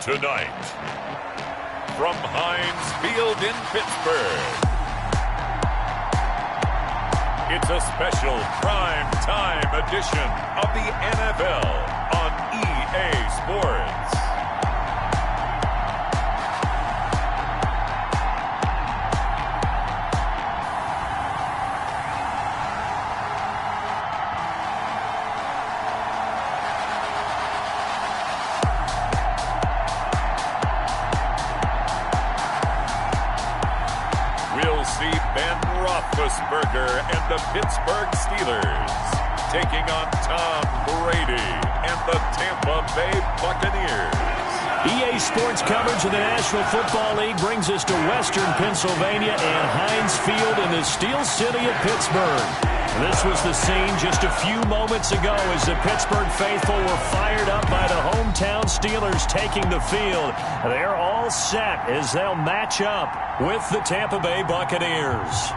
Tonight, from Heinz Field in Pittsburgh, it's a special prime time edition of the NFL on EA Sports. Roethlisberger and the Pittsburgh Steelers taking on Tom Brady and the Tampa Bay Buccaneers. EA Sports coverage of the National Football League brings us to Western Pennsylvania and Heinz Field in the Steel City of Pittsburgh. This was the scene just a few moments ago as the Pittsburgh faithful were fired up by the hometown Steelers taking the field. They're all set as they'll match up with the Tampa Bay Buccaneers.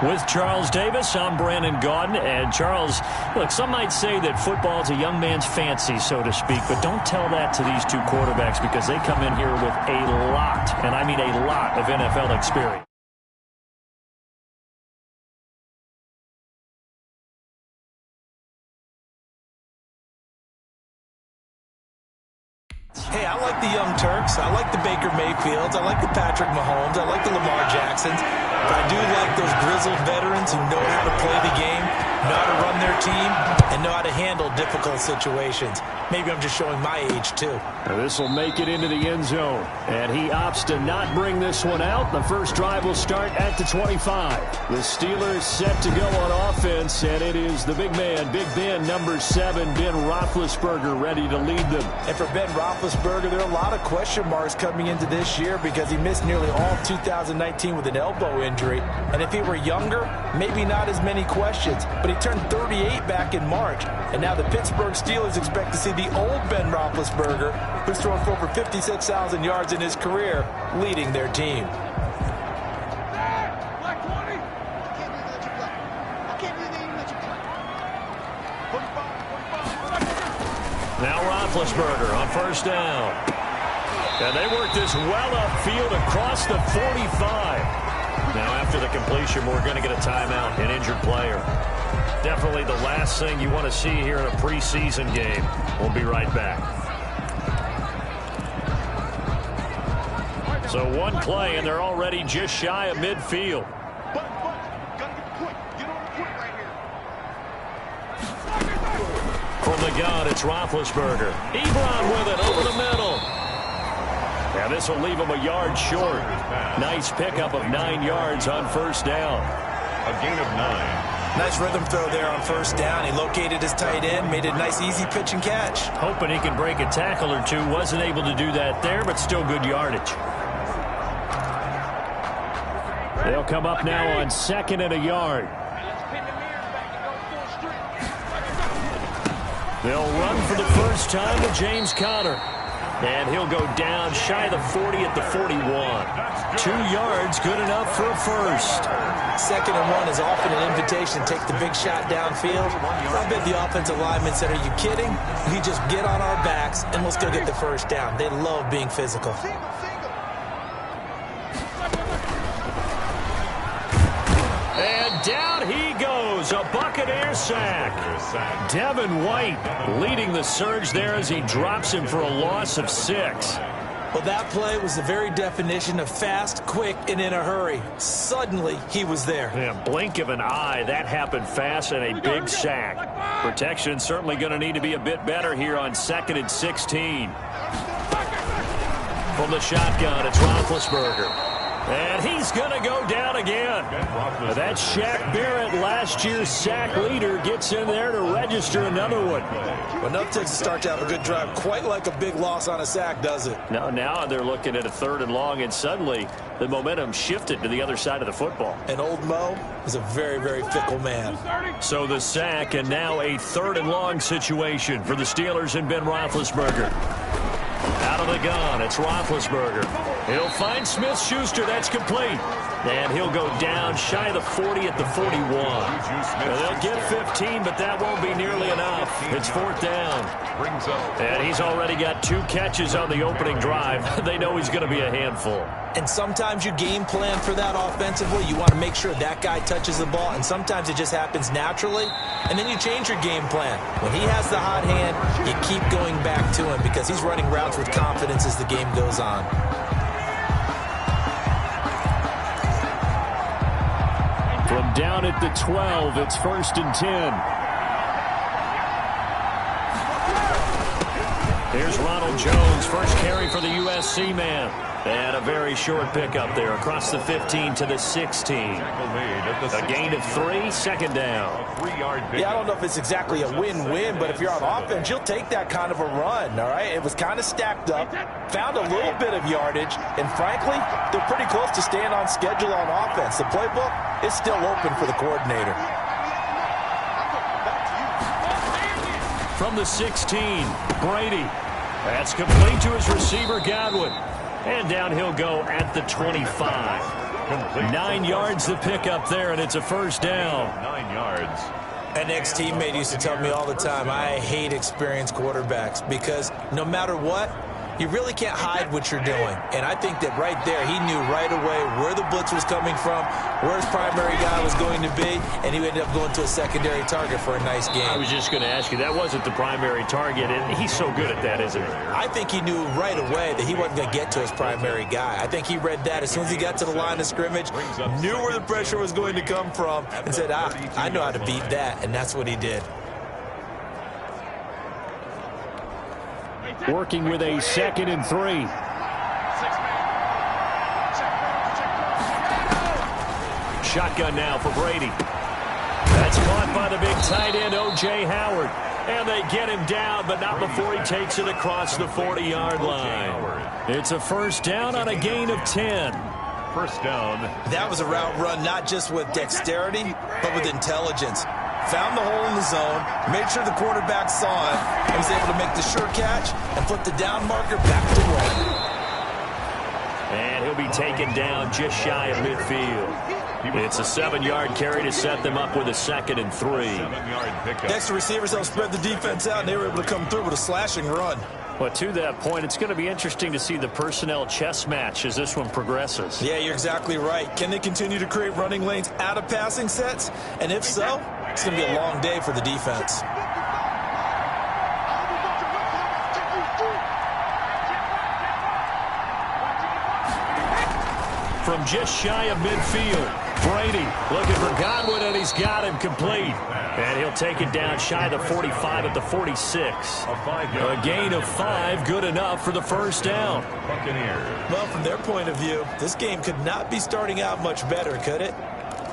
With Charles Davis, I'm Brandon Gaudin. And Charles, look, some might say that football is a young man's fancy, so to speak, but don't tell that to these two quarterbacks because they come in here with a lot, and I mean a lot, of NFL experience. Hey, I like the Young Turks. I like the Baker Mayfields. I like the Patrick Mahomes. I like the Lamar Jacksons. But I do like those grizzled veterans who know how to play the game, know how to run their team, and know how to handle difficult situations. Maybe I'm just showing my age, too. This will make it into the end zone. And he opts to not bring this one out. The first drive will start at the 25. The Steelers set to go on offense, and it is the big man, Big Ben, number 7, Ben Roethlisberger, ready to lead them. And for Ben Roethlisberger, there are a lot of question marks coming into this year because he missed nearly all 2019 with an elbow injury. And if he were younger, maybe not as many questions. But he turned 38 back in March. And now the Pittsburgh Steelers expect to see the old Ben Roethlisberger, who's thrown for over 56,000 yards in his career, leading their team. Now Roethlisberger on first down. And they work this well upfield across the 45. Now after the completion, we're going to get a timeout, an injured player. Definitely the last thing you want to see here in a preseason game. We'll be right back. So one play, and they're already just shy of midfield. From the gun, it's Roethlisberger. Ebron with it over the middle. Now this will leave him a yard short. Nice pickup of 9 yards on first down. A gain of 9. Nice rhythm throw there on first down. He located his tight end, made a nice easy pitch and catch. Hoping he can break a tackle or two. Wasn't able to do that there, but still good yardage. They'll come up now on 2nd and a yard. They'll run for the first time to James Conner. And he'll go down shy of the 40 at the 41. 2 yards, good enough for a first. 2nd and 1 is often an invitation to take the big shot downfield. I bet the offensive linemen said, are you kidding? We just get on our backs and let's go get the first down. They love being physical. And down he goes, a Buccaneer sack. Devin White leading the surge there as he drops him for a loss of 6. Well, that play was the very definition of fast, quick, and in a hurry. Suddenly, he was there. Yeah, blink of an eye, that happened fast and a big sack. Protection certainly going to need to be a bit better here on 2nd and 16. From the shotgun, it's Roethlisberger. And he's going to go down again. That's Shaq Barrett, last year's sack leader, gets in there to register another one. Well, enough takes to start to have a good drive, quite like a big loss on a sack, does it? Now they're looking at a 3rd and long, and suddenly the momentum shifted to the other side of the football. And old Mo is a very, very fickle man. So the sack, and now a 3rd and long situation for the Steelers and Ben Roethlisberger. Out of the gun, it's Roethlisberger. He'll find Smith-Schuster. That's complete. And he'll go down shy of the 40 at the 41. They'll get 15, but that won't be nearly enough. It's 4th down. And he's already got 2 catches on the opening drive. They know he's going to be a handful. And sometimes you game plan for that offensively. You want to make sure that guy touches the ball, and sometimes it just happens naturally, and then you change your game plan. When he has the hot hand, you keep going back to him because he's running routes with confidence as the game goes on. From down at the 12, it's 1st and 10. Here's Ronald Jones, first carry for the USC man. And a very short pickup there across the 15 to the 16. A gain of 3, 2nd down. Yeah, I don't know if it's exactly a win-win, but if you're on offense, you'll take that kind of a run, all right? It was kind of stacked up, found a little bit of yardage, and frankly, they're pretty close to staying on schedule on offense. The playbook is still open for the coordinator. From the 16, Brady. That's complete to his receiver, Godwin. And down he'll go at the 25. 9 yards the pickup there, and it's a 1st down. 9 yards. An ex-teammate used to tell me all the time, I hate experienced quarterbacks because no matter what, you really can't hide what you're doing. And I think that right there, he knew right away where the blitz was coming from, where his primary guy was going to be, and he ended up going to a secondary target for a nice game. I was just going to ask you, that wasn't the primary target, and he's so good at that, isn't he? I think he knew right away that he wasn't going to get to his primary guy. I think he read that as soon as he got to the line of scrimmage, knew where the pressure was going to come from, and said, I know how to beat that, and that's what he did. Working with a 2nd and 3. Shotgun now for Brady. That's caught by the big tight end, O.J. Howard. And they get him down, but not before he takes it across the 40-yard line. It's a 1st down on a gain of 10. 1st down. That was a route run not just with dexterity, but with intelligence. Found the hole in the zone, made sure the quarterback saw it, and was able to make the sure catch and flip the down marker back to one. And he'll be taken down just shy of midfield. It's a 7-yard carry to set them up with a 2nd and 3. 7-yard pickup. Extra receivers helped spread the defense out, and they were able to come through with a slashing run. Well, to that point, it's going to be interesting to see the personnel chess match as this one progresses. Yeah, you're exactly right. Can they continue to create running lanes out of passing sets? And if so, it's going to be a long day for the defense. From just shy of midfield, Brady looking for Godwin, and he's got him complete. And he'll take it down shy of the 45 at the 46. A gain of 5, good enough for the 1st down. Buccaneers. Well, from their point of view, this game could not be starting out much better, could it?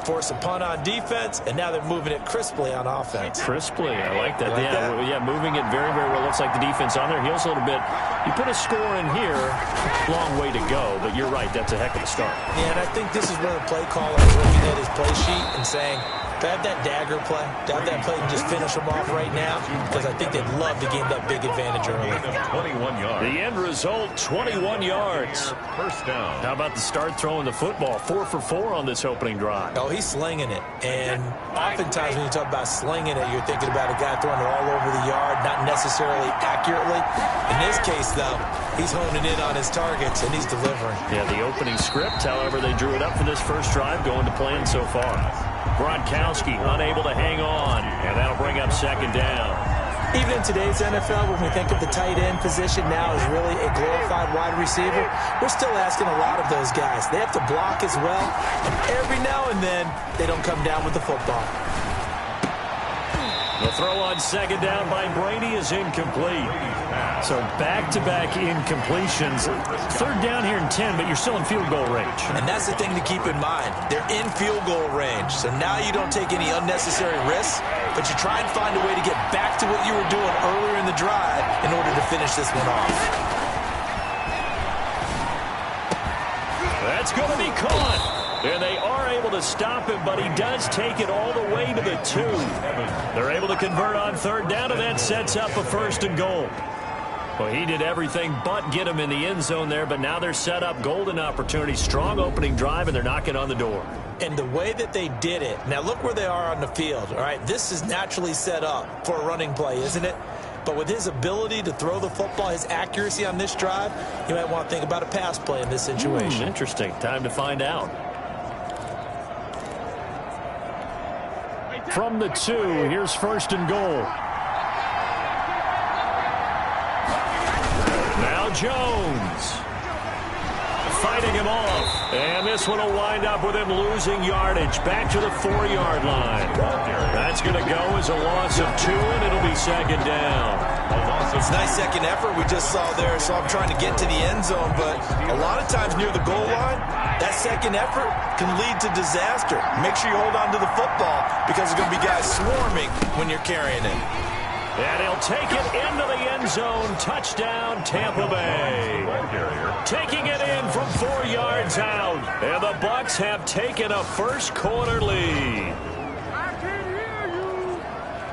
Force a punt on defense, and now they're moving it crisply on offense. Crisply, I like that. Like that? Yeah, moving it very, very well. Looks like the defense on their heels a little bit. You put a score in here, long way to go, but you're right, that's a heck of a start. Yeah, and I think this is where the play caller is looking at his play sheet and saying, to have that dagger play, to have that play and just finish them off right now, because I think they'd love to gain that big advantage early. 21 yards. The end result, 21 yards. 1st down. How about the start throwing the football? 4 for 4 on this opening drive. Oh, he's slinging it. And oftentimes when you talk about slinging it, you're thinking about a guy throwing it all over the yard, not necessarily accurately. In this case, though, he's honing in on his targets, and he's delivering. Yeah, the opening script, however, they drew it up for this first drive, going to plan so far. Gronkowski unable to hang on, and that'll bring up 2nd down. Even in today's NFL, when we think of the tight end position now as really a glorified wide receiver, we're still asking a lot of those guys. They have to block as well, and every now and then, they don't come down with the football. The throw on 2nd down by Brady is incomplete. So back-to-back incompletions. 3rd down here in 10, but you're still in field goal range. And that's the thing to keep in mind. They're in field goal range. So now you don't take any unnecessary risks, but you try and find a way to get back to what you were doing earlier in the drive in order to finish this one off. That's going to be caught. And they are able to stop him, but he does take it all the way to the 2. They're able to convert on 3rd down, and that sets up a 1st and goal. Well, he did everything but get him in the end zone there, but now they're set up golden opportunity, strong opening drive, and they're knocking on the door. And the way that they did it, now look where they are on the field, all right? This is naturally set up for a running play, isn't it? But with his ability to throw the football, his accuracy on this drive, you might want to think about a pass play in this situation. Interesting. Time to find out. From the 2, here's 1st and goal. Now Jones. Fighting him off. And this one will wind up with him losing yardage. Back to the 4-yard line. That's going to go as a loss of 2, and it'll be 2nd down. It's a nice second effort we just saw there, so I'm trying to get to the end zone, but a lot of times near the goal line, that second effort can lead to disaster. Make sure you hold on to the football because there's going to be guys swarming when you're carrying it. And he'll take it into the end zone. Touchdown, Tampa Bay. Taking it in from 4 yards out. And the Bucs have taken a first-quarter lead.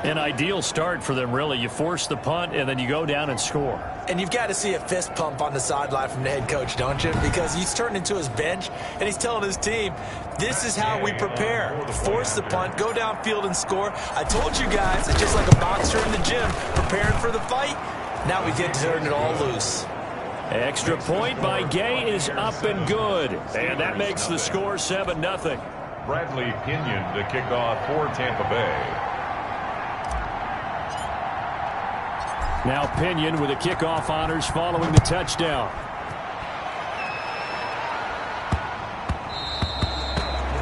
An ideal start for them, really. You force the punt, and then you go down and score. And you've got to see a fist pump on the sideline from the head coach, don't you? Because he's turned into his bench, and he's telling his team, this is how we prepare. Force the punt, go downfield and score. I told you guys, it's just like a boxer in the gym preparing for the fight. Now we get to turn it all loose. Extra point by Gay is up and good. And that makes the score 7-0. Bradley Pinion to kick off for Tampa Bay. Now Pinion with the kickoff honors following the touchdown.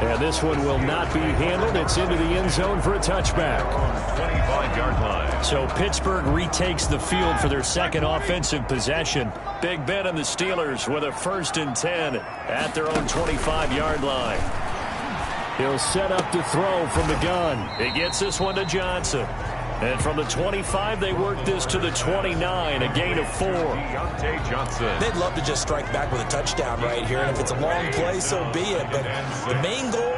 And this one will not be handled. It's into the end zone for a touchback. 25-yard line. So Pittsburgh retakes the field for their second offensive possession. Big Ben and the Steelers with a 1st and 10 at their own 25-yard line. He'll set up to throw from the gun. He gets this one to Johnson. And from the 25, they work this to the 29, a gain of 4. They'd love to just strike back with a touchdown right here, and if it's a long play, so be it. But the main goal,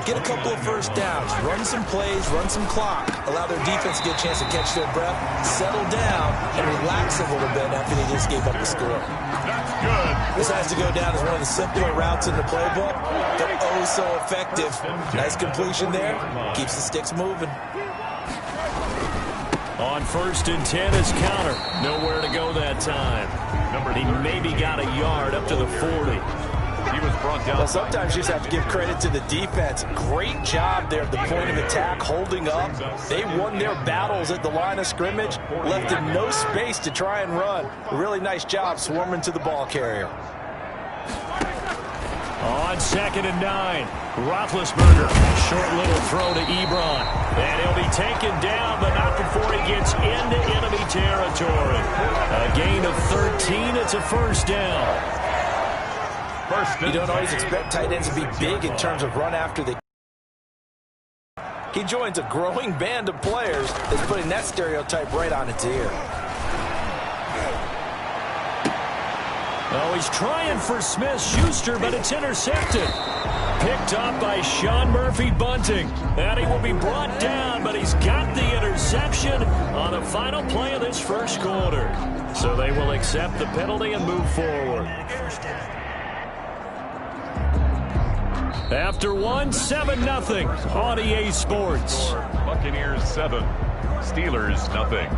get a couple of first downs, run some plays, run some clock, allow their defense to get a chance to catch their breath, settle down, and relax a little bit after they just gave up the score. That's good. This has to go down as one of the simpler routes in the playbook, but oh so effective. Nice completion there, keeps the sticks moving. On 1st and 10 is counter. Nowhere to go that time. He maybe got a yard up to the 40. He was brought down. Well, sometimes you just have to give credit to the defense. Great job there at the point of attack, holding up. They won their battles at the line of scrimmage, left them no space to try and run. A really nice job swarming to the ball carrier. On 2nd and 9, Roethlisberger, short little throw to Ebron. And he'll be taken down, but not before he gets into enemy territory. A gain of 13, it's a 1st down. You don't always expect tight ends to be big in terms of run after the. He joins a growing band of players that's putting that stereotype right on its ear. Oh, he's trying for Smith-Schuster, but it's intercepted. Picked up by Sean Murphy-Bunting. And he will be brought down, but he's got the interception on the final play of this first quarter. So they will accept the penalty and move forward. After 7-0 on EA Sports. Buccaneers 7, Steelers nothing.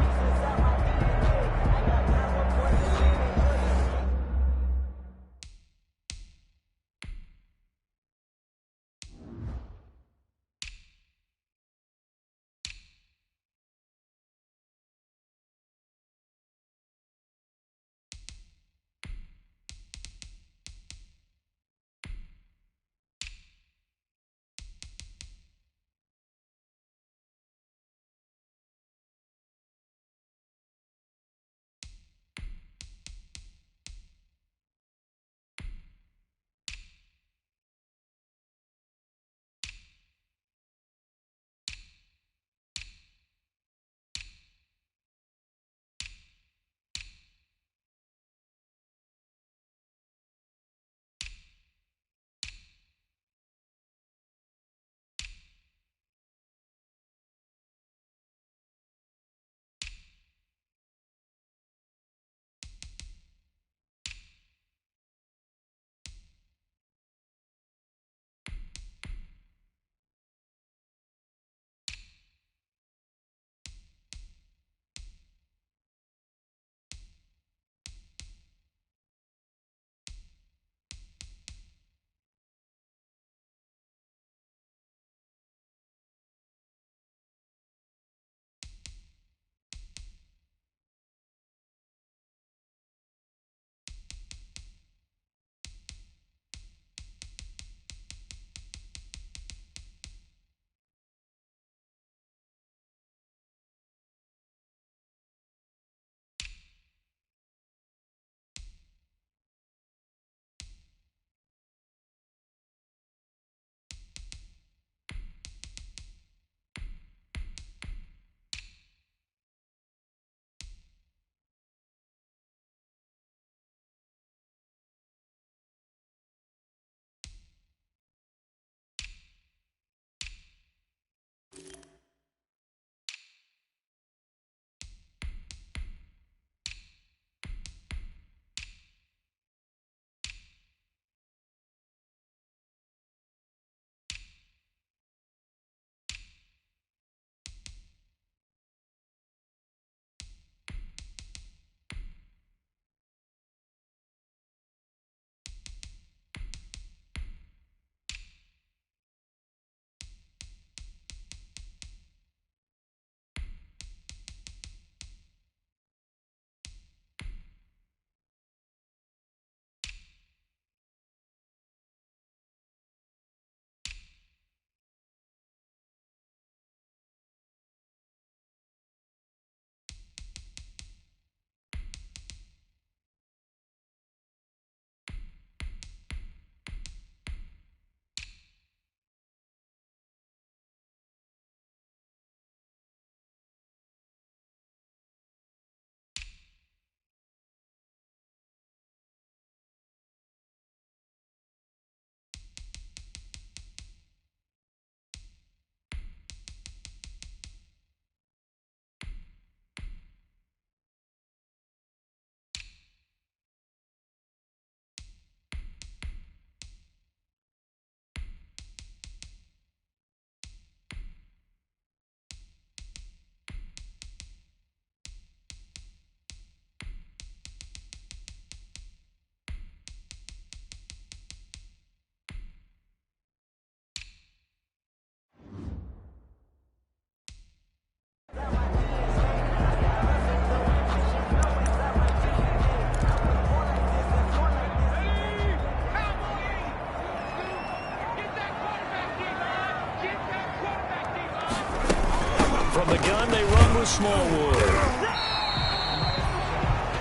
From the gun, they run with Smallwood.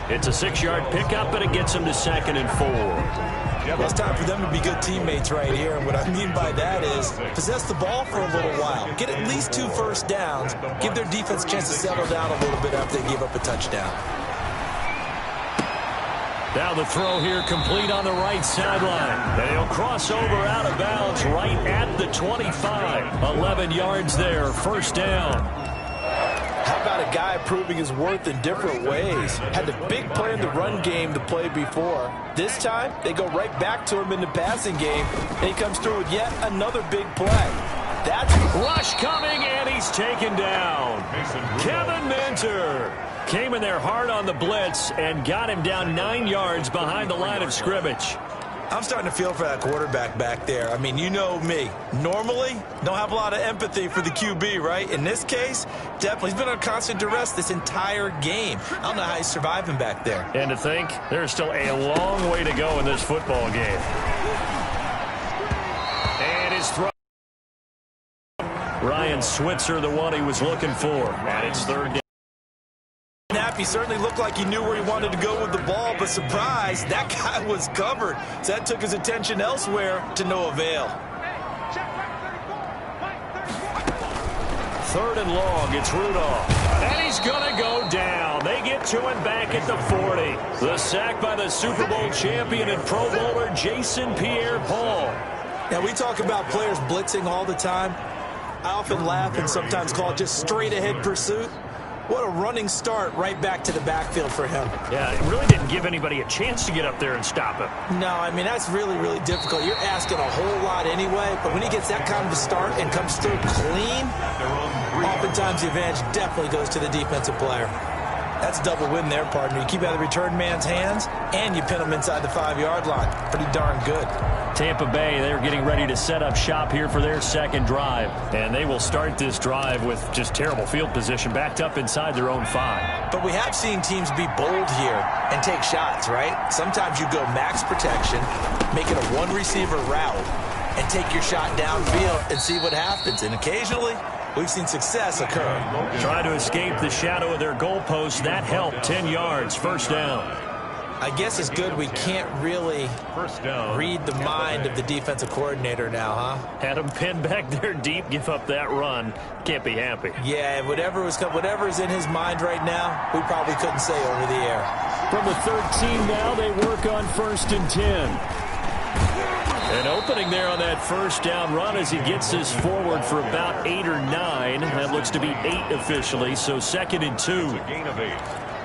It's a 6-yard pickup, but it gets them to 2nd and 4. Well, it's time for them to be good teammates right here. And what I mean by that is possess the ball for a little while. Get at least 2 first downs. Give their defense a chance to settle down a little bit after they give up a touchdown. Now the throw here complete on the right sideline. And he'll cross over out of bounds right at the 25. 11 yards there, first down. How about a guy proving his worth in different ways? Had the big play in the run game to play before. This time, they go right back to him in the passing game, and he comes through with yet another big play. That's rush coming, and he's taken down. Kevin Minter came in there hard on the blitz and got him down 9 yards behind the line of scrimmage. I'm starting to feel for that quarterback back there. I mean, you know me. Normally, don't have a lot of empathy for the QB, right? In this case, definitely. He's been on constant duress this entire game. I don't know how he's surviving back there. And to think, there's still a long way to go in this football game. And his throw. Ryan Switzer, the one he was looking for. And it's 3rd down. He certainly looked like he knew where he wanted to go with the ball, but surprise, that guy was covered. So that took his attention elsewhere to no avail. 3rd and long, it's Rudolph. And he's going to go down. They get to him back at the 40. The sack by the Super Bowl champion and Pro Bowler Jason Pierre-Paul. Now, we talk about players blitzing all the time. I often laugh and sometimes call it just straight-ahead pursuit. What a running start right back to the backfield for him. Yeah, it really didn't give anybody a chance to get up there and stop him. No, I mean, that's really, really difficult. You're asking a whole lot anyway, but when he gets that kind of a start and comes through clean, oftentimes the advantage definitely goes to the defensive player. That's a double win there, partner. You keep out of the return man's hands, and you pin him inside the 5-yard line. Pretty darn good. Tampa Bay, they're getting ready to set up shop here for their 2nd drive. And they will start this drive with just terrible field position, backed up inside their own 5. But we have seen teams be bold here and take shots, right? Sometimes you go max protection, make it a one-receiver route, and take your shot downfield and see what happens. And occasionally, we've seen success occur. Trying to escape the shadow of their goalpost. That helped. 10 yards. First down. I guess it's good we can't really read the mind of the defensive coordinator now, huh? Had him pinned back there deep, give up that run. Can't be happy. Yeah, whatever is in his mind right now, we probably couldn't say over the air. From the 13 now, they work on 1st and 10. An opening there on that first down run as he gets this forward for about 8 or 9. That looks to be 8 officially, so 2nd and 2.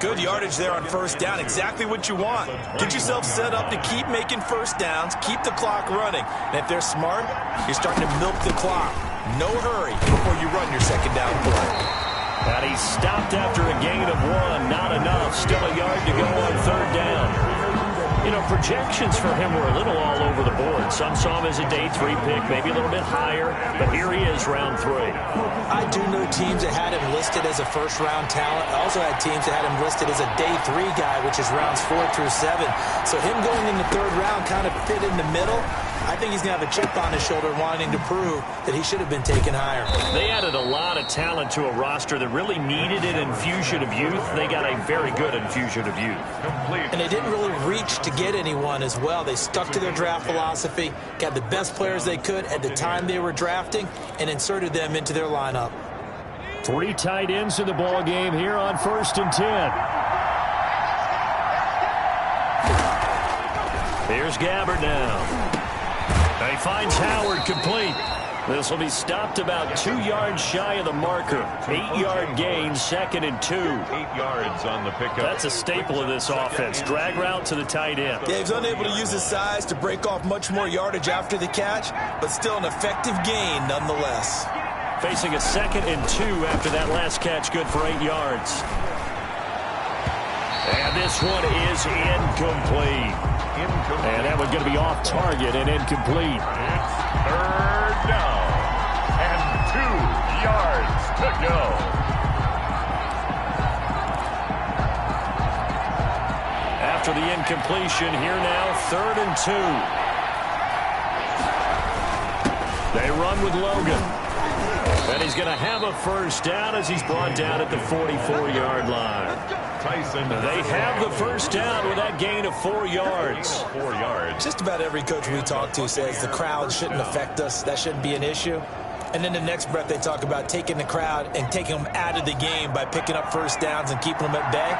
Good yardage there on first down. Exactly what you want. Get yourself set up to keep making first downs, keep the clock running. And if they're smart, you're starting to milk the clock. No hurry before you run your 2nd down play. And he's stopped after a gain of 1. Not enough. Still a yard to go on 3rd down. You know, projections for him were a little all over the board. Some saw him as a day 3 pick, maybe a little bit higher, but here he is, round 3. I do know teams that had him listed as a first-round talent. I also had teams that had him listed as a day 3 guy, which is rounds 4 through 7. So him going in the 3rd round kind of fit in the middle. I think he's going to have a chip on his shoulder wanting to prove that he should have been taken higher. They added a lot of talent to a roster that really needed an infusion of youth. They got a very good infusion of youth. And they didn't really reach to get anyone as well. They stuck to their draft philosophy, got the best players they could at the time they were drafting, and inserted them into their lineup. 3 tight ends in the ball game here on 1st and 10. Here's Gabbard now. He finds Howard complete. This will be stopped about 2 yards shy of the marker. 8-yard gain, 2nd and 2. 8 yards on the pickup. That's a staple of this offense. Drag route to the tight end. Yeah, he's unable to use his size to break off much more yardage after the catch, but still an effective gain nonetheless. Facing a 2nd and 2 after that last catch, good for 8 yards. And this one is incomplete. And that one's going to be off target and incomplete. It's 3rd down and 2 yards to go. After the incompletion, here now, 3rd and 2. They run with Logan. And he's going to have a first down as he's brought down at the 44-yard line. They have the first down with that gain of 4 yards. 4 yards. Just about every coach we talk to says the crowd shouldn't affect us. That shouldn't be an issue. And then the next breath they talk about taking the crowd and taking them out of the game by picking up first downs and keeping them at bay.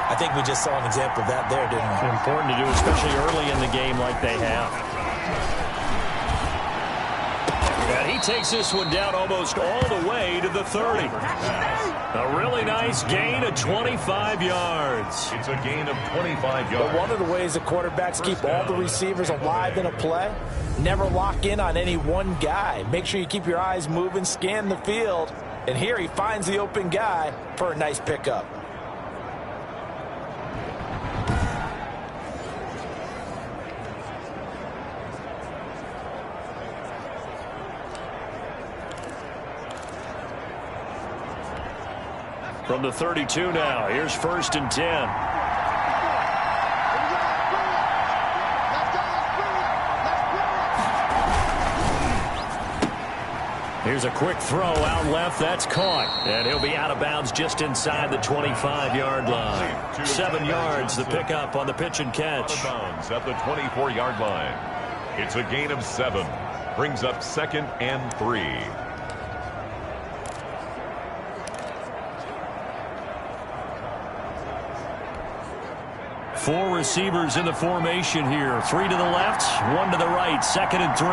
I think we just saw an example of that there, didn't we? Important to do, especially early in the game like they have. And he takes this one down almost all the way to the 30. A really nice gain of 25 yards. It's a gain of 25 yards. But one of the ways the quarterbacks keep all the receivers alive in a play, never lock in on any one guy. Make sure you keep your eyes moving, scan the field. And here he finds the open guy for a nice pickup. From the 32 now, here's 1st and 10. Here's a quick throw out left. That's caught. And he'll be out of bounds just inside the 25-yard line. 7 yards, the pickup on the pitch and catch. Out of bounds at the 24-yard line. It's a gain of 7. Brings up 2nd and 3. Four receivers in the formation here. 3 to the left, 1 to the right. 2nd and 3.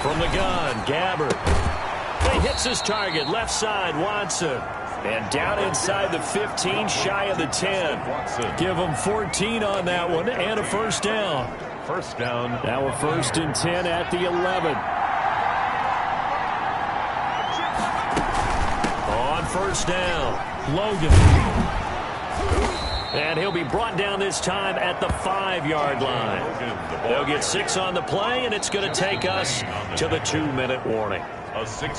From the gun, Gabbard. He hits his target, left side, Watson. And down inside the 15, shy of the 10. Give him 14 on that one and a first down. First down. Now a 1st and 10 at the 11. On first down, Logan. And he'll be brought down this time at the 5-yard line. They'll get 6 on the play, and it's going to take us to the 2-minute warning.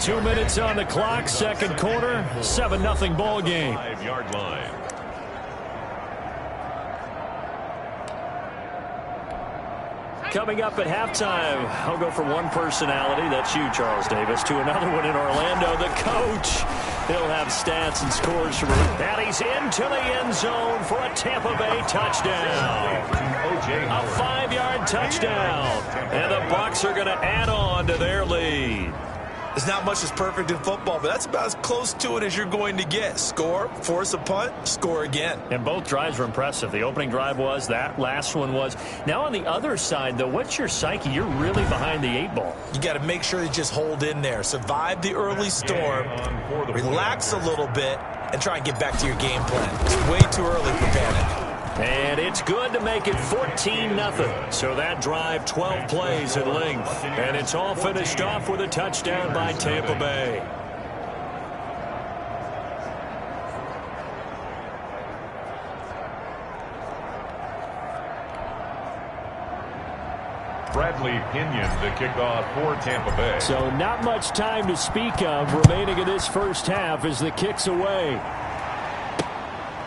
2 minutes on the clock, 2nd quarter, 7-0 ball game. 5-yard line. Coming up at halftime, I'll go from one personality, that's you, Charles Davis, to another one in Orlando, the coach. He'll have stats and scores from her. And he's into the end zone for a Tampa Bay touchdown. A 5-yard touchdown. And the Bucs are going to add on to their lead. There's not much that's perfect in football, but that's about as close to it as you're going to get. Score, force a punt, score again. And both drives were impressive. The opening drive was, that last one was. Now on the other side, though, what's your psyche? You're really behind the 8 ball. You got to make sure you just hold in there. Survive the early storm, relax a little bit, and try and get back to your game plan. It's way too early for panic. And it's good to make it 14-0. So that drive, 12 plays in length. And it's all finished off with a touchdown by Tampa Bay. Bradley Pinion to kick off for Tampa Bay. So not much time to speak of remaining in this first half as the kick's away.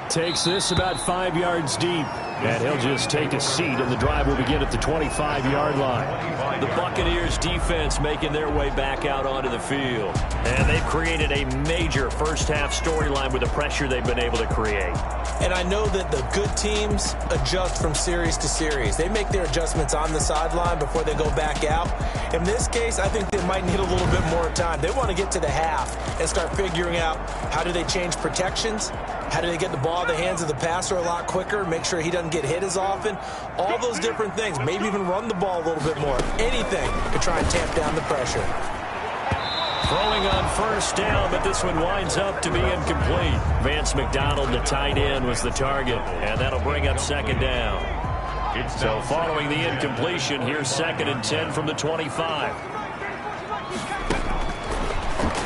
Takes this about 5 yards deep. And he'll just take a seat, and the drive will begin at the 25-yard line. The Buccaneers defense making their way back out onto the field. And they've created a major first-half storyline with the pressure they've been able to create. And I know that the good teams adjust from series to series. They make their adjustments on the sideline before they go back out. In this case, I think they might need a little bit more time. They want to get to the half and start figuring out how do they change protections, how do they get the ball in the hands of the passer a lot quicker, make sure he doesn't get hit as often, all those different things. Maybe even run the ball a little bit more. Anything to try and tamp down the pressure. Throwing on first down, but this one winds up to be incomplete. Vance McDonald, the tight end, was the target, and that'll bring up 2nd down. So following the incompletion, here's 2nd and 10 from the 25.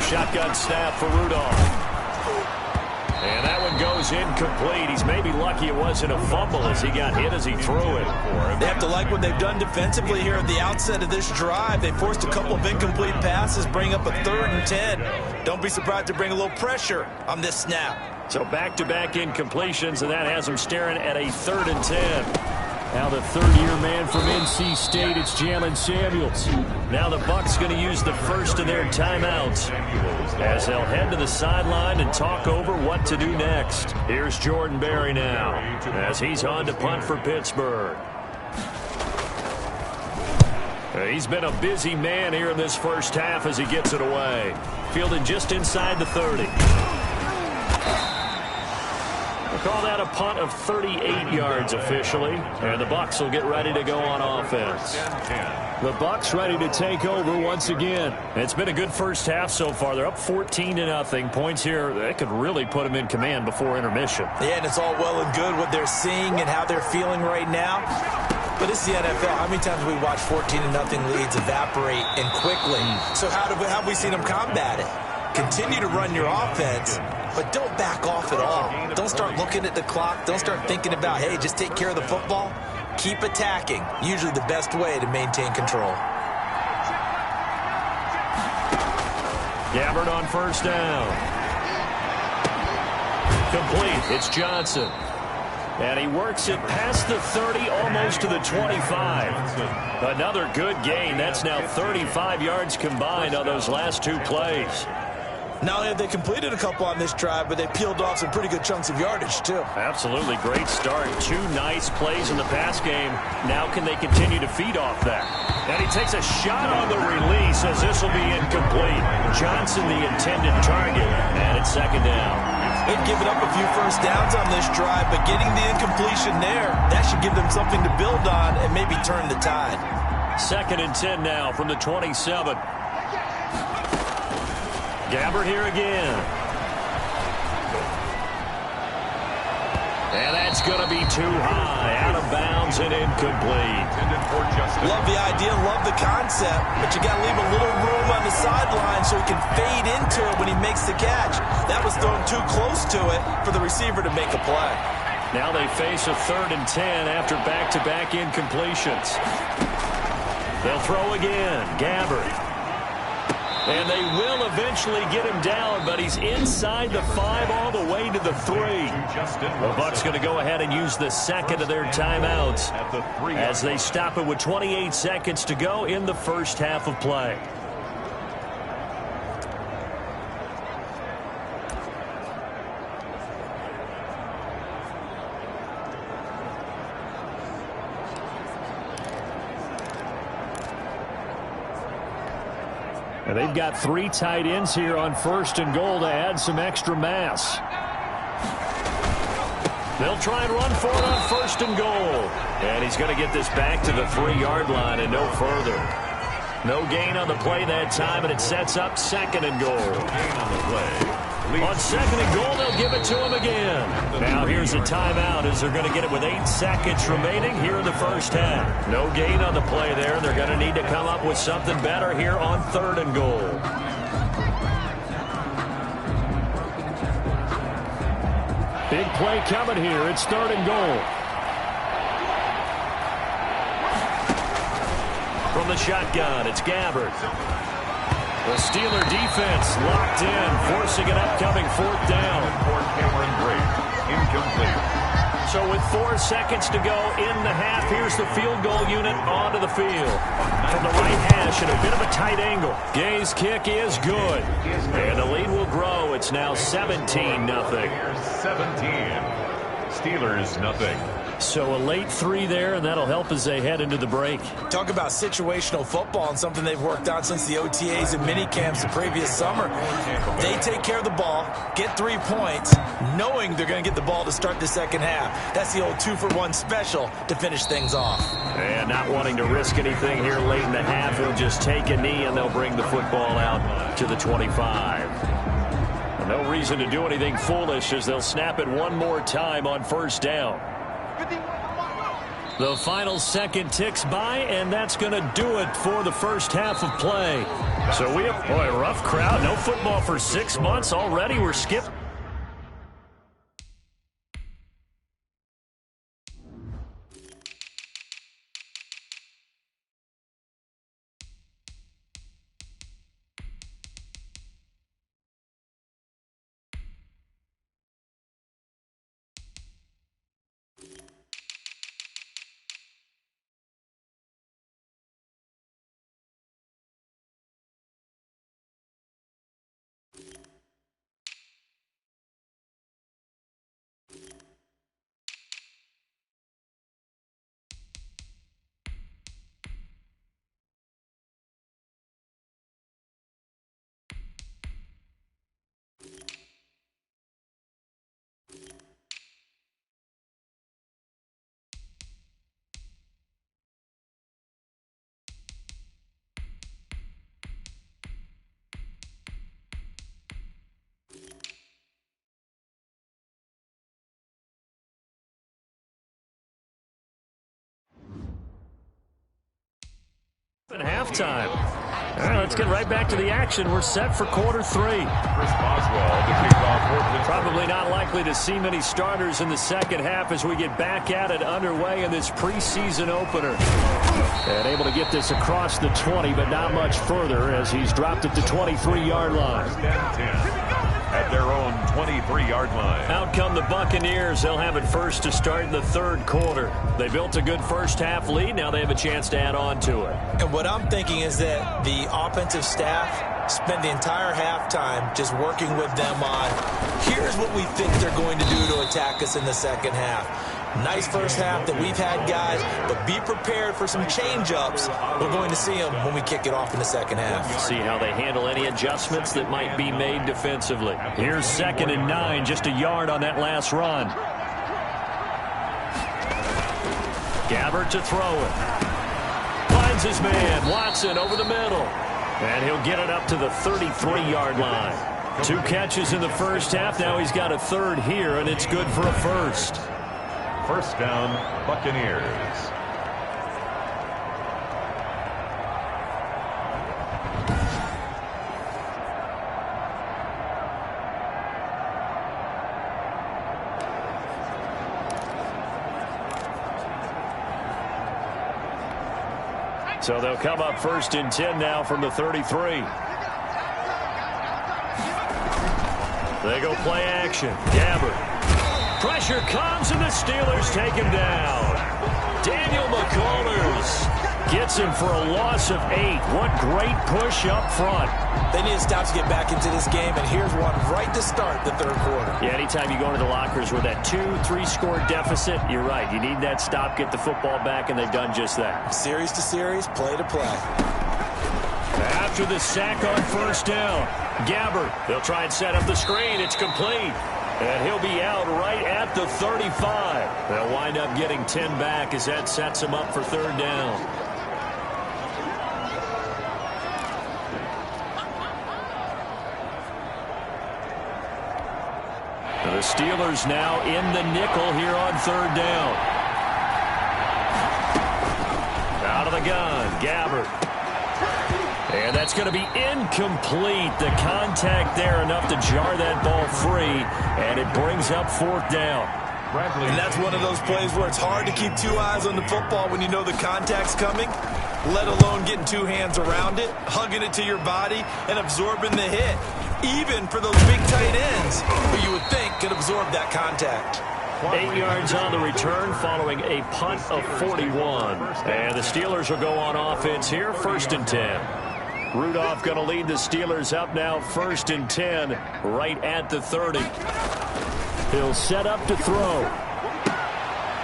Shotgun snap for Rudolph. And that one goes incomplete. He's maybe lucky it wasn't a fumble as he got hit as he threw it. They have to like what they've done defensively here at the outset of this drive. They forced a couple of incomplete passes, bring up a 3rd and 10. Don't be surprised to bring a little pressure on this snap. So back-to-back incompletions, and that has them staring at a 3rd and 10. Now the third-year man from NC State, it's Jalen Samuels. Now the Bucs going to use the first of their timeouts as they'll head to the sideline and talk over what to do next. Here's Jordan Berry now as he's on to punt for Pittsburgh. He's been a busy man here in this first half as he gets it away. Fielded just inside the 30. We'll call that a punt of 38 yards officially, and the Bucs will get ready to go on offense. The Bucs ready to take over once again. It's been a good first half so far. They're up 14-0. Points here, they could really put them in command before intermission. Yeah, and it's all well and good what they're seeing and how they're feeling right now. But it's the NFL. How many times have we watched 14-0 leads evaporate and quickly? So how have we seen them combat it? Continue to run your offense, but don't back off at all. Don't start looking at the clock. Don't start thinking about, hey, just take care of the football. Keep attacking. Usually the best way to maintain control. Gabbard on first down. Complete. It's Johnson. And he works it past the 30, almost to the 25. Another good gain. That's now 35 yards combined on those last two plays. Not only have they completed a couple on this drive, but they peeled off some pretty good chunks of yardage, too. Absolutely great start. Two nice plays in the pass game. Now can they continue to feed off that? And he takes a shot on the release as this will be incomplete. Johnson the intended target, and it's second down. They've given up a few first downs on this drive, but getting the incompletion there, that should give them something to build on and maybe turn the tide. 2nd and 10 now from the 27. Gabbard here again. And that's going to be too high, out of bounds and incomplete. Love the idea, love the concept, but you got to leave a little room on the sideline so he can fade into it when he makes the catch. That was thrown too close to it for the receiver to make a play. Now they face a 3rd and 10 after back-to-back incompletions. They'll throw again. Gabbard. And they will eventually get him down, but he's inside the 5 all the way to the 3. The Bucs going to go ahead and use the second of their timeouts as they stop it with 28 seconds to go in the first half of play. And they've got 3 tight ends here on 1st and goal to add some extra mass. They'll try and run for it on 1st and goal. And he's going to get this back to the 3-yard line and no further. No gain on the play that time, and it sets up 2nd and goal. Gain on the play. On 2nd and goal, they'll give it to him again. Now here's a timeout as they're going to get it with 8 seconds remaining here in the first half. No gain on the play there. They're going to need to come up with something better here on 3rd and goal. Big play coming here. It's 3rd and goal. From the shotgun, it's Gabbard. The Steeler defense locked in, forcing an upcoming 4th down. For Cameron Brate, incomplete. So with 4 seconds to go in the half, here's the field goal unit onto the field. From the right hash at a bit of a tight angle. Gay's kick is good. And the lead will grow. It's now 17-0. 17. Steelers nothing. So a late 3 there, and that'll help as they head into the break. Talk about situational football and something they've worked on since the OTAs and mini camps the previous summer. They take care of the ball, get 3 points, knowing they're going to get the ball to start the second half. That's the old 2-for-1 special to finish things off. And not wanting to risk anything here late in the half, he'll just take a knee and they'll bring the football out to the 25. And no reason to do anything foolish as they'll snap it one more time on 1st down. The final second ticks by, and that's going to do it for the first half of play. So we have, boy, a rough crowd. No football for 6 months already. We're skipping. halftime. All right, let's get right back to the action. We're set for quarter 3. Probably not likely to see many starters in the second half as we get back at it underway in this preseason opener. And able to get this across the 20, but not much further as he's dropped it to 23-yard line. At their own 23-yard line. Out come the Buccaneers. They'll have it first to start in the third quarter. They built a good first-half lead. Now they have a chance to add on to it. And what I'm thinking is that the offensive staff spend the entire halftime just working with them on, here's what we think they're going to do to attack us in the second half. Nice first half that we've had, guys, but be prepared for some change-ups. We're going to see them when we kick it off in the second half. See how they handle any adjustments that might be made defensively. Here's 2nd and 9, just a yard on that last run. Gabbert to throw it. Finds his man, Watson, over the middle. And he'll get it up to the 33-yard line. 2 catches in the first half. Now he's got a third here, and it's good for a first. First down, Buccaneers. So they'll come up 1st and 10 now from the 33. They go play action. Gabbert. Pressure comes, and the Steelers take him down. Daniel McCullers gets him for a loss of 8. What great push up front. They need to stop to get back into this game, and here's one right to start the third quarter. Yeah, anytime you go into the lockers with that 2-3 score deficit, you're right. You need that stop, get the football back, and they've done just that. Series to series, play to play. After the sack on first down, Gabbert, they'll try and set up the screen. It's complete. And he'll be out right at the 35. They'll wind up getting 10 back as that sets him up for third down. The Steelers now in the nickel here on third down. Out of the gun, Gabbert. And that's going to be incomplete. The contact there enough to jar that ball free, and it brings up 4th down. And that's one of those plays where it's hard to keep 2 eyes on the football when you know the contact's coming, let alone getting 2 hands around it, hugging it to your body, and absorbing the hit, even for those big tight ends who you would think could absorb that contact. 8 yards on the return following a punt of 41. And the Steelers will go on offense here, 1st and 10. Rudolph going to lead the Steelers up now 1st and 10 right at the 30. He'll set up to throw.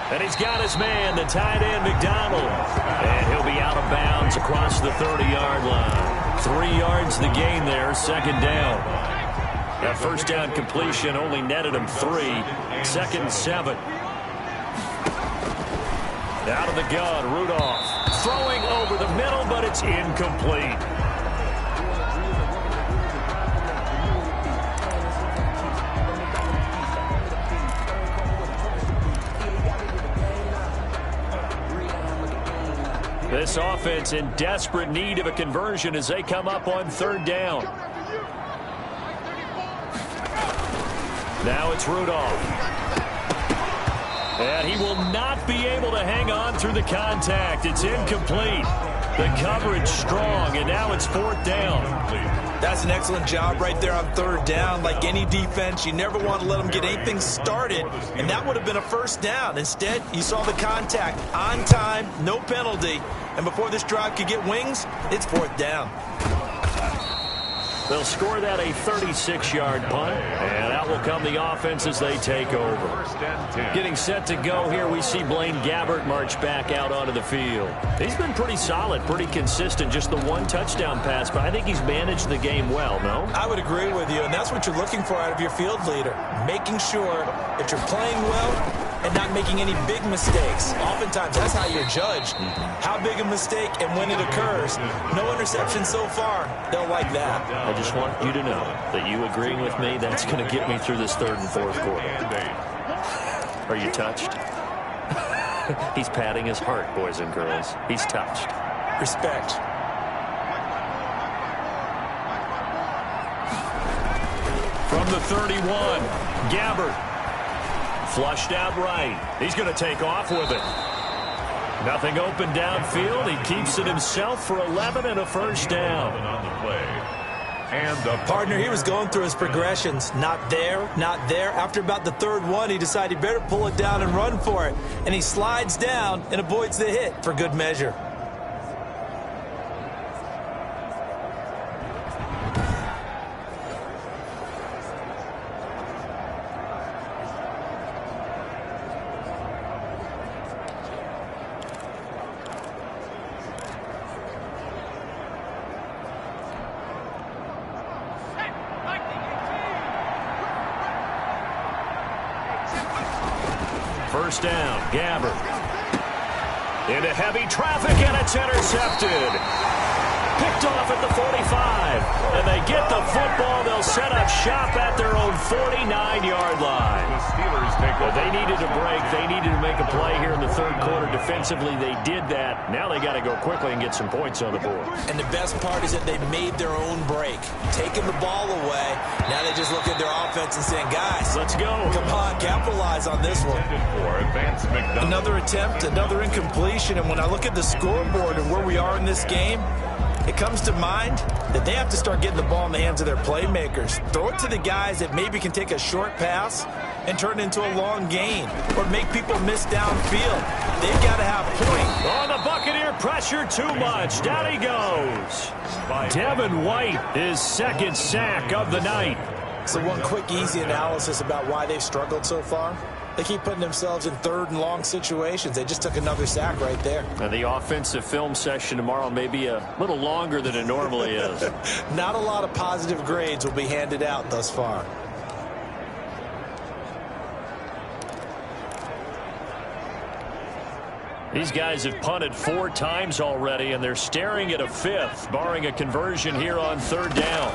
And he's got his man, the tight end, McDonald. And he'll be out of bounds across the 30-yard line. 3 yards the gain there, 2nd down. That first down completion only netted him 3. 2nd and 7. Out of the gun, Rudolph. Throwing over the middle, but it's incomplete. This offense in desperate need of a conversion as they come up on third down. Now it's Rudolph. And he will not be able to hang on through the contact. It's incomplete. The coverage strong, and now it's 4th down. That's an excellent job right there on third down. Like any defense, you never want to let them get anything started, and that would have been a first down. Instead, you saw the contact on time, no penalty, and before this drive could get wings, it's 4th down. They'll score that a 36-yard punt, and out will come the offense as they take over. Getting set to go here, we see Blaine Gabbert march back out onto the field. He's been pretty solid, pretty consistent, just the 1 touchdown pass, but I think he's managed the game well, no? I would agree with you, and that's what you're looking for out of your field leader, making sure that you're playing well and not making any big mistakes. Oftentimes, that's how you're judged. How big a mistake and when it occurs. No interception so far. They'll like that. I just want you to know that you agreeing with me, that's going to get me through this 3rd and 4th quarter. Are you touched? He's patting his heart, boys and girls. He's touched. Respect. From the 31, Gabbert. Flushed out right. He's going to take off with it. Nothing open downfield. He keeps it himself for 11 and a first down. On the play. And the Partner, he was going through his progressions. Not there, not there. After about the third one, he decided he better pull it down and run for it. And he slides down and avoids the hit for good measure. First down, Gabbert. Into heavy traffic, and it's intercepted. Picked off at the 45. And they get the football. They'll set up shop at their own 49-yard line. The Steelers take Well, they needed a break. They needed to make a play here in the third quarter. Defensively, they did that. Now they got to go quickly and get some points on the board. And the best part is that they made their own break. Taking the ball away. Now they just look at their offense and saying, guys, let's go. Come on, capitalize on this one. Another attempt, another incompletion. And when I look at the scoreboard and where we are in this game, it comes to mind that they have to start getting the ball in the hands of their playmakers. Throw it to the guys that maybe can take a short pass and turn it into a long gain or make people miss downfield. They've got to have point. Oh, the Buccaneer pressure too much. Down he goes. Devin White, his second sack of the night. So one quick, easy analysis about why they've struggled so far. They keep putting themselves in third and long situations. They just took another sack right there. And the offensive film session tomorrow may be a little longer than it normally is. Not a lot of positive grades will be handed out thus far. These guys have punted 4 times already, and they're staring at a 5th, barring a conversion here on third down.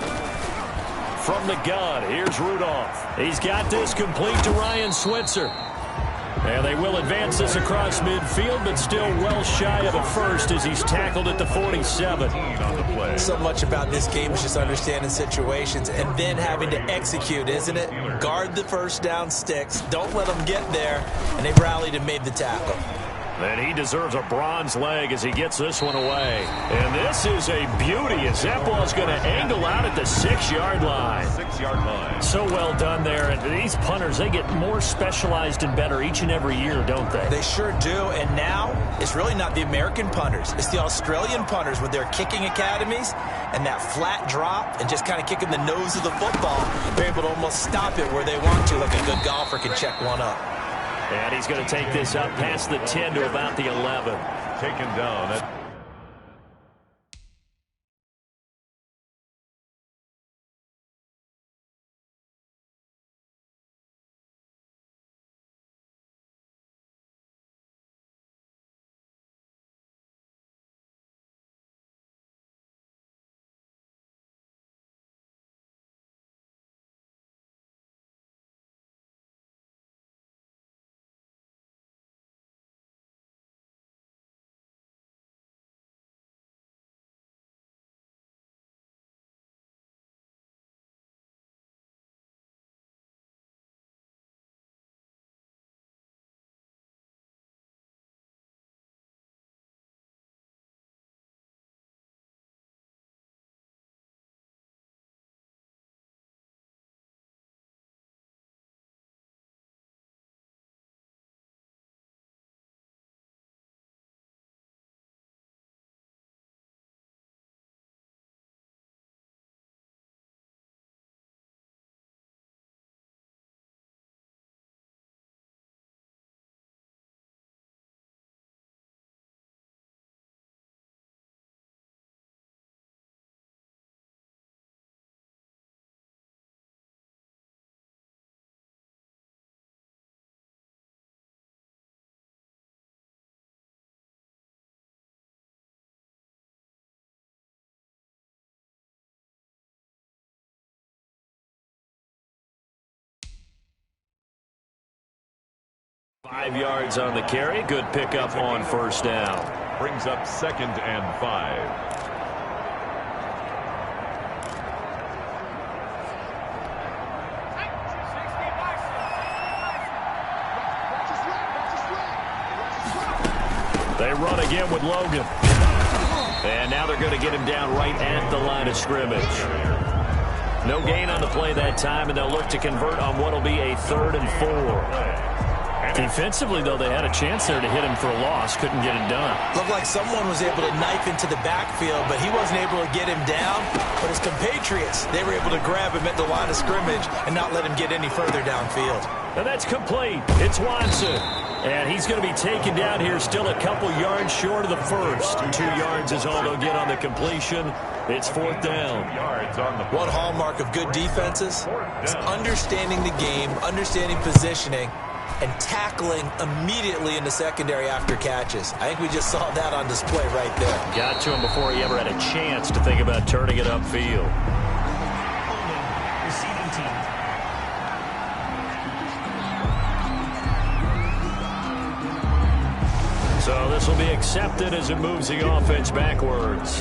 From the gun, here's Rudolph. He's got this complete to Ryan Switzer. And they will advance this across midfield, but still well shy of a first as he's tackled at the 47. So much about this game is just understanding situations and then having to execute, isn't it? Guard the first down sticks. Don't let them get there. And they've rallied and made the tackle. And he deserves a bronze leg as he gets this one away. And this is a beauty as that ball's going to angle out at the 6-yard line. 6-yard line. So well done there. And these punters, they get more specialized and better each and every year, don't they? They sure do. And now it's really not the American punters. It's the Australian punters with their kicking academies and that flat drop and just kind of kicking the nose of the football. They're able to almost stop it where they want to, like a good golfer can check one up. And he's going to take this up past the 10 to about the 11. Taken down. 5 yards on the carry. Good pickup on first down. Brings up 2nd and 5. They run again with Logan. And now they're going to get him down right at the line of scrimmage. No gain on the play that time, and they'll look to convert on what will be a 3rd and 4. Defensively, though, they had a chance there to hit him for a loss. Couldn't get it done. Looked like someone was able to knife into the backfield, but he wasn't able to get him down. But his compatriots, they were able to grab him at the line of scrimmage and not let him get any further downfield. And that's complete. It's Watson. And he's going to be taken down here still a couple yards short of the first. 2 yards is all they'll get on the completion. It's 4th down. One hallmark of good defenses is understanding the game, understanding positioning, and tackling immediately in the secondary after catches. I think we just saw that on display right there. Got to him before he ever had a chance to think about turning it upfield. Receiving team. So this will be accepted as it moves the offense backwards.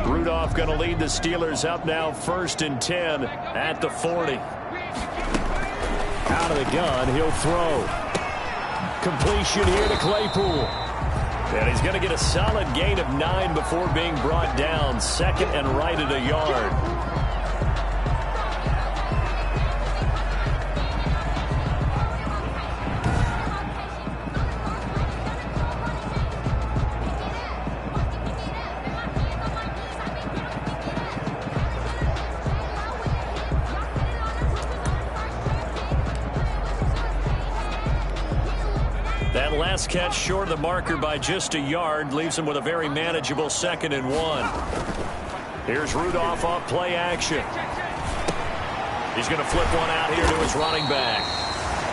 Rudolph going to lead the Steelers up now 1st and 10 at the 40. Out of the gun, he'll throw. Completion here to Claypool. And he's going to get a solid gain of 9 before being brought down. 2nd and right at a yard. That last catch short of the marker by just a yard leaves him with a very manageable 2nd and 1. Here's Rudolph off play action. He's going to flip one out here to his running back.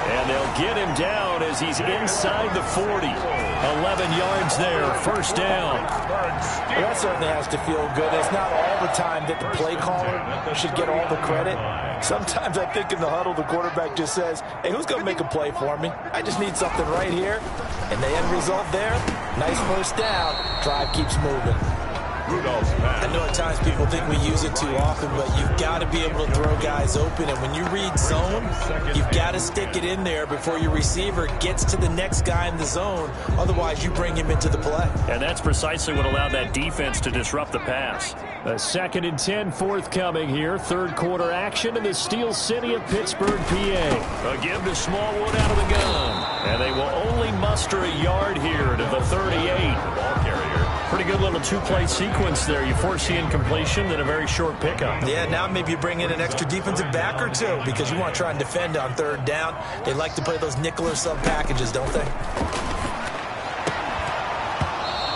And they'll get him down as he's inside the 40. 11 yards there, 1st down. Well, that certainly has to feel good. It's not all the time that the play caller should get all the credit. Sometimes I think in the huddle, the quarterback just says, hey, who's going to make a play for me? I just need something right here. And the end result there, nice 1st down. Drive keeps moving. I know at times people think we use it too often, but you've got to be able to throw guys open. And when you read zone, you've got to stick it in there before your receiver gets to the next guy in the zone. Otherwise, you bring him into the play. And that's precisely what allowed that defense to disrupt the pass. A 2nd and 10 forthcoming here. 3rd quarter action in the Steel City of Pittsburgh, PA. A give to Smallwood out of the gun. And they will only muster a yard here to the 38. Pretty good little 2-play sequence there. You foresee incompletion, then a very short pickup. Yeah, now maybe you bring in an extra defensive back or 2 because you want to try and defend on 3rd down. They like to play those nickel or sub packages, don't they?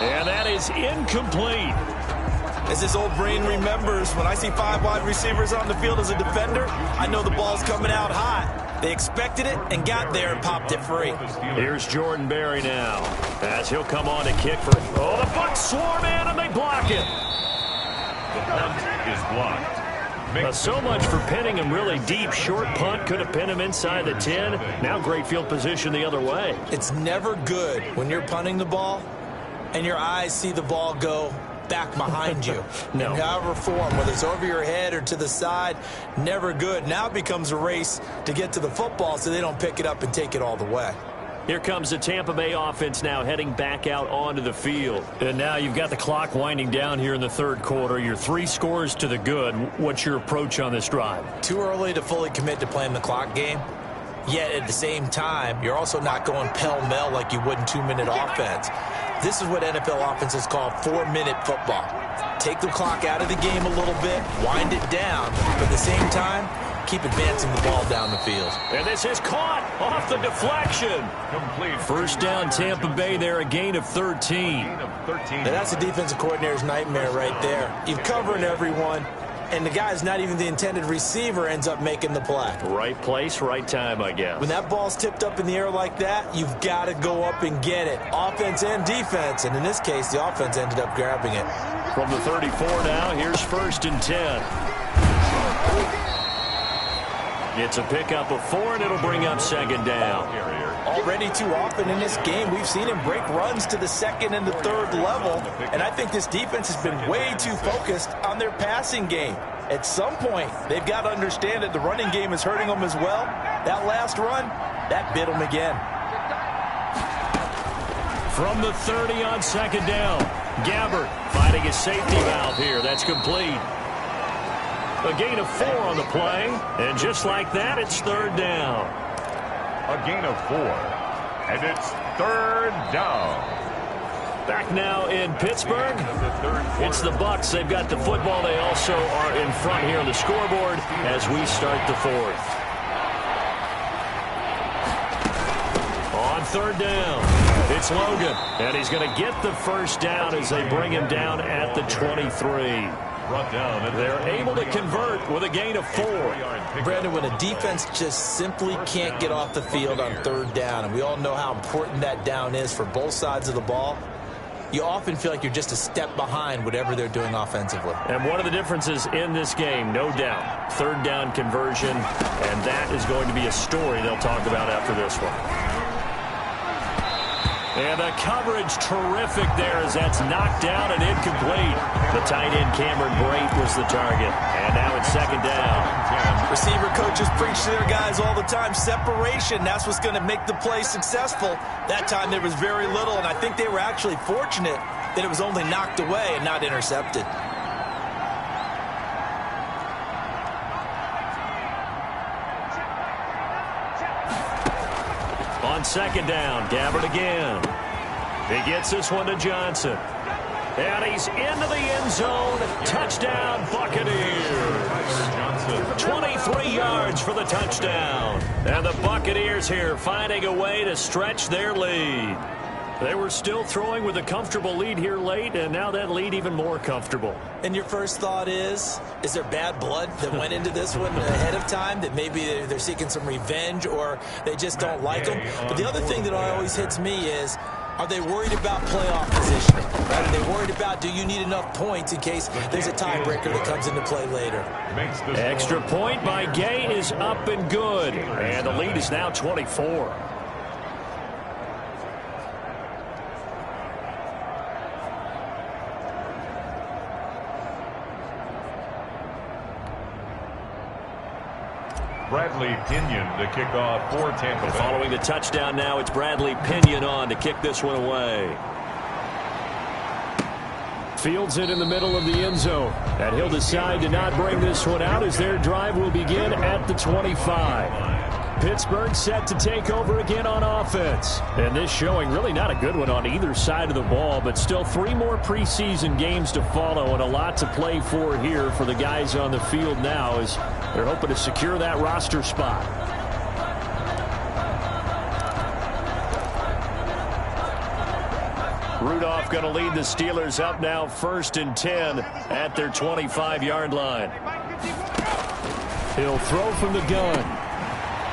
And that is incomplete. As this old brain remembers, when I see 5 wide receivers on the field as a defender, I know the ball's coming out hot. They expected it and got there and popped it free. Here's Jordan Berry now as he'll come on to kick for. Oh, the Bucs swarm in and they block it. The punt is blocked. So much for pinning him really deep. Short punt could have pinned him inside the 10. Now great field position the other way. It's never good when you're punting the ball and your eyes see the ball go back behind you. No. In however form, whether it's over your head or to the side, never good. Now it becomes a race to get to the football so they don't pick it up and take it all the way. Here comes the Tampa Bay offense now heading back out onto the field. And now you've got the clock winding down here in the 3rd quarter. You're 3 scores to the good. What's your approach on this drive? Too early to fully commit to playing the clock game. Yet at the same time, you're also not going pell-mell like you would in 2-minute offense. This is what NFL offenses call 4-minute football. Take the clock out of the game a little bit, wind it down, but at the same time, keep advancing the ball down the field. And this is caught off the deflection. Complete. 1st down Tampa Bay there, a gain of 13. Now that's the defensive coordinator's nightmare right there. You're covering everyone, and the guy's not even the intended receiver ends up making the play. Right place, right time, I guess. When that ball's tipped up in the air like that, you've got to go up and get it. Offense and defense, and in this case, the offense ended up grabbing it. From the 34 now, here's 1st and 10. It's a pickup of 4, and it'll bring up second down. Already too often in this game, we've seen him break runs to the second and the third level, and I think this defense has been way too focused on their passing game. At some point, they've got to understand that the running game is hurting them as well. That last run, that bit them again. From the 30 on second down, Gabbert finding his safety valve here. That's complete. A gain of 4 on the play, and just like that, it's third down. A gain of 4, and it's third down. Back now in Pittsburgh. It's the Bucs. They've got the football. They also are in front here on the scoreboard as we start the fourth. On third down, it's Logan, and he's going to get the first down as they bring him down at the 23. They're able to convert with a gain of 4. Brandon, when a defense just simply can't get off the field on third down, and we all know how important that down is for both sides of the ball, you often feel like you're just a step behind whatever they're doing offensively. And one of the differences in this game, no doubt, third down conversion, and that is going to be a story they'll talk about after this one. And the coverage terrific there as that's knocked down and incomplete. The tight end Cameron Brate was the target. And now it's second down. Receiver coaches preach to their guys all the time. Separation, that's what's going to make the play successful. That time there was very little, and I think they were actually fortunate that it was only knocked away and not intercepted. On second down, Gabbert again. He gets this one to Johnson. And he's into the end zone. Touchdown, Buccaneers. 23 yards for the touchdown. And the Buccaneers here finding a way to stretch their lead. They were still throwing with a comfortable lead here late, and now that lead even more comfortable. And your first thought is there bad blood that went into this one ahead of time, that maybe they're seeking some revenge or they just don't like them? But the other thing that always hits me is, are they worried about playoff positioning? Right? Are they worried about, do you need enough points in case there's a tiebreaker that comes into play later? Extra point by Gay is up and good. And the lead is now 24. Bradley Pinion to kick off for Tampa Bay. Following the touchdown now, it's Bradley Pinion on to kick this one away. Fields it in the middle of the end zone. And he'll decide to not bring this one out as their drive will begin at the 25. Pittsburgh set to take over again on offense. And this showing really not a good one on either side of the ball, but still 3 more preseason games to follow and a lot to play for here for the guys on the field now as they're hoping to secure that roster spot. Rudolph going to lead the Steelers up now 1st and 10 at their 25-yard line. He'll throw from the gun.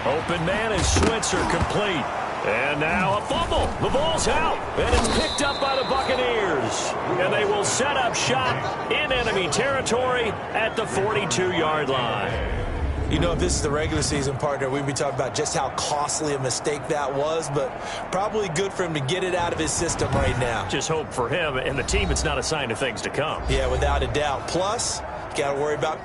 Open man is Switzer, complete. And now a fumble. The ball's out, and it's picked up by the Buccaneers. And they will set up shop in enemy territory at the 42-yard line. You know, if this is the regular season, partner, we'd be talking about just how costly a mistake that was, but probably good for him to get it out of his system right now. Just hope for him and the team it's not a sign of things to come. Yeah, without a doubt. Plus, you got to worry about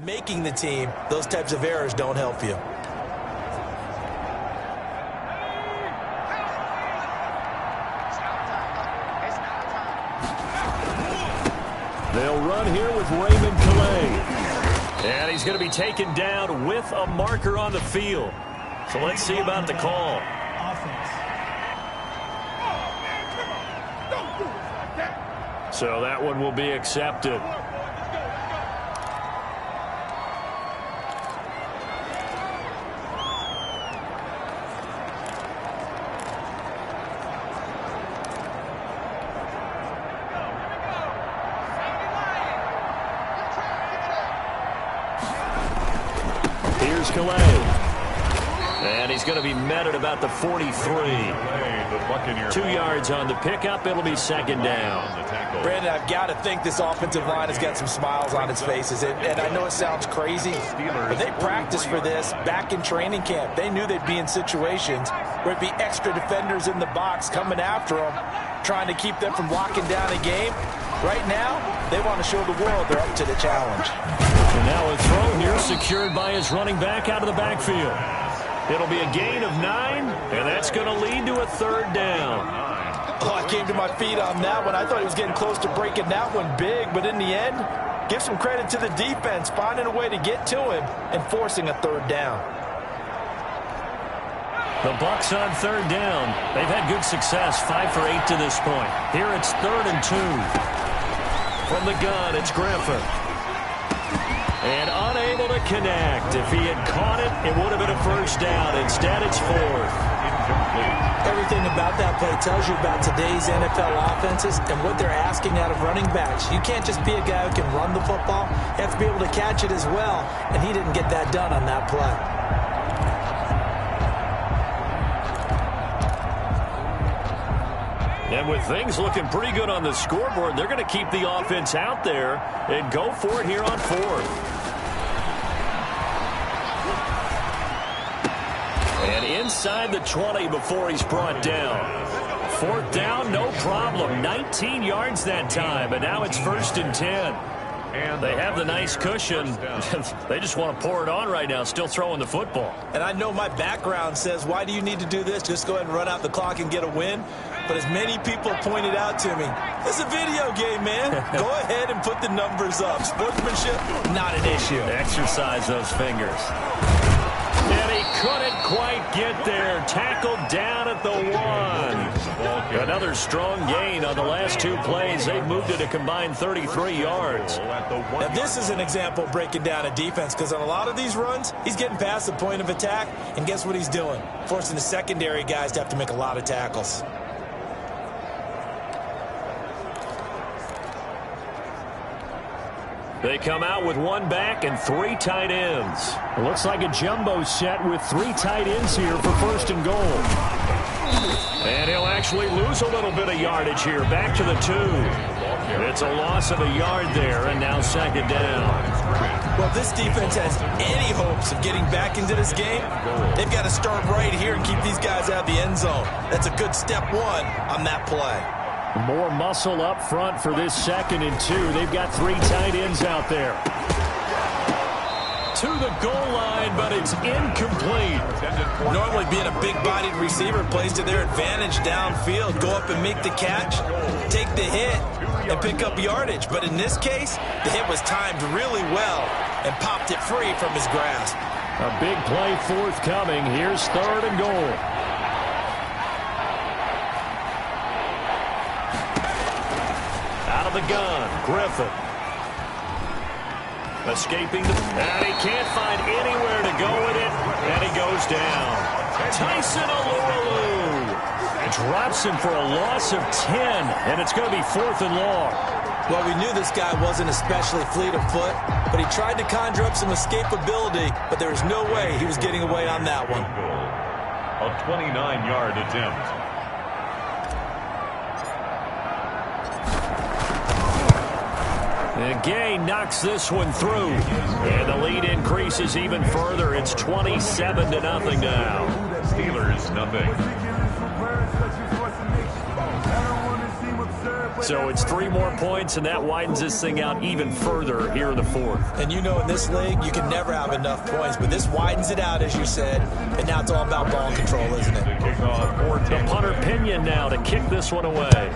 making the team, those types of errors don't help you. They'll run here with Raymond Calais. And he's going to be taken down with a marker on the field. So let's see about the call. So that one will be accepted. Here's Calais. And he's going to be met at about the 43. 2 yards on the pickup. It'll be second down. Brandon, I've got to think this offensive line has got some smiles on its faces. And I know it sounds crazy, but they practiced for this back in training camp. They knew they'd be in situations where it'd be extra defenders in the box coming after them, trying to keep them from locking down a game. Right now, they want to show the world they're up to the challenge. And now a throw here secured by his running back out of the backfield. It'll be a gain of 9, and that's going to lead to a third down. Oh, I came to my feet on that one. I thought he was getting close to breaking that one big, but in the end, give some credit to the defense, finding a way to get to him and forcing a third down. The Bucs on third down. They've had good success, 5 for 8 to this point. Here it's 3rd and 2. From the gun, it's Griffin. And unable to connect. If he had caught it, it would have been a first down. Instead, it's 4th. Everything about that play tells you about today's NFL offenses and what they're asking out of running backs. You can't just be a guy who can run the football. You have to be able to catch it as well, and he didn't get that done on that play. And with things looking pretty good on the scoreboard, they're going to keep the offense out there and go for it here on 4th. And inside the 20 before he's brought down. 4th down, no problem. 19 yards that time, and now it's 1st and 10. They have the nice cushion. They just want to pour it on right now, still throwing the football. And I know my background says, why do you need to do this? Just go ahead and run out the clock and get a win. But as many people pointed out to me, it's a video game, man. Go ahead and put the numbers up. Sportsmanship, not an issue. Exercise those fingers. And he couldn't quite get there. Tackled down at the 1. Another strong gain on the last 2 plays. They've moved it a combined 33 yards. Now, this is an example of breaking down a defense, because on a lot of these runs, he's getting past the point of attack, and guess what he's doing? Forcing the secondary guys to have to make a lot of tackles. They come out with 1 back and 3 tight ends. It looks like a jumbo set with 3 tight ends here for 1st and goal. And he'll actually lose a little bit of yardage here, back to the 2. It's a loss of a yard there, and now 2nd down. Well, if this defense has any hopes of getting back into this game, they've got to start right here and keep these guys out of the end zone. That's a good step 1 on that play. More muscle up front for this 2nd and 2. They've got 3 tight ends out there. To the goal line, but it's incomplete. Normally being a big-bodied receiver plays to their advantage downfield. Go up and make the catch, take the hit, and pick up yardage. But in this case, the hit was timed really well and popped it free from his grasp. A big play forthcoming. Here's 3rd and goal. The gun, Griffin. Escaping, and he can't find anywhere to go with it, and he goes down. Tyson Alualu drops him for a loss of 10, and it's going to be 4th and long. Well, we knew this guy wasn't especially fleet of foot, but he tried to conjure up some escapability, but there was no way he was getting away on that one. A 29-yard attempt. And Gay knocks this one through. And the lead increases even further. It's 27-0 now. Steelers, nothing. So it's 3 more points, and that widens this thing out even further here in the fourth. And you know in this league, you can never have enough points, but this widens it out, as you said, and now it's all about ball control, isn't it? The punter Pinion now to kick this one away.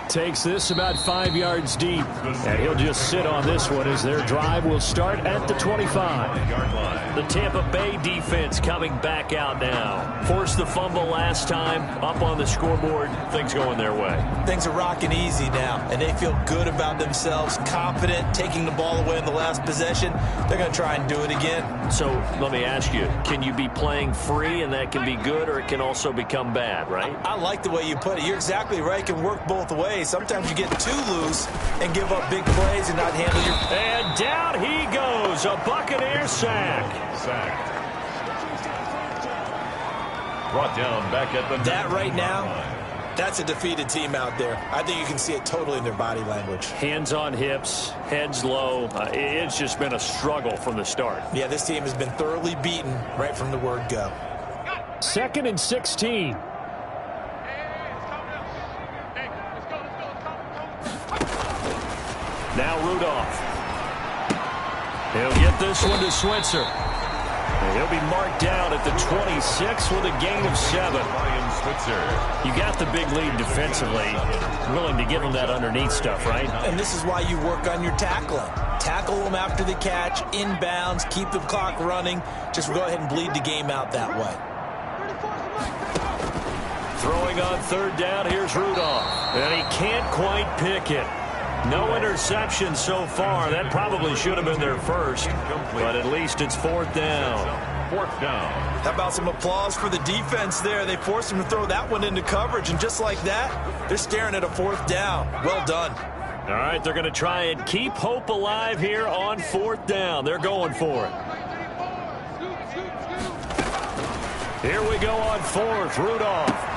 Takes this about 5 yards deep, and he'll just sit on this one as their drive will start at the 25. The Tampa Bay defense coming back out now. Forced the fumble last time, up on the scoreboard, things going their way. Things are rocking easy now, and they feel good about themselves, confident, taking the ball away in the last possession. They're going to try and do it again. So let me ask you, can you be playing free and that can be good, or it can also become bad, right? I like the way you put it. You're exactly right. It can work both ways. Sometimes you get too loose and give up big plays and not handle your... And down he goes, a Buccaneer sack. Brought down back at the... That right now, that's a defeated team out there. I think you can see it totally in their body language. Hands on hips, heads low. It's just been a struggle from the start. Yeah, this team has been thoroughly beaten right from the word go. 2nd and 16. Now Rudolph. He'll get this one to Switzer. And he'll be marked down at the 26 with a gain of 7. You got the big lead defensively. Willing to give him that underneath stuff, right? And this is why you work on your tackling. Tackle them after the catch, inbounds, keep the clock running. Just go ahead and bleed the game out that way. Throwing on 3rd down, here's Rudolph. And he can't quite pick it. No interception so far. That probably should have been their first, but at least it's 4th down. 4th down. How about some applause for the defense there? They forced him to throw that one into coverage, and just like that, they're staring at a 4th down. Well done. All right, they're going to try and keep hope alive here on 4th down. They're going for it. Here we go on 4th. Rudolph.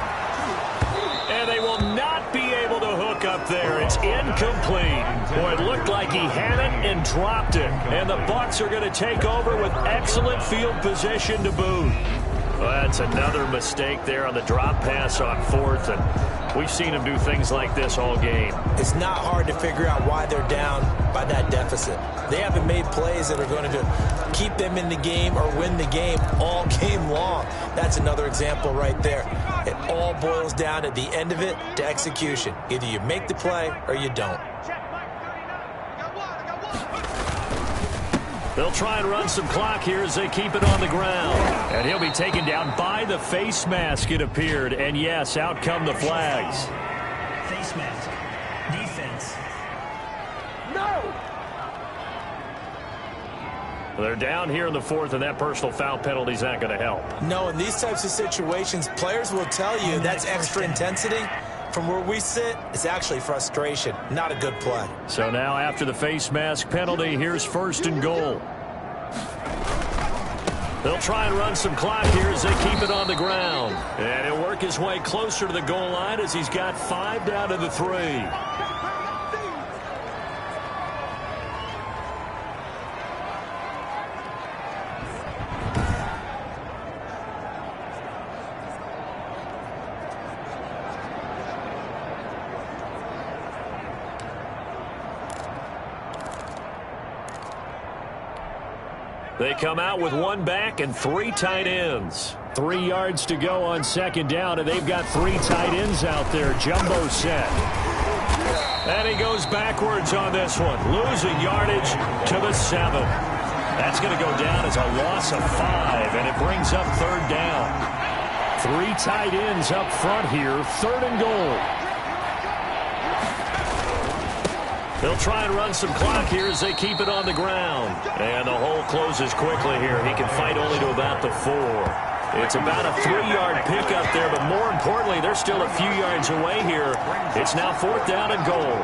And they will not be able to hook up there. It's incomplete. Boy, it looked like he had it and dropped it. And the Bucs are going to take over with excellent field position to boot. Well, that's another mistake there on the drop pass on 4th. And we've seen him do things like this all game. It's not hard to figure out why they're down by that deficit. They haven't made plays that are going to keep them in the game or win the game all game long. That's another example right there. It all boils down at the end of it to execution. Either you make the play or you don't. They'll try and run some clock here as they keep it on the ground. And he'll be taken down by the face mask, it appeared. And yes, out come the flags. Face mask. Defense. No! They're down here in the 4th, and that personal foul penalty is not going to help. No, in these types of situations, players will tell you that's extra intensity. From where we sit, it's actually frustration. Not a good play. So now after the face mask penalty, here's 1st and goal. They'll try and run some clock here as they keep it on the ground. And he'll work his way closer to the goal line as he's got 5 down to the 3. They come out with 1 back and 3 tight ends. 3 yards to go on 2nd down, and they've got 3 tight ends out there. Jumbo set. And he goes backwards on this one, losing yardage to the 7. That's going to go down as a loss of 5, and it brings up 3rd down. 3 tight ends up front here, 3rd and goal. They'll try and run some clock here as they keep it on the ground. And the hole closes quickly here. He can fight only to about the 4. It's about a 3-yard pickup there, but more importantly, they're still a few yards away here. It's now 4th down and goal.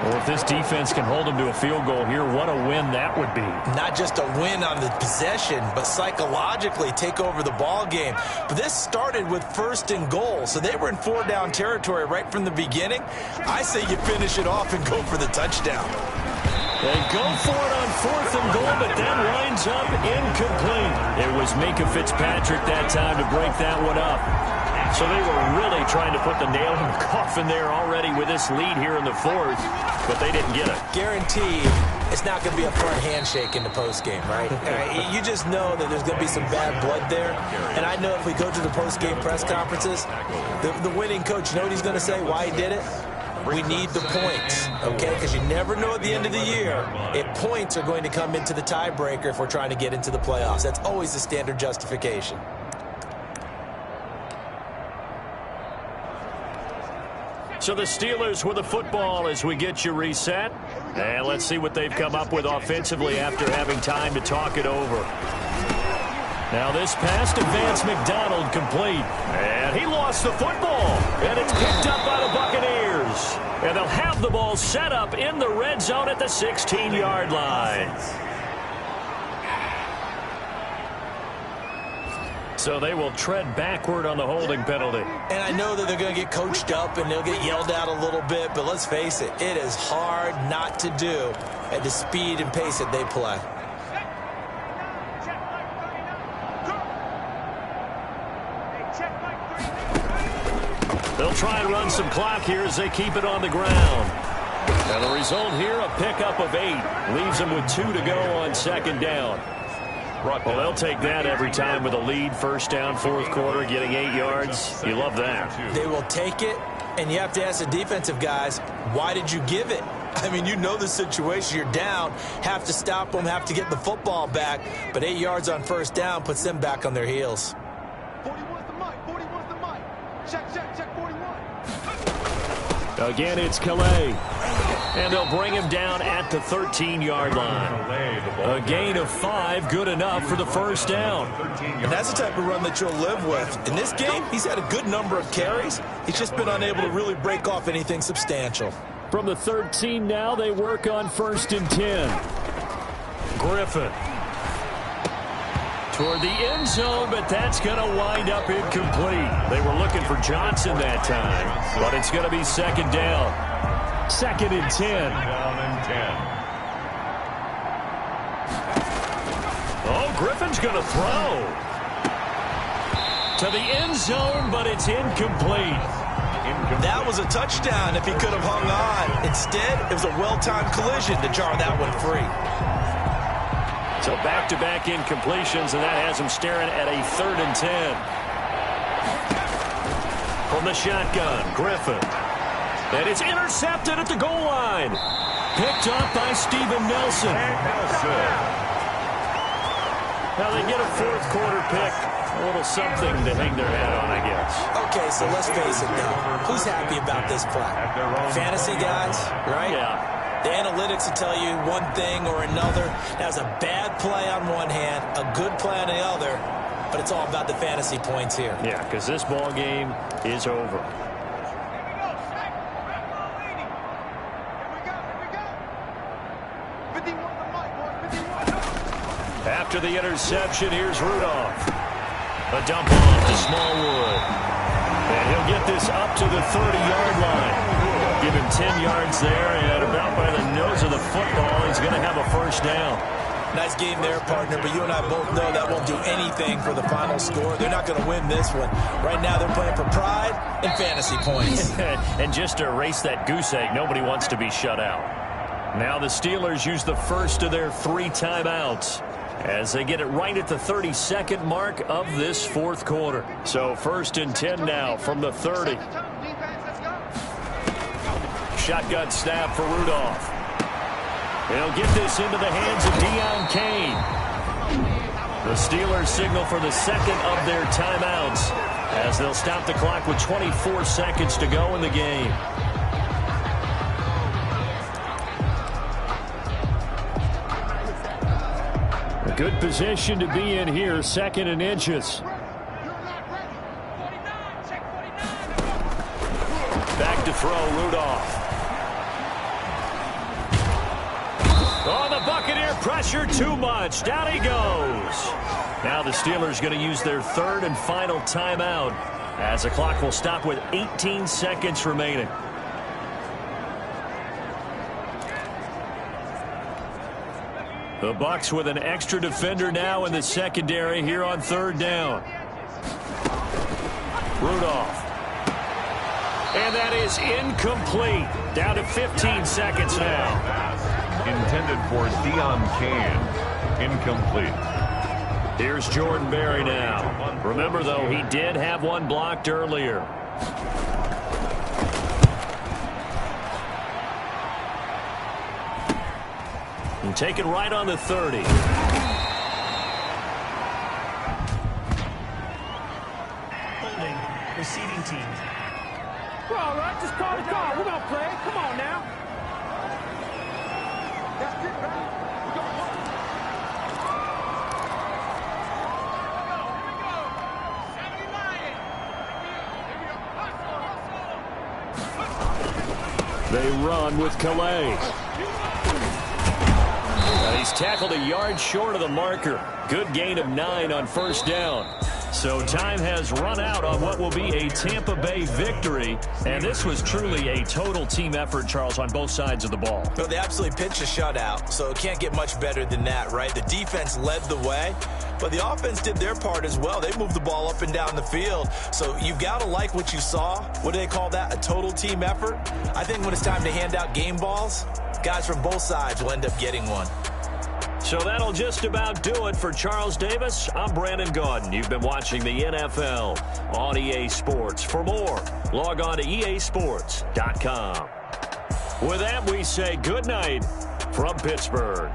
Well, if this defense can hold them to a field goal here, what a win that would be. Not just a win on the possession, but psychologically take over the ball game. But this started with 1st and goal, so they were in 4-down territory right from the beginning. I say you finish it off and go for the touchdown. They go for it on 4th and goal, but that winds up incomplete. It was Minkah Fitzpatrick that time to break that one up. So they were really trying to put the nail in the coffin there already with this lead here in the fourth, but they didn't get it. Guaranteed it's not going to be a fun handshake in the postgame, right? You just know that there's going to be some bad blood there. And I know if we go to the postgame press conferences, the winning coach, you know what he's going to say, why he did it? We need the points, okay? Because you never know at the end of the year if points are going to come into the tiebreaker if we're trying to get into the playoffs. That's always the standard justification. So the Steelers with the football as we get you reset. And let's see what they've come up with offensively after having time to talk it over. Now this pass to Vance McDonald complete. And he lost the football. And it's picked up by the Buccaneers. And they'll have the ball set up in the red zone at the 16-yard line. So they will tread backward on the holding penalty. And I know that they're going to get coached up and they'll get yelled at a little bit, but let's face it, it is hard not to do at the speed and pace that they play. They'll try and run some clock here as they keep it on the ground. And the result here, a pickup of 8. Leaves them with 2 to go on second down. Well, they'll take that every time with a lead, first down, fourth quarter, getting 8 yards. You love that. They will take it, and you have to ask the defensive guys, why did you give it? I mean, you know the situation. You're down, have to stop them, have to get the football back, but 8 yards on first down puts them back on their heels. 41's the mic, 41's the mic. Check 41. Again, it's Calais. And they'll bring him down at the 13-yard line. A gain of 5, good enough for the first down. And that's the type of run that you'll live with. In this game, he's had a good number of carries. He's just been unable to really break off anything substantial. From the 13 now, they work on 1st and 10. Griffin. Toward the end zone, but that's going to wind up incomplete. They were looking for Johnson that time, but it's going to be second down. 2nd and 10. Oh, Griffin's going to throw. To the end zone, but it's incomplete. That was a touchdown if he could have hung on. Instead, it was a well-timed collision to jar that one free. So back-to-back incompletions, and that has him staring at a 3rd and 10. From the shotgun, Griffin. And it's intercepted at the goal line. Picked off by Steven Nelson. Now they get a fourth quarter pick. A little something to hang their hat on, I guess. Okay, so let's face it now. Who's happy about this play? Fantasy guys, right? Yeah. The analytics will tell you one thing or another. That was a bad play on one hand, a good play on the other, but it's all about the fantasy points here. Yeah, because this ball game is over. After the interception, here's Rudolph. A dump off to Smallwood. And he'll get this up to the 30-yard line. Give him 10 yards there, and about by the nose of the football, he's going to have a first down. Nice game there, partner, but you and I both know that won't do anything for the final score. They're not going to win this one. Right now, they're playing for pride and fantasy points. And just to erase that goose egg, nobody wants to be shut out. Now the Steelers use the first of their 3 timeouts as they get it right at the 32nd mark of this fourth quarter. So 1st and 10 now from the 30. Shotgun snap for Rudolph. They'll get this into the hands of Deion Kane. The Steelers signal for the second of their timeouts as they'll stop the clock with 24 seconds to go in the game. A good position to be in here, 2nd and inches. Back to throw, Rudolph. Oh, the Buccaneer pressure too much. Down he goes. Now the Steelers going to use their 3rd and final timeout as the clock will stop with 18 seconds remaining. The Bucs with an extra defender now in the secondary here on 3rd down. Rudolph. And that is incomplete. Down to 15 seconds now. Intended for Deion Kane. Incomplete. Here's Jordan Berry now. Remember, though, he did have one blocked earlier. And taken right on the 30. Holding. Receiving team. We're all right. Just call the call. We're going to play. Come on now. That's it, right? We're going to work. They run with Calais. And he's tackled a yard short of the marker. Good gain of 9 on first down. So time has run out on what will be a Tampa Bay victory. And this was truly a total team effort, Charles, on both sides of the ball. Well, they absolutely pitched a shutout, so it can't get much better than that, right? The defense led the way, but the offense did their part as well. They moved the ball up and down the field. So you've got to like what you saw. What do they call that? A total team effort? I think when it's time to hand out game balls, guys from both sides will end up getting one. So that'll just about do it for Charles Davis. I'm Brandon Gaudin. You've been watching the NFL on EA Sports. For more, log on to easports.com. With that, we say good night from Pittsburgh.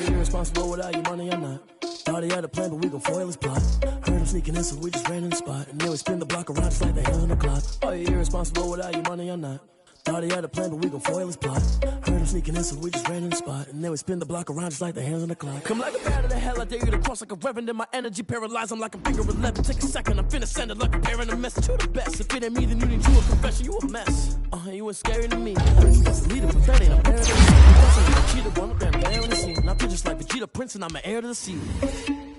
Irresponsible without your money, I'm not. Thought he had a plan, but we gon' foil his plot. Heard him sneaking in, so we just ran in the spot. And then we spin the block around just like the hands on the clock. Are you irresponsible without your money, I'm not. Thought he had a plan, but we gon' foil his plot. Heard him sneaking in, so we just ran in the spot. And then we spin the block around just like the hands on the clock. Come like a bat of the hell, I dare you to cross like a reverend. In my energy paralyzed, I'm like a finger 11. Take a second, I'm finna send it like a parent a message to the best. If it ain't me, then you need you a confession, you a mess. You ain't scary to me. That's the leader, but that ain't a parent. I'm cheater, one of them, bearing the scene. I feel just like Vegeta Prince, and I'm an heir to the sea.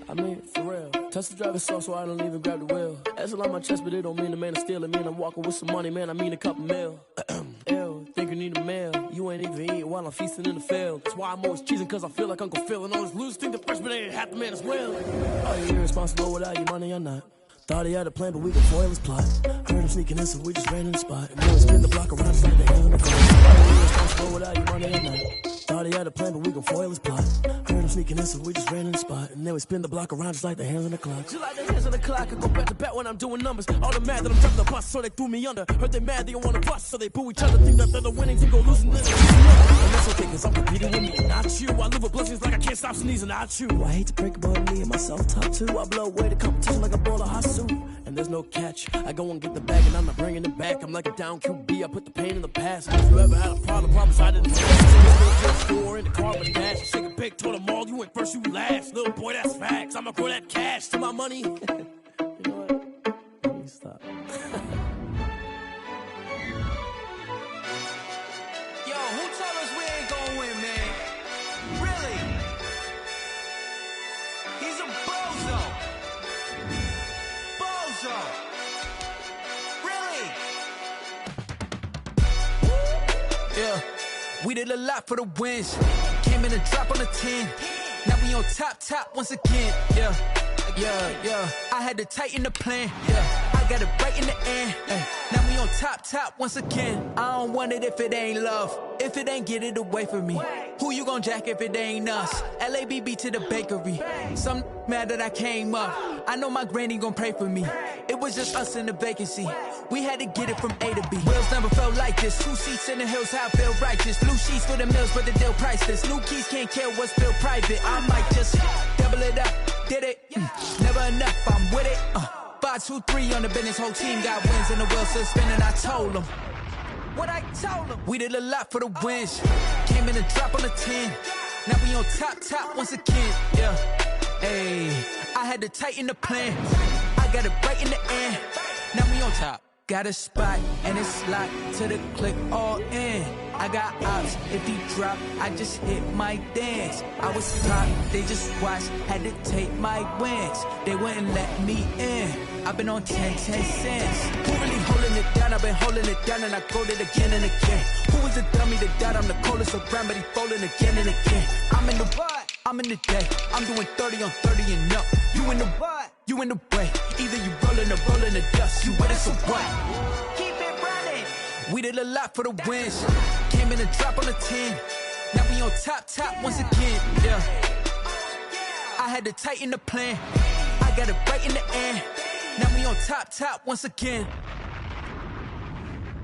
I mean, for real. Touch the driver's soft, so I don't even grab the wheel. That's on my chest, but it don't mean the man is stealing. Mean I'm walking with some money, man. I mean a couple mil. Ew, think you need a meal. You ain't even eating while I'm feasting in the field. That's why I'm always cheesing, cause I feel like Uncle Phil. And all those losers think the freshman ain't half the man as well. Are you irresponsible without your money or not? Thought he had a plan, but we gon' foil his plot. Heard him sneaking in, so we just ran in the spot. And then we spin the block around just like the hands on the clock. Are you irresponsible without your money or not? Thought he had a plan, but we gon' foil his plot. Heard him sneaking in, so we just ran in the spot. And then we spin the block around just like the hands on the clock. Just like the hands on the clock, I go back to back when I'm doing numbers. All the mad that I'm driving the bus, so they threw me under. Heard they mad, they don't wanna bust, so they boo each other. Think that they're the winning team, go losing this. And that's okay, cause I'm competing with me, not you. I live with blessings like I can't stop sneezing, not you. I hate to break about me and my self-talk too. I blow away the competition like a bowl of hot soup. And there's no catch. I go and get the bag and I'm not bringing it back. I'm like a down QB, I put the pain in the past. If you ever had a problem, promise I didn't store in the car with dash. Shake a big, told them all, you went first, you last. Little boy, that's facts. I'ma grow that cash to my money. You know what? Let me stop. Yo, who told us we ain't gonna win, man? Really? He's a bozo. yeah. We did a lot for the wins. Came in and drop on the 10. Now we on top once again, yeah. I had to tighten the plan, yeah. I got it right in the end, now we on top once again. I don't want it if it ain't love. If it ain't, get it away from me. Who you gon' jack if it ain't us? LABB to the bakery. Some mad that I came up. I know my granny gon' pray for me. It was just us in the vacancy. We had to get it from A to B. Wheels never felt like this. 2 seats in the hills, how I feel righteous. Blue sheets for the mills, but the deal priceless. New keys can't care what's feel private. I might just double it up. Did it? Never enough, I'm with it. 5, 2, 3 on the business. Whole team got wins and the wheels still spinning. I told them what I told them. We did a lot for the wins. Came in and drop on the 10. Now we on top once again, yeah. Hey, I had to tighten the plan. I got it right in the end. Now we on top. Got a spot and it's locked to the click all in. I got ops, if he drop, I just hit my dance. I was top, they just watched, had to take my wins. They wouldn't let me in. I've been on 10 cents. Who really holding it down? I've been holding it down and I called it again and again. Who was the dummy that died? I'm the coldest around, but he folding again and again. I'm in the what? I'm in the day. I'm doing 30 on 30 and up. You in the what? You in the way. Either you rolling or rolling the dust. You with us or what? Keep it running. We did a lot for the wins. Came in and drop on the 10. Now we on top once again, yeah. I had to tighten the plan. I got it right in the end. Now we on top once again.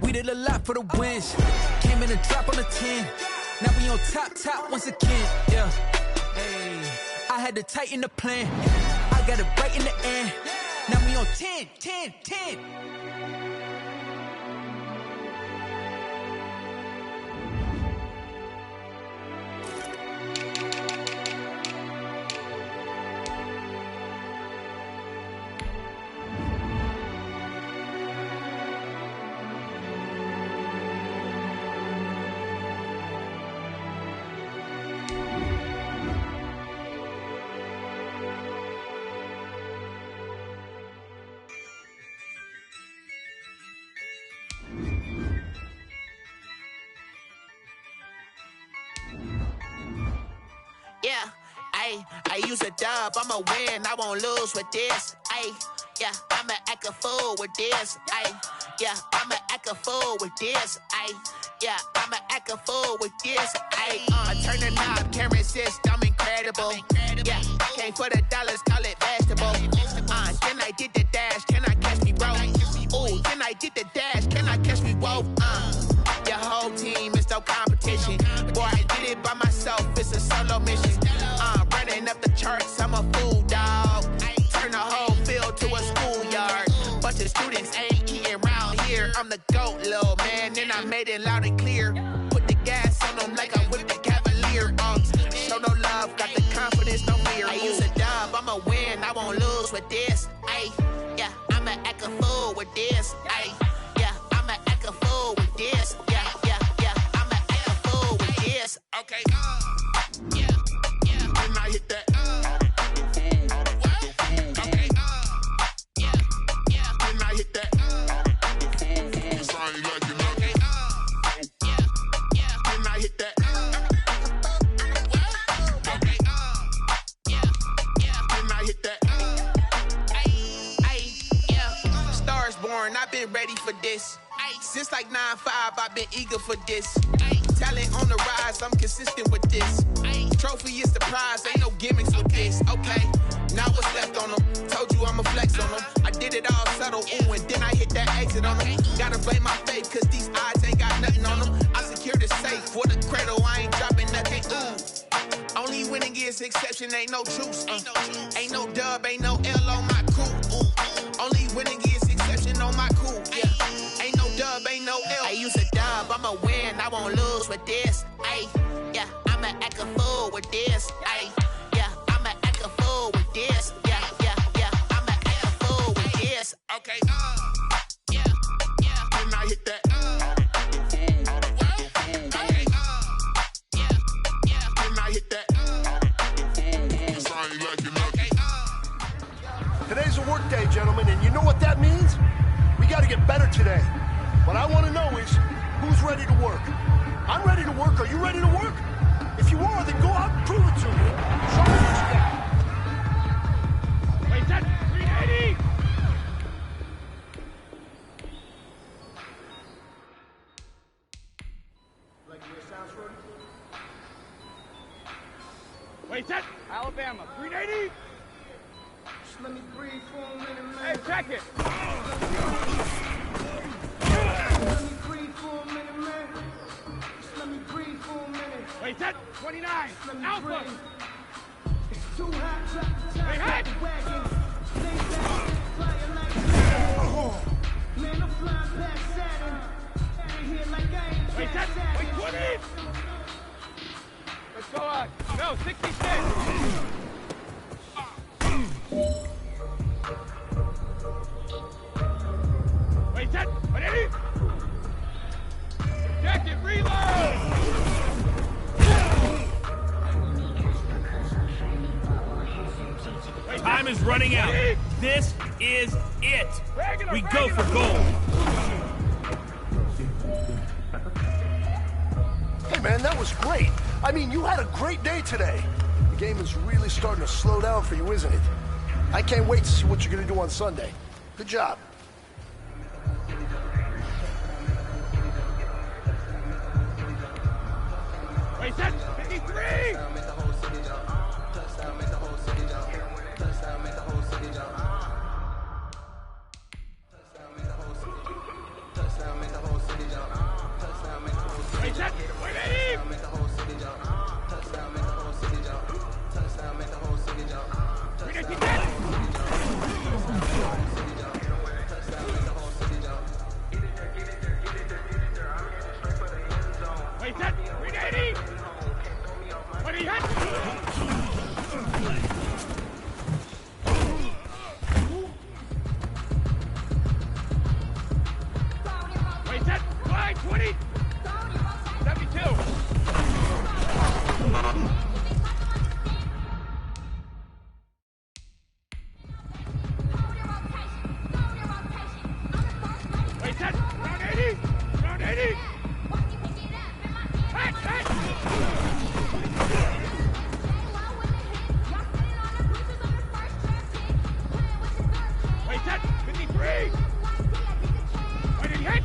We did a lot for the wins. Came in and drop on the 10. Now we on top once again, yeah. Hey, I had to tighten the plan. I got it right in the end. Now we on 10. Yeah, I use a dub, I'ma win, I won't lose with this. Yeah, I'ma act a fool with this. Yeah, I'ma act a fool with this. Yeah, I'ma act a fool with this. I turn the knob, camera assist, I'm incredible. Yeah, came for the dollars, call it vegetable. Then I did the dash, can I catch me, bro? Ooh, then I did the dash, can I catch me, whoa? Your whole team is no competition. Boy, I did it by myself, it's a solo mission. Running up the charts, I'm a fool, dog. Turn the whole field to a schoolyard. Bunch of students ain't eating round here. I'm the GOAT, little man, and I made it loud and clear. Put the gas on them like I whipped the Cavalier. Show no love, got the confidence, no fear. I use a dub, I'ma win, I won't lose with this. Yeah, I'ma act a fool with this. Yeah, I'ma act a fool with this. Yeah, I'ma act a fool with this. Okay, yeah, when I hit that. Okay, yeah, when I hit that. Cause I ain't like it. Okay, yeah, when I hit that. Okay, yeah, when I hit that. Yeah, Stars born, I've been ready for this. Since like 9-5, I've been eager for this. Talent on the rise, I'm consistent with this. Trophy is the prize, ain't no gimmicks with this. Okay, now what's left on them? Told you I'ma flex on them. I did it all subtle, ooh, and then I hit that exit on them. Gotta blame my faith, cause these odds ain't got nothing on them. I secure the safe for the cradle, I ain't dropping nothing, ooh. Only winning is exception, ain't no truce. Ain't no dub, ain't no L on my crew. Only winning is exception on my crew, yeah. Ain't no dub, ain't no L. I use a dub, I'ma win, I won't lose with this. Yeah, I'ma act a fool with this. Yeah, I'ma act a fool with this. Yeah, I'ma act a fool with this. Okay, yeah, when I hit that. Okay, yeah, when I hit that. Cause I ain't like it, okay. Today's a work day, gentlemen, and you know what that means? We gotta get better today. What I want to know is, who's ready to work? I'm ready to work. Are you ready to work? If you are, then go out and prove it to me. Show me what you got. Wait, that's 380! Like your sounds, Shorty? Wait, that's Alabama, 380! Just let me breathe for a minute, man. Hey, check it! Let me breathe for a minute, man. Just let me breathe for a minute. Wait, that's 29! Let me Alpha! breathe. It's too hot, drop the top, Hey, hey! the wagon. Lay back, flying like man, I'm flying past Saturn. Ain't here like I ain't Wait, past that's Saturn. wait, 20! Let's go on. No, 66! Wait, that's 180! Jacket, reload! Time is running out. This is it. We go for gold. Hey, man, that was great. I mean, you had a great day today. The game is really starting to slow down for you, isn't it? I can't wait to see what you're going to do on Sunday. Good job. Wait, that's 53! Wait, that's 180! Wait, that's 380! What he hit? Wait, that's 520! 72! Wait, that's round 80! Round 80! Back, back! Wait, that's 53! Why did he hit?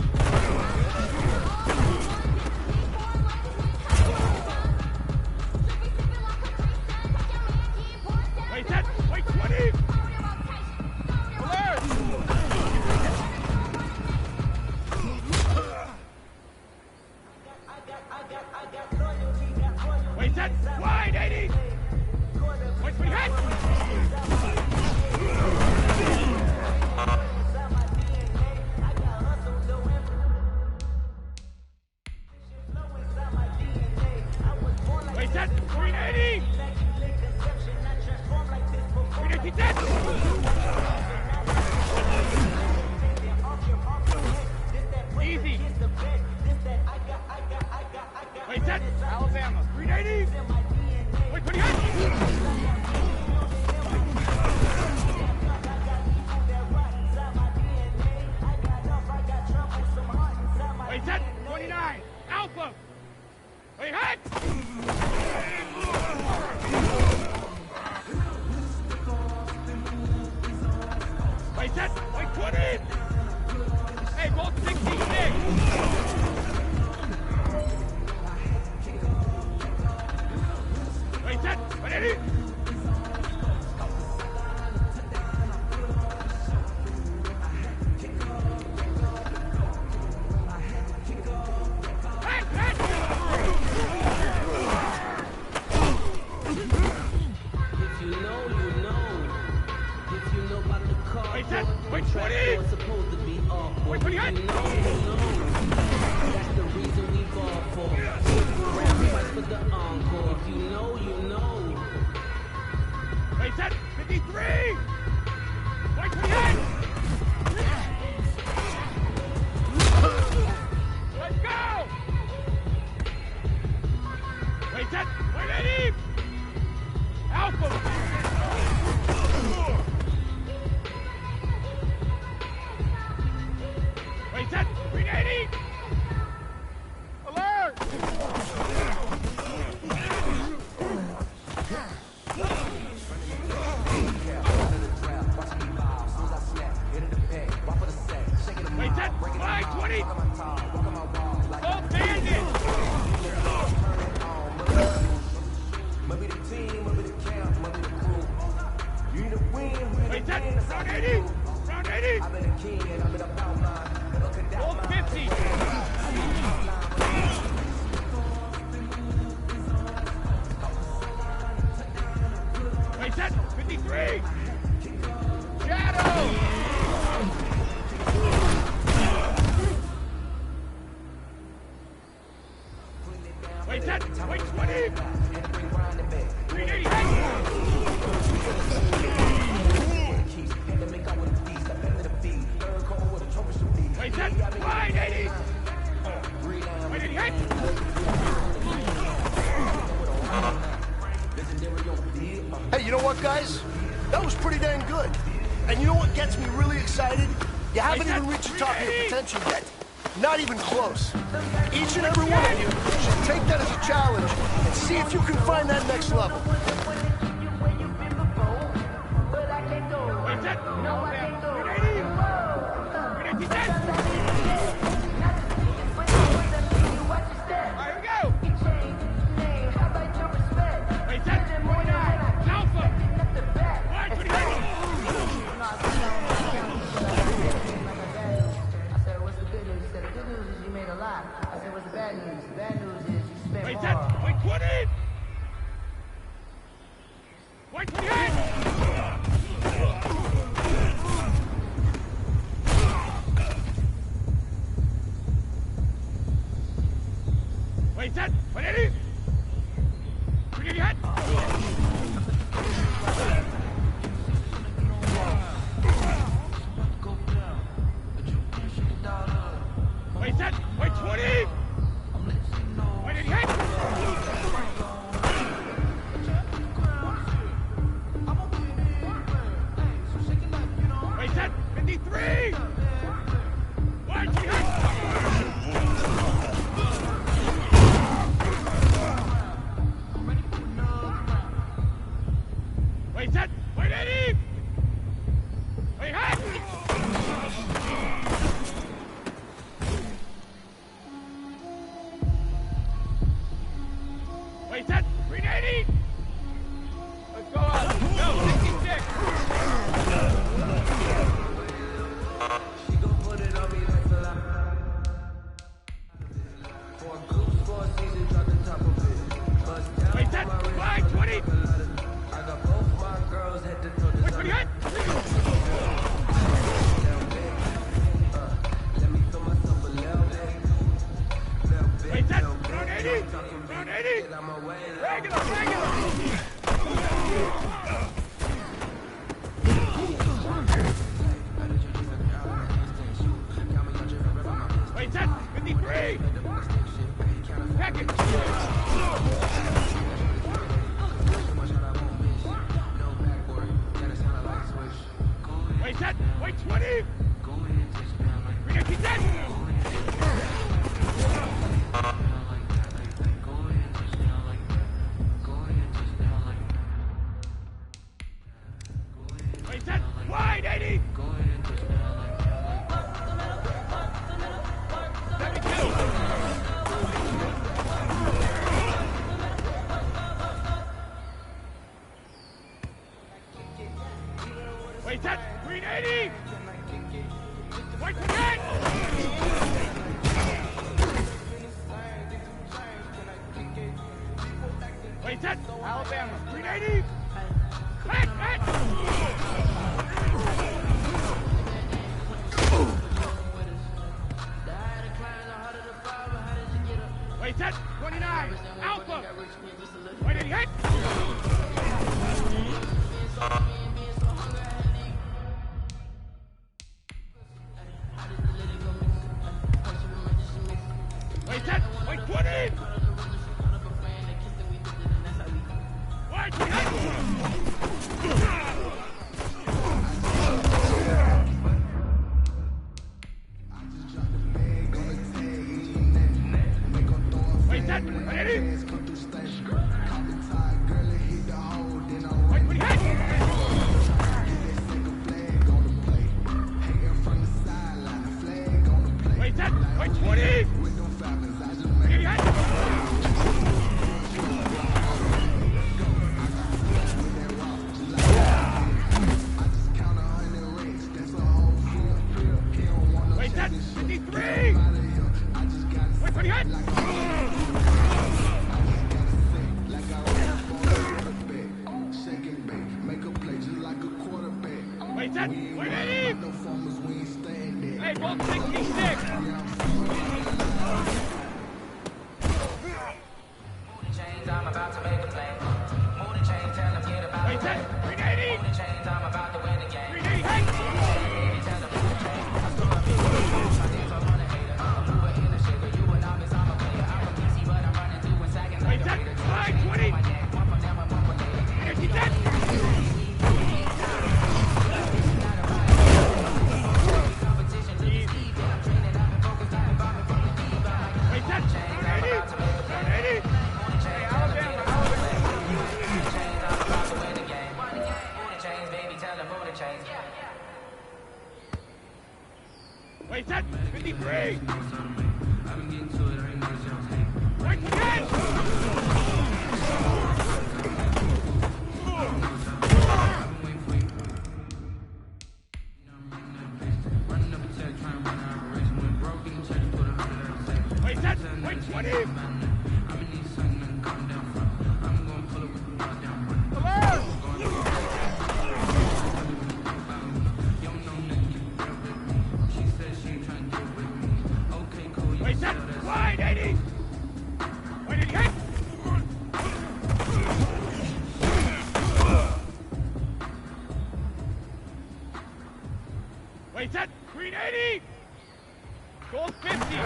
Wait, that's wait, 20! Alert! Wait, that's wide, 80! Wait, we hit! Wait, that's 380! 380, that's! Easy! Wait, that's Alabama, 380! Wait, what do you got? Wait, that's 29! Alpha! Wait, hit! Wait, that's wait, 20! Hey, both 66! Wait, that's 180! Wait, set. Wait, 20. 380. Wait, set. Wide 80. Wait, 80. Hit. Hey, you know what, guys? That was pretty dang good. And you know what gets me really excited? You haven't even reached the top of your potential yet. Not even close. Each and every one of you should take that as a challenge and see if you can find that next level. Wait, set. No, I can't go. 380. 380. All right, here we go. Wait, set. 49. Alpha. 120. Wait, set. Wait, 20. Wait, 28. Wait, set. 180. 380 hit. Wait, set. Wait, 20. Wait, 80 hit. Wait, set. 53. 1, 2, hit. Wait, set. Wait, 80. Wait, hit. Wait, set. 380. Let's go up. Go, 66. Wait, set. 520. Wait, 20 hit. Wait, set. 180. 180. Regular, regular. Wait, set. 53. Package. Wait, set. Wait, 20. 380 set. Wait, set. Wide 80. 72. Wait, set. 380. Wait, 28. Wait, set. Alabama. 380. Hit, hit. Wait, set. 29. Alpha. Wait, 80 hit. Wait, set. Wait, 20. Wait, hit. Wait, set. 180. Wait, 20 hit. Wait, set. Wait, 20. 80 hit. Wait, set. 53. Wait, 20 hit. Wait, set. Wait, 80. Hey, ball 66. chains, I'm about to make a play. Move the chains, tell them get about the way. Move the chains, I'm about to win the game. Move the chains, baby, tell them move the chains. I still have big my dance on a hater. I'm moving in a shaker, you a novice, I'm a player. I'm a PC, but I'm running through and sagging like a waiter. Chains on my neck, one from them and one from later. Competition to the speed, then I'm training, I've been focused, I've been bombing from the deep. I'm like, move the chains, I'm about to make a play. Move the chains, tell them get about the way. Move the chains, I'm about to win the game. Move the chains, baby, tell them move the chains. Wait, that 53! Wait, that 20! Wait, that wide, 80! Wait, it hit! Wait, that green 80! Gold 50!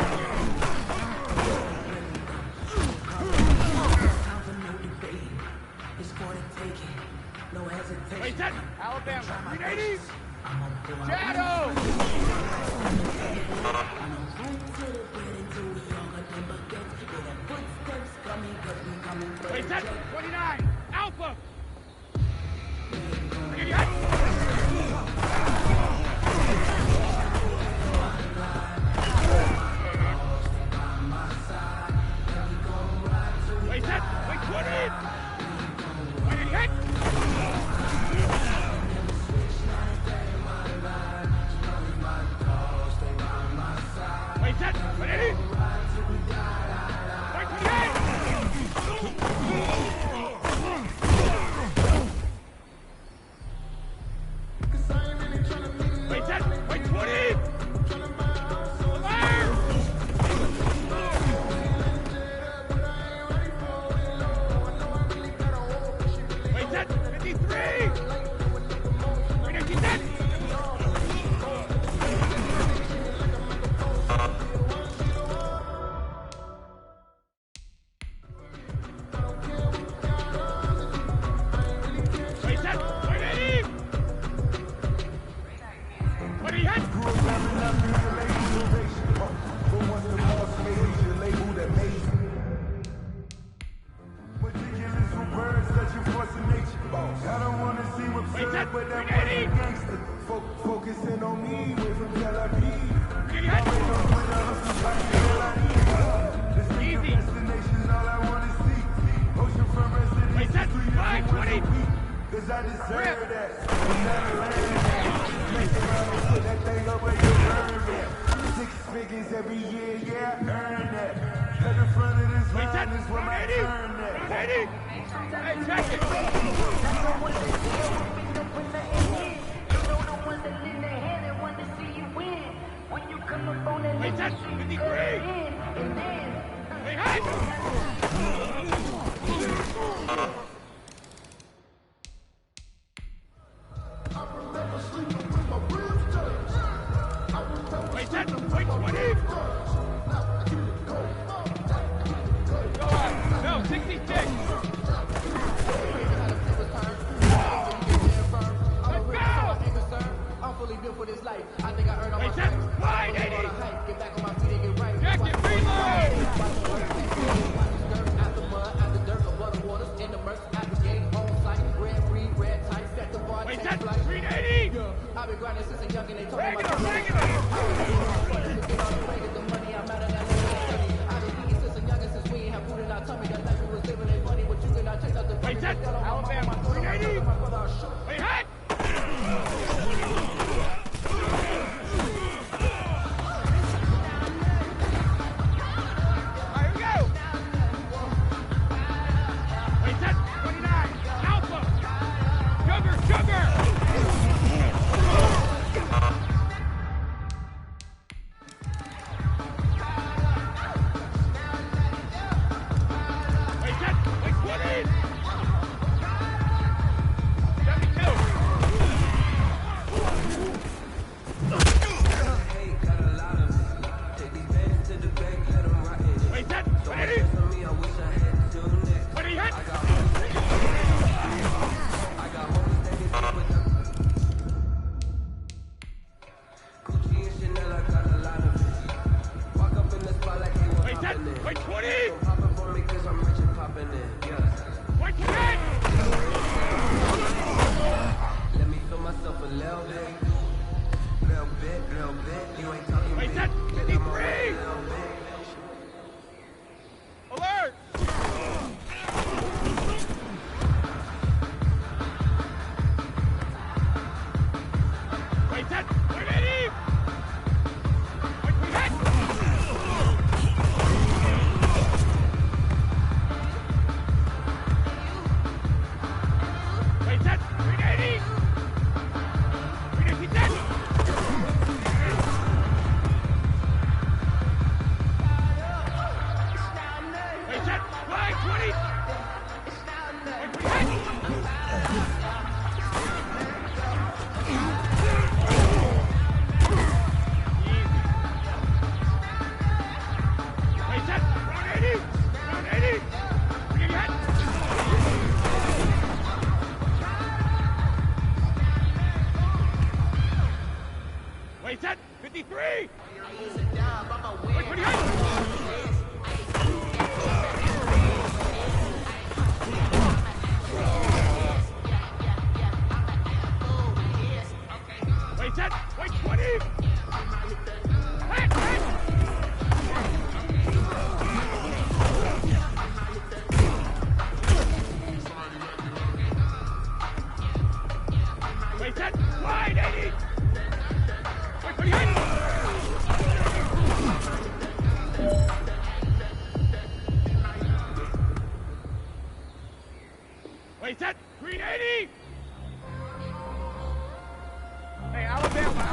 Wait, that Alabama, green 80! Shadow! Wait, that 29! Alpha! Bring it Wait, that! Wait, 20! Wait, it hit! Wait, that! Wait, 80! Wait, 28! Wait, that! Wait, 20! Fire! Wait, that! 53! Wait, 86! Wait, that! Wait, 80! What do you have? Focusing on me, way from Tel Aviv. Easy. Destination, all I want to see. Ocean from residence. Wait, that's 520. Cause I deserve that. Make around and put that thing up where you earn it. 6 figures every year, yeah, I earn that. At the front of this line is where I earn that. Hey, check it. Wait, that's 53! Wait, hey! Wait, that's 20! Go on! No, 66! For this life, I think I earned all my Get back on my feet and get right. Jack it, reload! Out the mud, out the dirt, the water waters, in the murks, out the gate, on site, red breed, red tight, set the bar, take flight. 380! I've been grinding since a young and they told me my the money, I'm out of that I've been eating since a young and since we ain't have food in our tummy, that life we was living ain't funny, but you cannot take out the money. Wait, that's Alabama, 380! Wait, hey! Wait, Wait, set 53. Wait, set. Wait, 20. Wait, set. Wide 80. Wait, 28. Wait, set. Green 80. Hey, Alabama.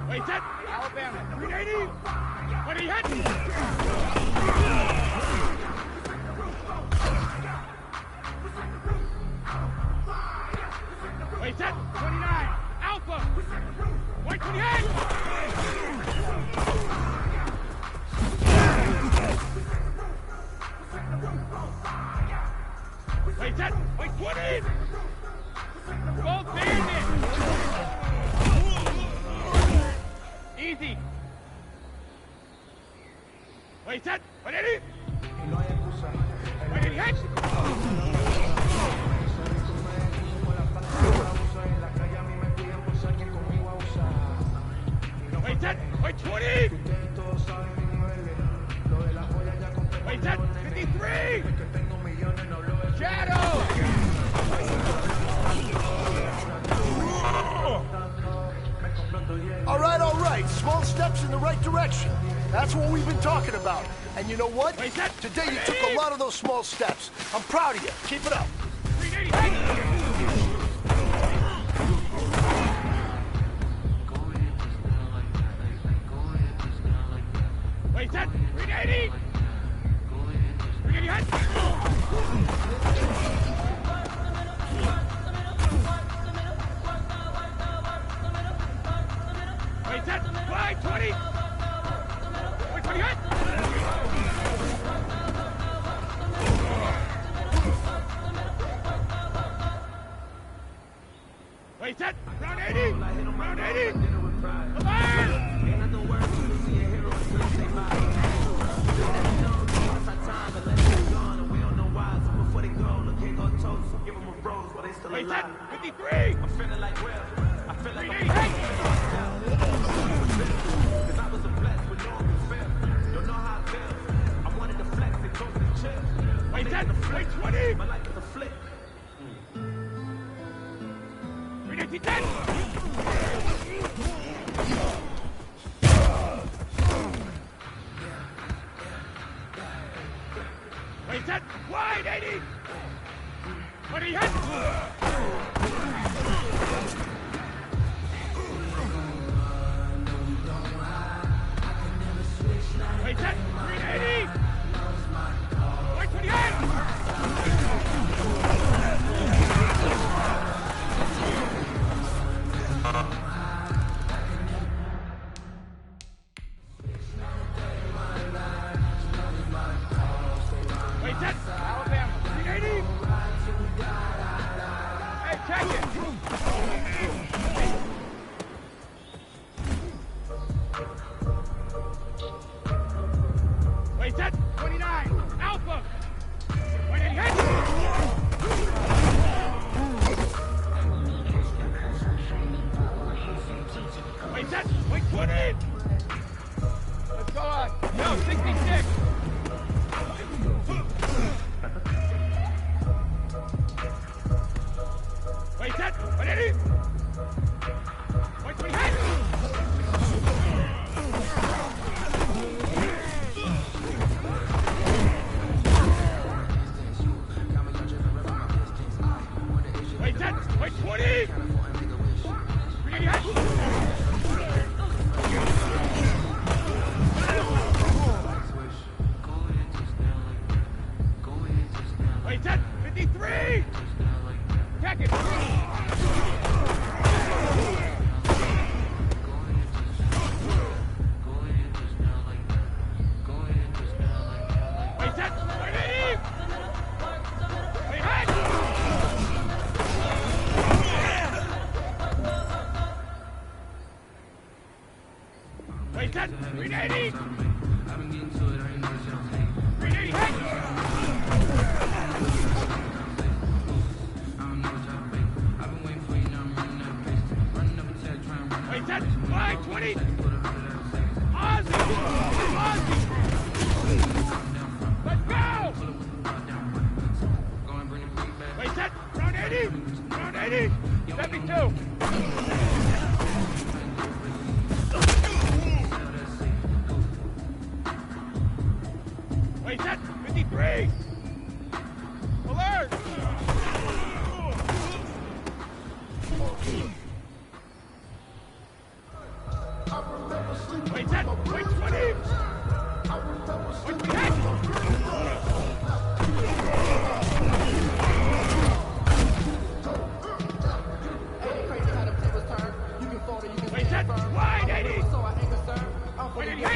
Wait, set. Alabama. Green 80. What he hit? Wait, set. 29. Alpha. White 28. Wait, set. Wait, 20. Gold bandit. Easy. Wait, set. Wait, 80. Wait, 80. Hit. Wait, set. Wait, 20. Wait, set. 53. Shadow. All right. Small steps in the right direction. That's what we've been talking about. And you know what? Today you took a lot of those small steps. I'm proud of you. Keep it up. Wait, set. 380. 380 hit. Wait, set. Wide 20. Wait, 20 hit. Wait, set. Round 80. Round 80. Come on. Wait, set. 53. I'm feeling like well. I feel like I'm cause I was blessed with no fail. Don't know how I feel. I wanted to flex and go to the chill. Wait, set. Wait, 20. My life is a flick. 380, 10. Wait, set. Wide 80. What do you hit? Wait, set. 380. Wait, 28. Wait, set. Alabama. 380. Hey, check it. Wait, set. 29. Alpha. Wait, and hit. Wait, set. Wait, 20. Let's go on. No, 66. Wait, set. Wait, 80. Wait, 20. Hit. Wait, set. Wait, 20. 380. Hit. Wait, that 380! I've been getting to it, I ain't no joke. 380, hit! I've been waiting for you, now I'm running out of pace. Running up a check, trying to run. Wait, that's 520! Ozzy! Ozzy! Let's go! Wait, that round 80! Round 80! 72! Wait, that 53! Alert! Wait, that 20! Wait, hit! Wait, that wide 80! Wait, it hit!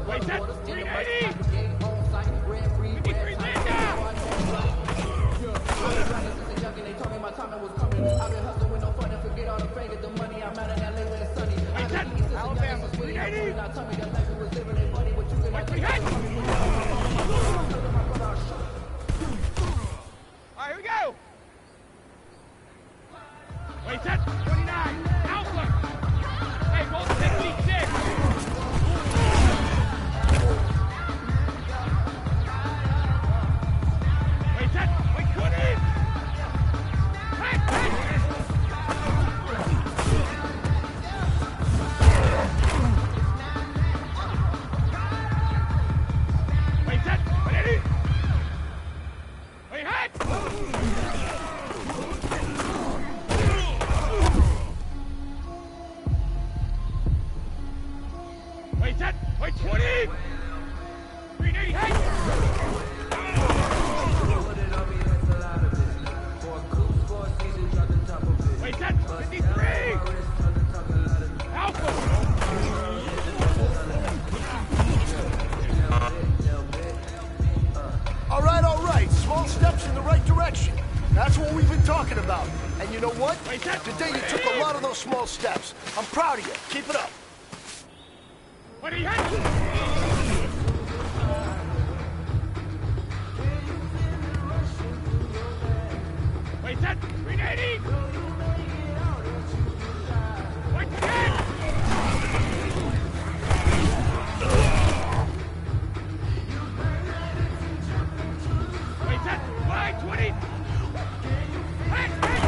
Wait, that 380! 53 land down! Wait, that Alabama 380! Wait, we hit! All right, here we go! Wait, that's 29! Alpha! Hey, both 66! Wait, that's... Wait, 20! Hey, hey! Wait, that's 180! Wait, hey! Wait, that, wait, 20! 380, hey! Wait, that, 53! Alpha! All right. Small steps in the right direction. That's what we've been talking about. And you know what? Today you took a lot of those small steps. I'm proud of you. Keep it up. What are you hit? Wait, that 380! Wait, again! Wait, that 520! Hey, hey!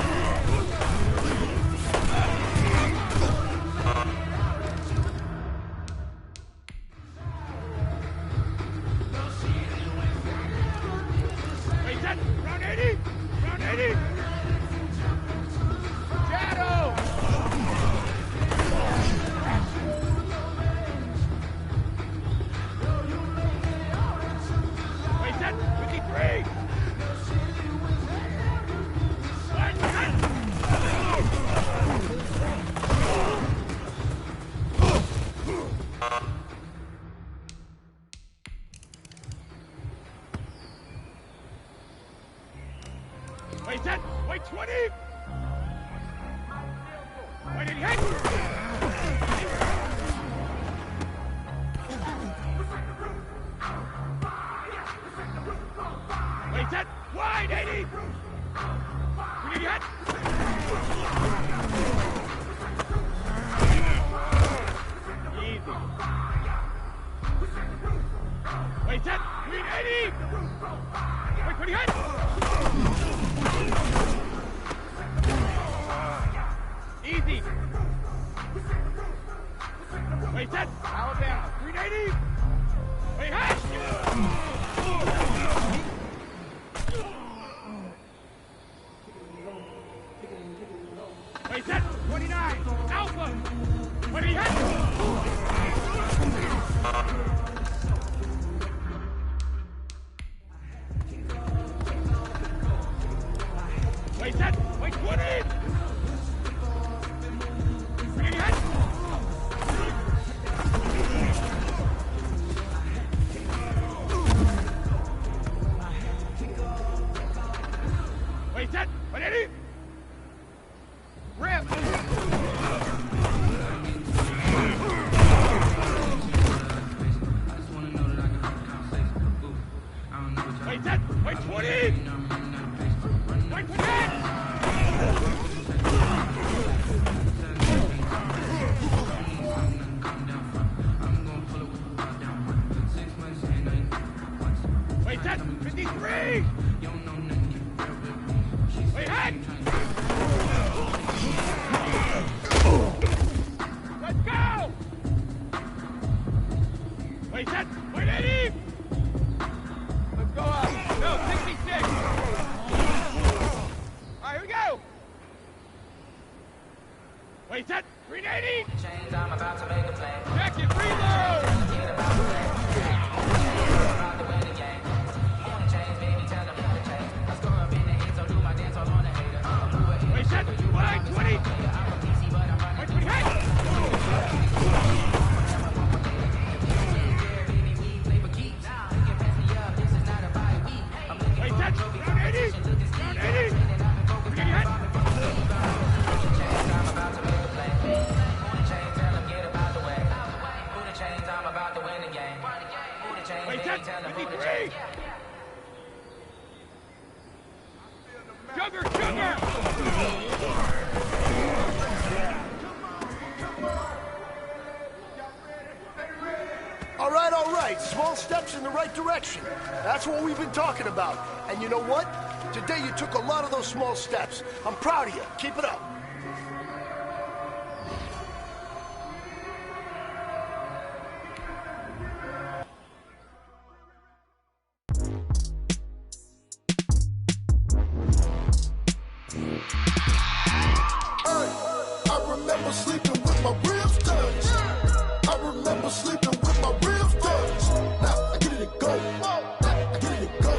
Wait, that round 80! Round 80! Shadow! Wait, that 53! Wait, that, wait, 20! Wait, it hit! Wait, that, wide 80! We need hit! Easy. Wait, that, green 80! Wait, what hit! Easy. Wait, that's Alabama. 380. Wait, hey! Wait, that's 29. Alpha. What do you hit? Wait, that's, wait, 20. Wait, set. 180. Ramp. Wait, set. Wait, 20. Wait, 20. Wait, set. 53. Wait, head. Let's go. Wait, set. Wait, 80. Let's go up. No, 66. All right, here we go. Wait, set. 380. Chains, I'm about to make a play. Check it, reload. Wait, set. 120. Wait, 20 head. Wait, set. Round 80. Round 80. 380 head. Wait, set. 53. Sugar, sugar. All right. Small steps in the right direction. That's what we've been talking about. And you know what? Today you took a lot of those small steps. I'm proud of you. Keep it up. I remember sleeping with my ribs touched. I remember sleeping with my ribs touched. Now I get it and go. Now I get it and go.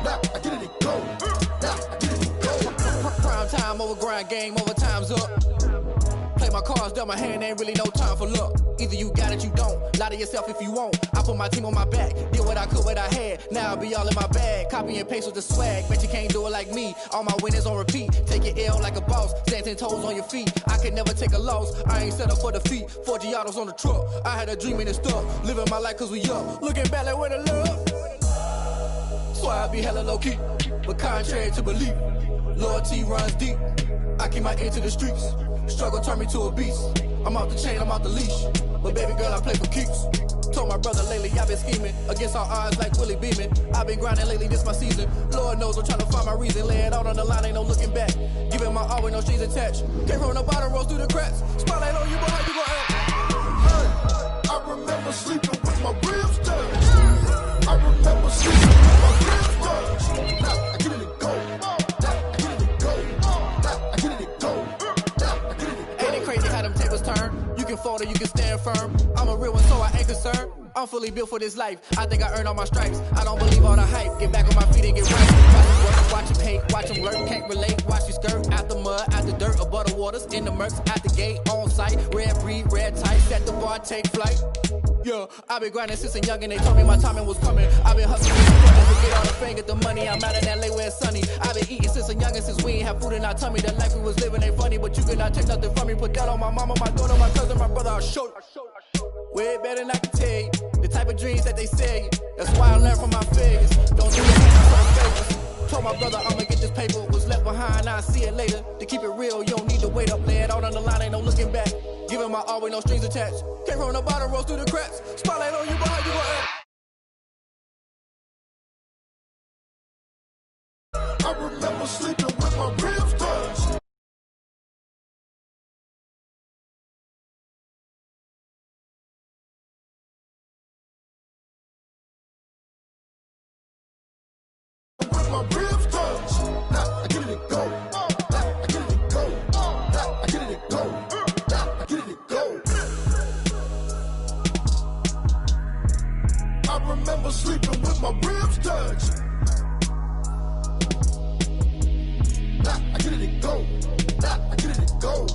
Now I get it and go. Now I get it and go. Prime time over grind game, over time's up. Play my cards, dealt my hand, ain't really no time for luck. Either you got it, you don't. Lie to yourself if you won't. I put my team on my back, did what I could, what I had. Now I'll be all in my bag. Copy and paste with the swag. Bet you can't do it like me. All my winners on repeat. Take your L like a boss. Stand 10 toes on your feet. I can never take a loss. I ain't set up for defeat. 4 Giottos on the truck. I had a dream and it stuck. Living my life cause we up. Looking back like where the love. So I be hella low key. But contrary to belief, loyalty runs deep. I keep my ear to the streets. Struggle turned me to a beast. I'm off the chain, I'm off the leash. But baby girl, I play for keeps. Told my brother lately, I've been scheming against all odds like Willie Beeman. I've been grinding lately, this my season. Lord knows I'm trying to find my reason. Lay it out on the line, ain't no looking back. Giving my all with no strings attached. Came from the bottom, rose through the cracks. Spotlight on you, but how you gon' act? I remember sleeping with my ribs touched. I remember sleeping with my ribs touched. Now I get it and go. Now I get it and go. Now I get it and go. Now I get it and go. Ain't it crazy how them tables turn? You can fold or you can stand firm. I'm a real one, so I ain't concerned. I'm fully built for this life. I think I earned all my stripes. I don't believe all the hype. Get back on my feet and get right. Watch them work, watch them hate, watch them lurk. Can't relate, watch you skirt. Out the mud, out the dirt, above the waters, in the murks, out the gate, on site. Red breed, red tight, set the bar, take flight. Yeah, I've been grinding since a young and they told me my timing was coming. I've been hustling to get all the fame, get the money. I'm out in LA where it's sunny. I've been eating since a young and since we ain't have food in our tummy. The life we was living ain't funny, but you cannot take nothing from me. Put that on my mama, my daughter, my cousin, my brother, I'll show you. Way better than I can tell you. The type of dreams that they sell you. That's why I learned from my failures. Don't do it, told my brother I'ma get this paper. Was left behind, I'll see it later. To keep it real, you don't need to wait up. Lay it out on the line, ain't no looking back. Giving my all with no strings attached. Came from the bottom, rose through the cracks. Spotlight on you, but how you gon' act? I remember sleeping with my ribs touched. With my ribs touched. Now I get it and go. Now I get it and go. Now I get it and go. Now I get it and go. I remember sleeping with my ribs touched. Now I get it and go. Now I get it and go.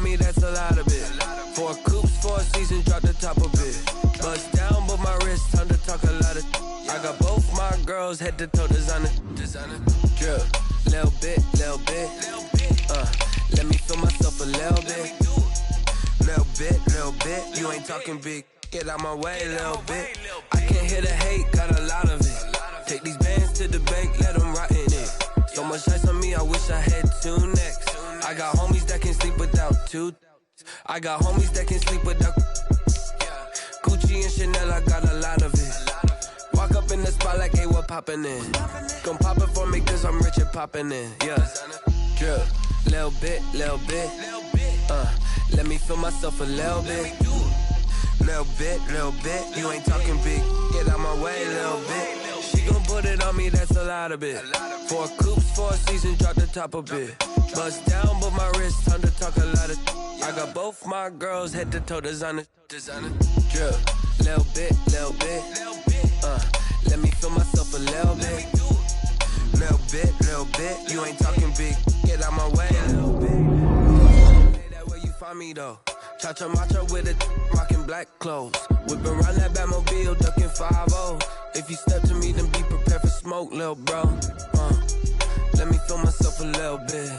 on me, that's a lot of it. 4 coops, 4 seasons, drop the top a bit. Bust down, but my wrist, time to talk a lot of. I got both my girls head to toe designer. Drip, little bit. Let me feel myself a little bit. Little bit. You ain't talking big. Get out my way, little bit. I can't hear the hate, got a lot of it. Take these bands to the bank, let them rot in it. So much ice on me, I wish I had 2 necks. I got homies that can sleep without 2. I got homies that can sleep without. Gucci and Chanel, I got a lot of it. Walk up in the spot like, hey, what poppin' in? Gon' pop it for me, cause I'm rich and poppin' in. Yeah, drip, little bit. Let me feel myself a little bit. Little bit. You ain't talking big. Get out my way, little bit. She gon' put it on me, that's a lot of it. 4 coops, 4 seasons, drop the top a bit. Bust down, but my wrist, time to talk a lot of. I got both my girls head to toe designer. Drip, little bit. Let me feel myself a little bit. Little bit. You ain't talking big. Get out my way, little bit. Say that where you find me though. Cha-cha matcha with a rockin' black clothes. Whip around that Batmobile, ducking 5-0. If you step to me, then be prepared for smoke, lil' bro. Let me feel myself a little bit.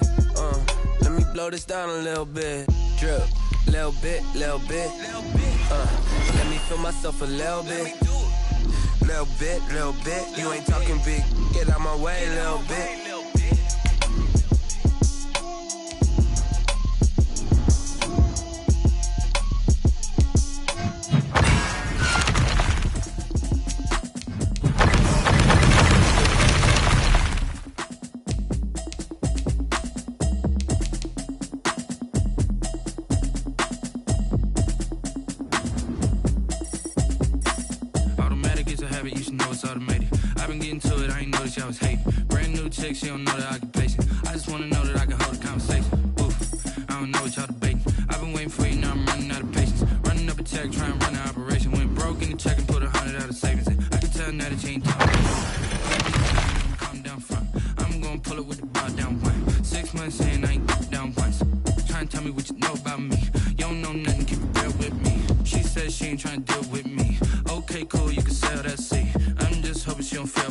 Let me blow this down a little bit. Drip, little bit. Let me feel myself a little bit. Little bit. You ain't talking big. Get out my way, little bit. I was hating. Brand new chick, she don't know the occupation. I just wanna know that I can hold a conversation. Oof, I don't know what y'all debating. I've been waiting for you, now I'm running out of patience. Running up a check, trying to run an operation. Went broke in the check and put 100 out of savings in. I can tell now that you ain't talking. Calm down front. I'm gonna pull it with the bar down one. 6 months in, I ain't down once. Trying to tell me what you know about me. You don't know nothing, keep it real with me. She says she ain't trying to deal with me. Okay, cool, you can sell that seat. I'm just hoping she don't fail.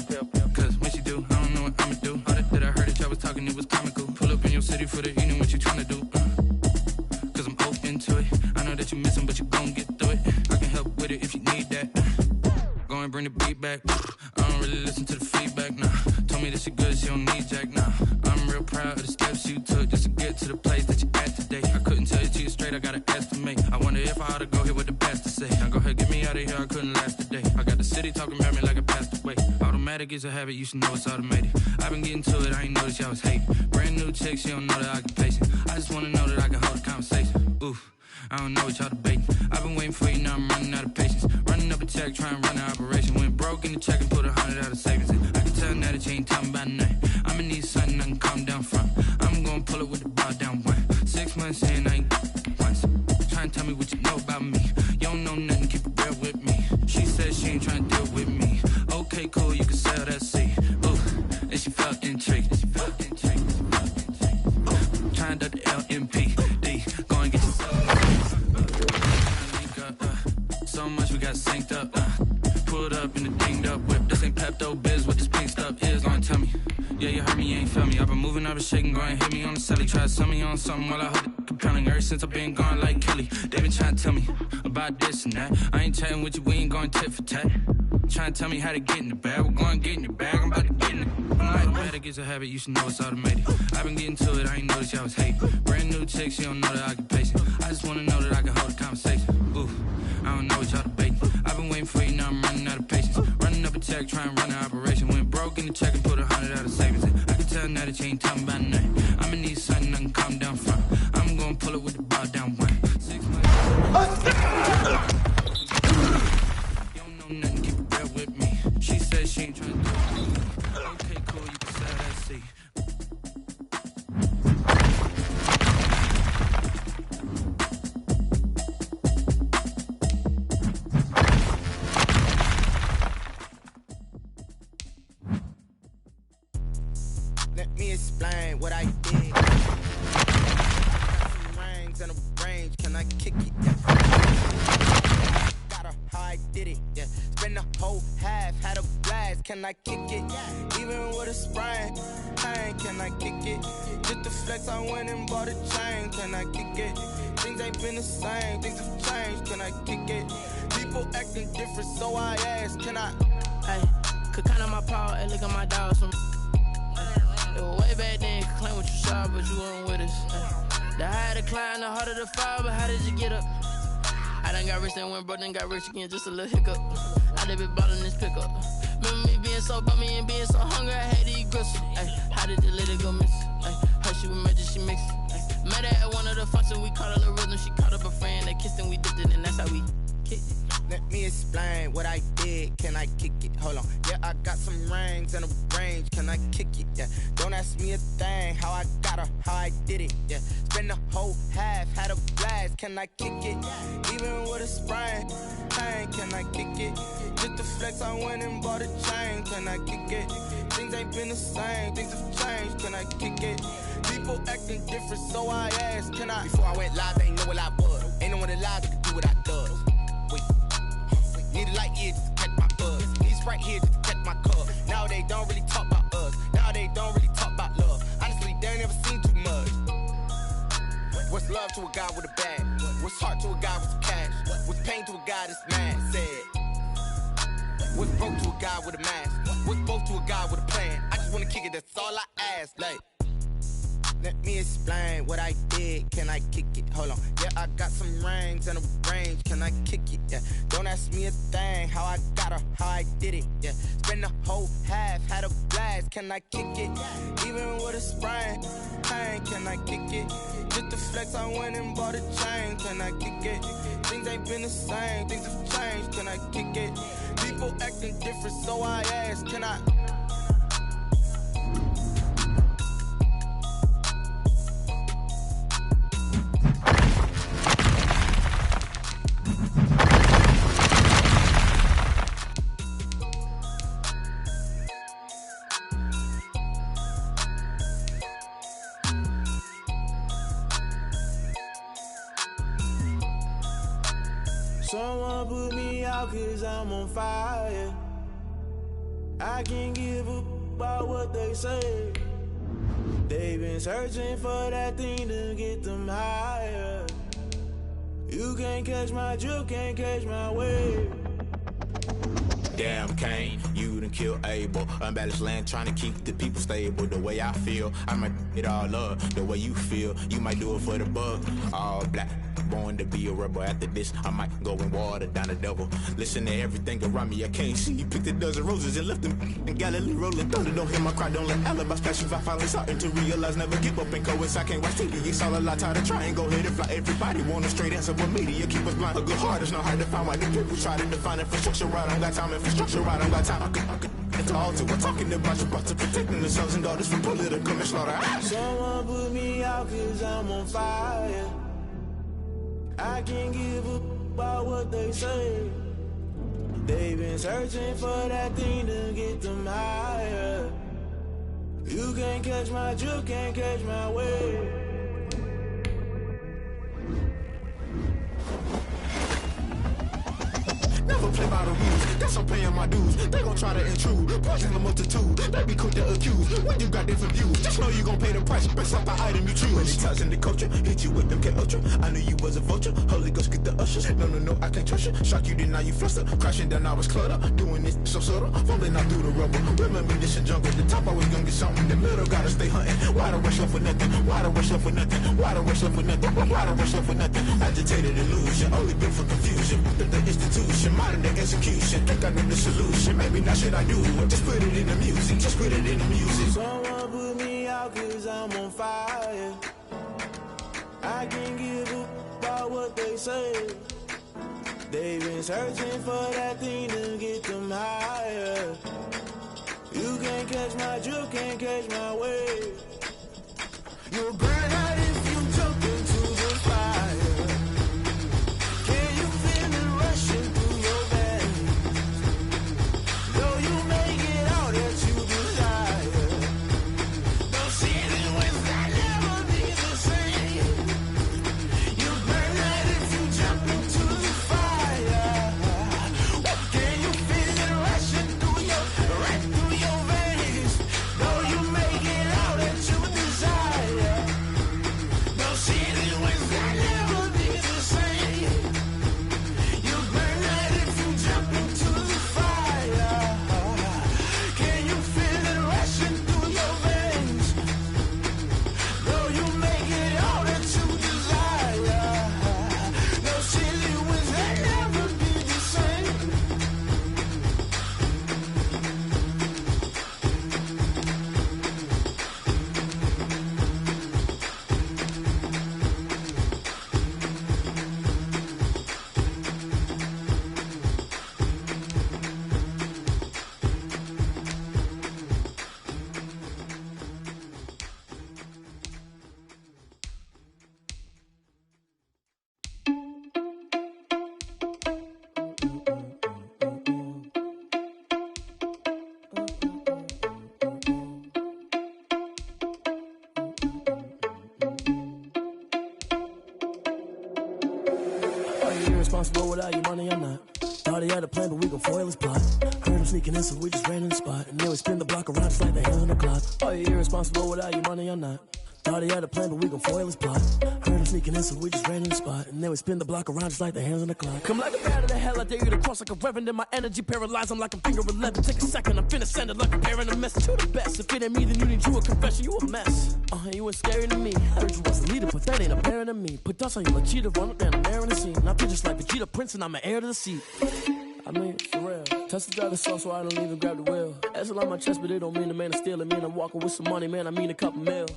Cause when she do, I don't know what I'ma do. All that I heard that y'all was talking, it was comical. Pull up in your city for the evening, what you tryna do? Cause I'm open to it. I know that you missing, but you gon' get through it. I can help with it if you need that. Go and bring the beat back. I don't really listen to the feedback, nah. Told me that she good, she don't need jack, nah. I'm real proud of the steps you took just to get to the place that you at today. I couldn't tell you to you straight, I gotta estimate. I wonder if I ought to go here with the best to say. Now go ahead, get me out of here, I couldn't last a day. I got the city talking about me like I passed away. Automatic is a habit, you should know it's automated. I've been getting to it, I ain't noticed y'all was hating. Brand new chick, she don't know the occupation. I just wanna know that I can hold a conversation. Oof, I don't know what y'all debating. I've been waiting for you, now I'm running out of patience. Running up a check, trying to run an operation. Went broke in the check and put 100 out of savings in. I can tell now that you ain't talking about nothing. I'ma need something I can calm down from. I'm gonna pull it with the bar down one. 6 months in, I ain't once. Trying to tell me what you know about me. You don't know nothing, keep it real with me. She says she ain't trying to deal with me. Okay, cool, you can sell that seat. Ooh, and she felt intrigued. Trying to duck the LMPD. Go and get yourself. So much we got synced up. Pulled up in the dinged up whip. This ain't Pepto Biz, what this pink stuff is. Go and tell me. Yeah, you heard me, you ain't feel me. I've been moving, I've been shaking, go and hit me on the celly. Try to sell me on something while I hold it compelling. Ever since I've been gone like Kelly, they been trying to tell me about this and that. I ain't chatting with you, we ain't going tit for tat. Trying to tell me how to get in the bag. We're going to get in the bag, I'm about to get in it. Automatic is a habit, you should know it's automated. I've been getting to it, I ain't noticed y'all was hating. Brand new chick, she don't know the occupation. I just wanna know that I can hold a conversation. Oof, I don't know what y'all debating. I've been waiting for you, now I'm running out of patience. Running up a check, trying to run an operation. Went broke in the check and put 100 out of savings in. I can tell now that you ain't talking about nothing. I'ma need something I can calm down from. I'm gonna pull it with the bar down one. 6 months. You don't know nothing, keep it real with me. She says she ain't trying to do it. Okay, cool, you can sell that seat. Let me explain what I did. Rings and a can I kick it? Yeah. Got her how I did it, yeah. Spend the whole half, had a blast, can I kick it? Even with a sprain, pain, can I kick it? Just the flex, I went and bought a chain, can I kick it? Things ain't been the same, things have changed, can I kick it? People acting different, so I ask, can I? Hey, could count on my power, hey, look at my dogs from. It was way back then, could claim what you saw, but you weren't with us. Hey. The higher the climb, the harder the fall, but how did you get up? I done got rich, then went broke, then got rich again, just a little hiccup. I done been bought in this pickup. Remember me being so bummy and being so hungry, I had to eat gristle. Ay, how did the lady go miss? Ay, her she was magic, she mixed. Ay, met her at one of the functions, we caught a little rhythm. She caught up a friend, they kissed and we dipped it, and that's how we kicked it. Let me explain what I did, can I kick it? Hold on, yeah, I got some rings and a range, can I kick it? Yeah, don't ask me a thing, how I got her, how I did it, yeah. Spend the whole half, had a blast, can I kick it? Even with a sprain, pain, can I kick it? Just the flex, I went and bought a chain, can I kick it? Things ain't been the same, things have changed, can I kick it? People acting different, so I asked, can I? Before I went live, they ain't know what I was. Ain't no one alive that could do what I does. Need a light here just to catch my buzz. Need Sprite here just to catch my cup. Now they don't really talk about us. Now they don't really talk about love. Honestly, they ain't never seen too much. What's love to a guy with a bag? What's heart to a guy with some cash? What's pain to a guy that's mad? Said. What's broke to a guy with a mask? What's both to a guy with a plan? I just wanna kick it, that's all I ask. Like, let me explain what I did, can I kick it? Hold on, yeah, I got some rings and a range, can I kick it? Yeah, don't ask me a thing, how I got her, how I did it? Yeah, spend the whole half, had a blast, can I kick it? Even with a sprain, pain, can I kick it? Just the flex, I went and bought a chain, can I kick it? Things ain't been the same, things have changed, can I kick it? People acting different, so I ask, can I? Someone put me out 'cause I'm on fire. I can't give up about what they say. They've been searching for that thing to get them higher. You can't catch my drift, can't catch my wave. Damn Kane, you done killed Abel. Unbalanced land trying to keep the people stable. The way I feel, I might it all up. The way you feel, you might do it for the bug. All black, born to be a rebel. After this, I might go and water down the devil. Listen to everything around me, I can't see. You picked a dozen roses and left them in Galilee rolling thunder. Don't hear my cry, don't let alibis pass you. I finally starting to realize, never give up and coincide. Can't watch TV, it's all a lot. Tired of trying, go ahead and fly. Everybody want a straight answer, but media keep us blind. A good heart is not hard to find. Why the people try to define infrastructure right? I don't got time, infrastructure right, I don't got time. It's all to we're talking about you, about to protecting the sons and daughters from political slaughter. Someone put me out 'cause I'm on fire. I can't give up about what they say. They've been searching for that thing to get them higher. You can't catch my drift, can't catch my wave. Never play by the rules, guess I'm paying my dues. They gon' try to intrude, poison the multitude. They be quick to accuse, when you got different views. Just know you gon' pay the price, best off the item you choose. Many times in the culture, hit you with them K-Ultra. I knew you was a vulture, Holy Ghost get the ushers. No, I can't trust you. Shock you, then now you fluster. Crashing down, I was cluttered. Doing this so subtle, falling out through the rubble. Remember this in jungle, the top always gonna get something. The middle gotta stay hunting. Why the rush up for nothing? Why the rush up for nothing? Why the rush up for nothing? Why the rush up for nothing? Agitated illusion, only built for confusion. The institution, modern day execution. Think I know the solution. Maybe not shit I do. Just put it in the music. Just put it in the music. Someone put me out 'cause I'm on fire. I can't give up about what they say. They've been searching for that thing to get them higher. You can't catch my drift, can't catch my wave. You'll burn out if you jump into the fire. Can you feel it rushing through your veins? Though you make it all that you desire. No season when I never be the same. You burn out irresponsible without your money, I'm not. Thought he had a plan, but we gon' foil his plot. Heard him sneaking in, so we just ran in the spot. And then we spin the block around just like the hand on the clock. Oh, you irresponsible without your money, I'm not. Thought he had a plan, but we gon' foil his plot. Heard him sneaking in, so we just ran in the spot. And then we spin the block around just like the hands on the clock. Come like a bat of the hell, I dare you to cross like a reverend. And my energy paralyzed, I'm like a finger 11. Take a second, I'm finna send it like a parent a message to the best. If it ain't me, then you need you a confession, you a mess. You ain't scary to me. Heard you was a leader, but that ain't apparent to me. Put dust on you like cheetah, run up down the air in the scene. I feel just like Vegeta Prince, and I'm an heir to the seat. I mean, for real. Touch the driver's soul, so I don't even grab the wheel. That's a lot on my chest, but it don't mean the man is stealing. Mean I'm walking with some money, man. I mean a couple mil.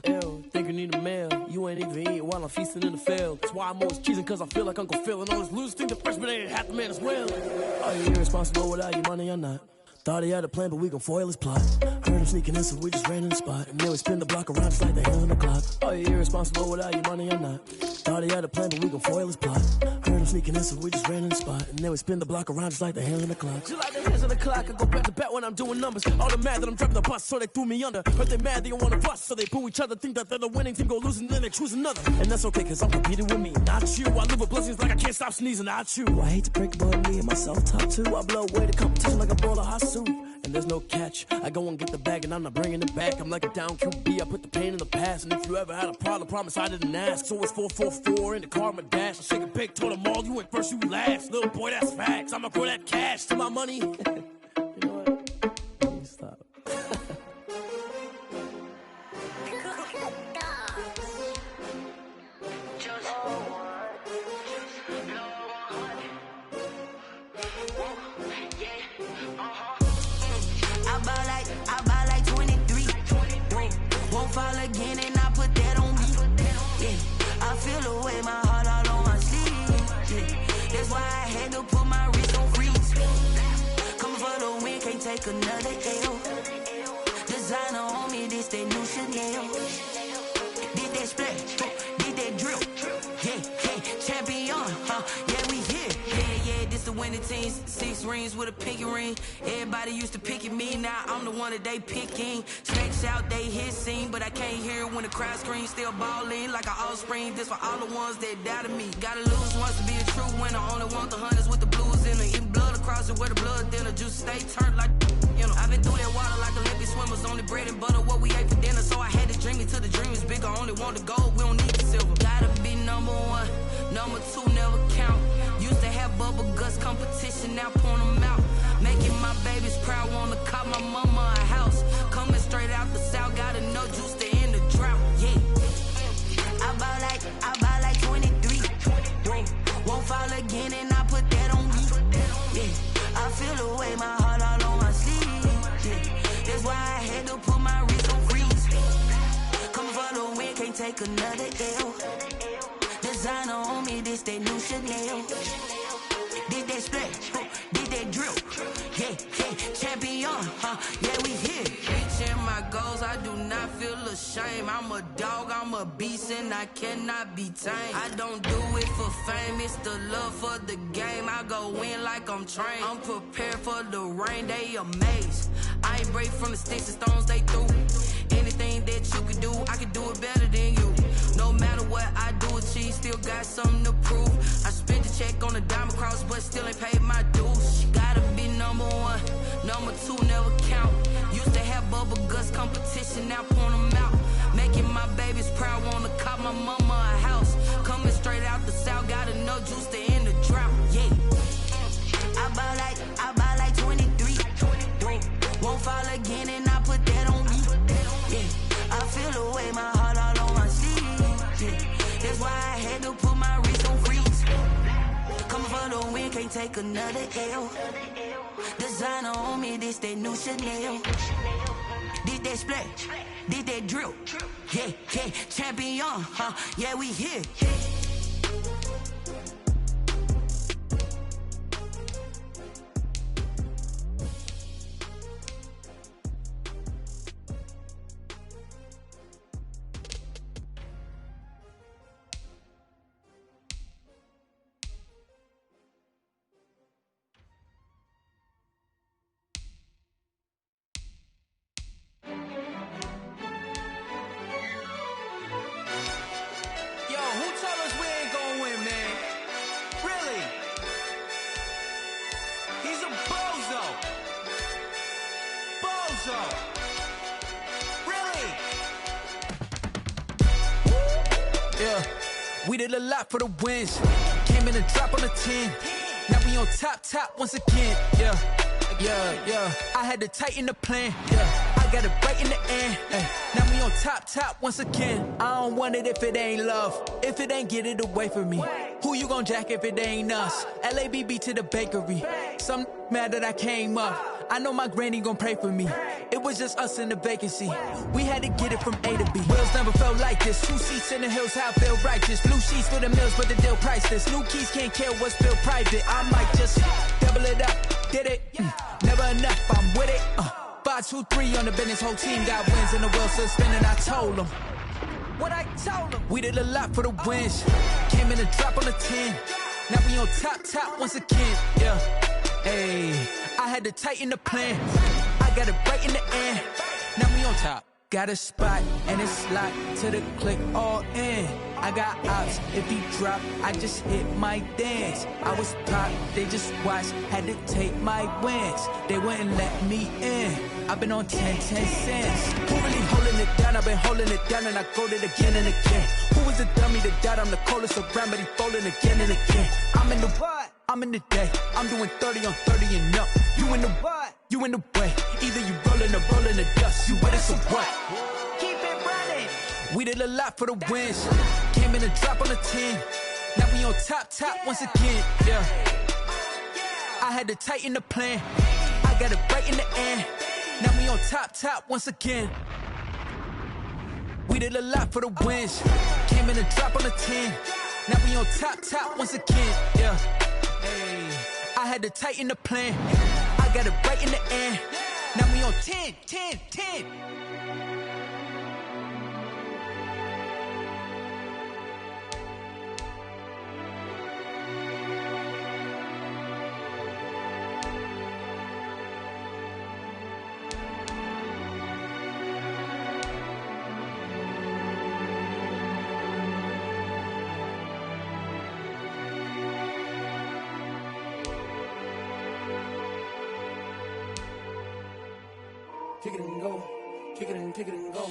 Ew, think you need a meal. You ain't even eating while I'm feasting in the field. That's why I'm always cheesing, cause I feel like Uncle Phil. And all this losers think the freshman ain't half the man as well. Are you irresponsible without your money? I'm not. Thought he had a plan, but we gon' foil his plot. Heard him sneaking in, so we just ran in the spot. And then we spin the block around just like the hand on the clock. Are you irresponsible without your money? I'm not. Thought he had a plan, but we gon' foil his plot. Heard him sneaking in, so we just ran in the spot. And then we spin the block around just like the hand on the clock. Just like the hands on the clock, I go back to back when I'm doing numbers. All the mad that I'm driving the bus, so they threw me under. Heard they mad, they don't wanna bust, so they boo each other. Think that they're the winning team, go losing, then they choose another. And that's okay, cause I'm competing with me, not you. I live with blessings like I can't stop sneezing, not you. I hate to break it, but me and myself top two. I blow away the competition like a bowl of hot soup. And there's no catch. I go and get the bag and I'm not bringing it back. I'm like a down QB, I put the pain in the past. And if you ever had a problem, promise I didn't ask. So it's 444 in the car, my dash. I shake a big, told them all, you went first, you last. Little boy, that's facts. I'ma grow that cash to my money. You know what? Let me stop. I buy like 23. Won't fall again and I put that on me. Yeah, I feel the way, my heart all on my sleeve. Yeah, that's why I had to put my wrist on freeze. Come for the win, can't take another L. Designer on me, this that new Chanel. Did that splash, did that drill. Yeah, champion, yeah, we here. Yeah, this the winning teams. 6 rings with a pinky ring. Everybody used to pick at me, now I'm the one that they picking. Snakes out, they hissing, but I can't hear when the crowd screams. Still balling like an offspring. This for all the ones that doubted me. Gotta lose once to be a true winner. Only want the hunters with the blues in it. Eating blood across it where the blood dinner. Juice stay turned like, you know. I've been through that water like Olympic swimmers. Only bread and butter, what we ate for dinner. So I had to dream it till the dream is bigger. Only want the gold, we don't need the silver. Gotta be number 1, number 2 never count. Used to have bubble guts competition, now point them out. Making my babies proud, wanna cop my mama a house. Coming straight out the south, gotta know juice to end the drought. Yeah, I buy like 23. Won't fall again and I put that on me. Yeah, I feel the way, my heart all on my sleeve. Yeah, that's why I had to put my wrist on freeze. Coming for the win, can't take another L. Designer on me, this that new Chanel. Did that splash, did that drill. Yeah, champion, yeah, we here. Reaching my goals, I do not feel ashamed. I'm a dog, I'm a beast, and I cannot be tamed. I don't do it for fame, it's the love for the game. I go in like I'm trained. I'm prepared for the rain, they amazed. I ain't break from the sticks and stones they threw. Anything that you can do, I can do it better than you. No matter what I do, achieve, still got something to prove. I spent the check on the diamond cross, but still ain't paid my dues. Gotta be number 1, number 2 never count. Used to have bubble guts competition, now point them out. Making my babies proud, wanna cop my mama a house. Coming straight out the south, gotta know juice to end the drought. Yeah, I buy like 23. Won't fall again and I put that on me. Yeah, I feel the way, my heart all on my sleeve. Yeah, that's why I had to put my wrist on freeze. Coming for the win, can't take another L. Designer on me, this that new Chanel. Did that splash, did that drill. Yeah, champion, yeah, we here. so. Really? Yeah, we did a lot for the wins. Came in a drop on the 10. Now we on top once again. Yeah. I had to tighten the plan. Yeah, I got it right in the end. Now we on top once again. I don't want it if it ain't love. If it ain't, get it away from me. Who you gon' jack if it ain't us? LABB to the bakery. Some mad that I came up. I know my granny gon' pray for me. It was just us in the vacancy. We had to get it from A to B. Wheels never felt like this. 2 seats in the hills, how I feel righteous. Blue sheets for the mills, but the deal priceless. New keys can't kill what's still private. I might just double it up. Did it? Never enough, I'm with it. 5, 2, 3 on the business. Whole team got wins and the wheels still spinning. I told them what I told them. We did a lot for the wins. Came in a drop on the 10. Now we on top once again. Yeah. Hey, I had to tighten the plan. I got it right in the end. Now we on top. Got a spot and it's locked to the click all in. I got ops, if he drop, I just hit my dance. I was pop, they just watched, had to take my wins. They wouldn't let me in. I've been on 10 cents. Who really holding it down? I've been holding it down and I go it again and again. Who was the dummy that doubt? I'm the coldest around, but he folding again and again. I'm in the what? I'm in the day. I'm doing 30 on 30 and up. You in the what? You in the way. Either you rolling or rolling the dust. You with us or what? Keep it running. We did a lot for the wins. Came in a drop on the 10. Now we on top once again. Yeah. I had to tighten the plan. I got it right in the end. Now we on top once again. We did a lot for the wins. Came in a drop on the 10. Now we on top once again. Yeah. Hey, I had to tighten the plan. I got it right in the end. Now we on 10. Kick it and go. Kick it and go.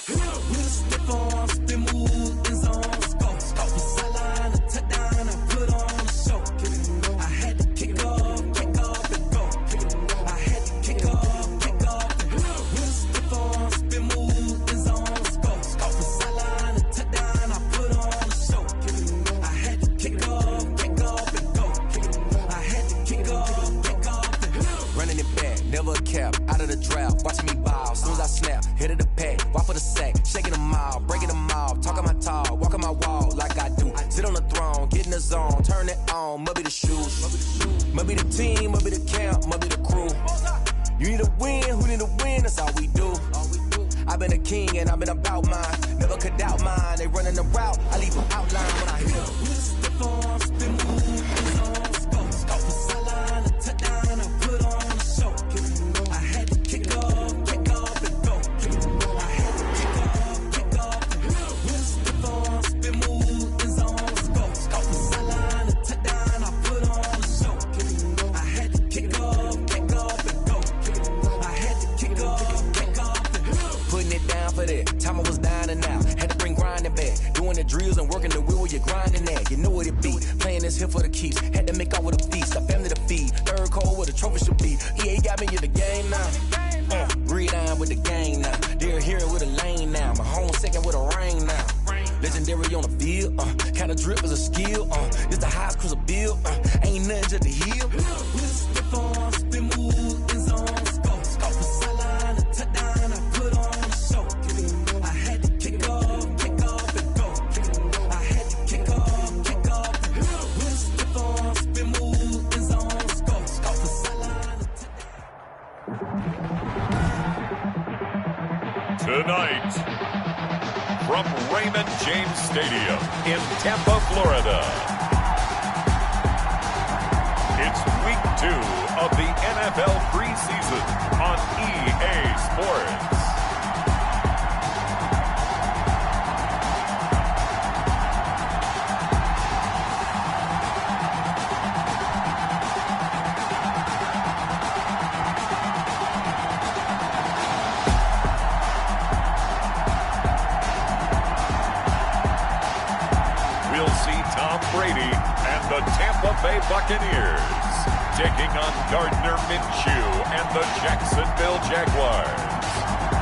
We'll step on, spin, move, and zones, go. Off the sideline, a touchdown, I put on a show. Kick it and go. I had to kick off and go. Kick it and go. I had to kick off and go. We'll step on, spin, move, and zones, go. Off the sideline, a touchdown, I put on a show. Kick it and go. I had to kick off and go. Kick it and go. I had to kick off and go. Running it back, never a cap, out of the drought. Watching me ball, soon as I snap, hit of the pack, walk for the sack, shaking them all, breaking them off, talking my talk, walking my wall like I do. Sit on the throne, get in the zone, turn it on, must be the shoes, must be the team, must be the camp, must be the crew. You need a win, who need a win, that's all we do. I've been a king and I've been about mine, never could doubt mine, they running the route, I leave them outline when I hit them. We'll step on, spin, move, and zones, go. Off the sideline, a touchdown, I put on a show. Kick it and go. I had to kick off and go. Kick it and go. I had to kick off and go. We'll step on, spin, move, and zones, go. Off the sideline, a touchdown, I put on a show. Kick it and go. I had to kick off and go. Kick it and go. I had to kick off and go. Putting it down for that, time I was down and out, had to bring grinding back, doing the drills and working the wheel where you're grinding at, you know what it be, playing this here for the keeps, had to make out with a feast, a family to feed, third cold where the trophy should be, EA got me in the game now, breathe on with the game now, they're hearing with a lane now, my home second with a rain now, legendary on the field, kind of drip is a skill, this the highest cruiser bill, ain't nothing just to heal. We'll step on, spin, move, and zones, go. Off the sideline, a touchdown, I put on a show. Kick it and go. I had to kick off and go. Kick it and go. I had to kick off and go. We'll step on, spin, move, and zones, go. Off the sideline, a touchdown. Tonight, from Raymond James Stadium in Tampa, Florida, it's week 2 of the NFL preseason on EA Sports. Buccaneers, taking on Gardner Minshew and the Jacksonville Jaguars.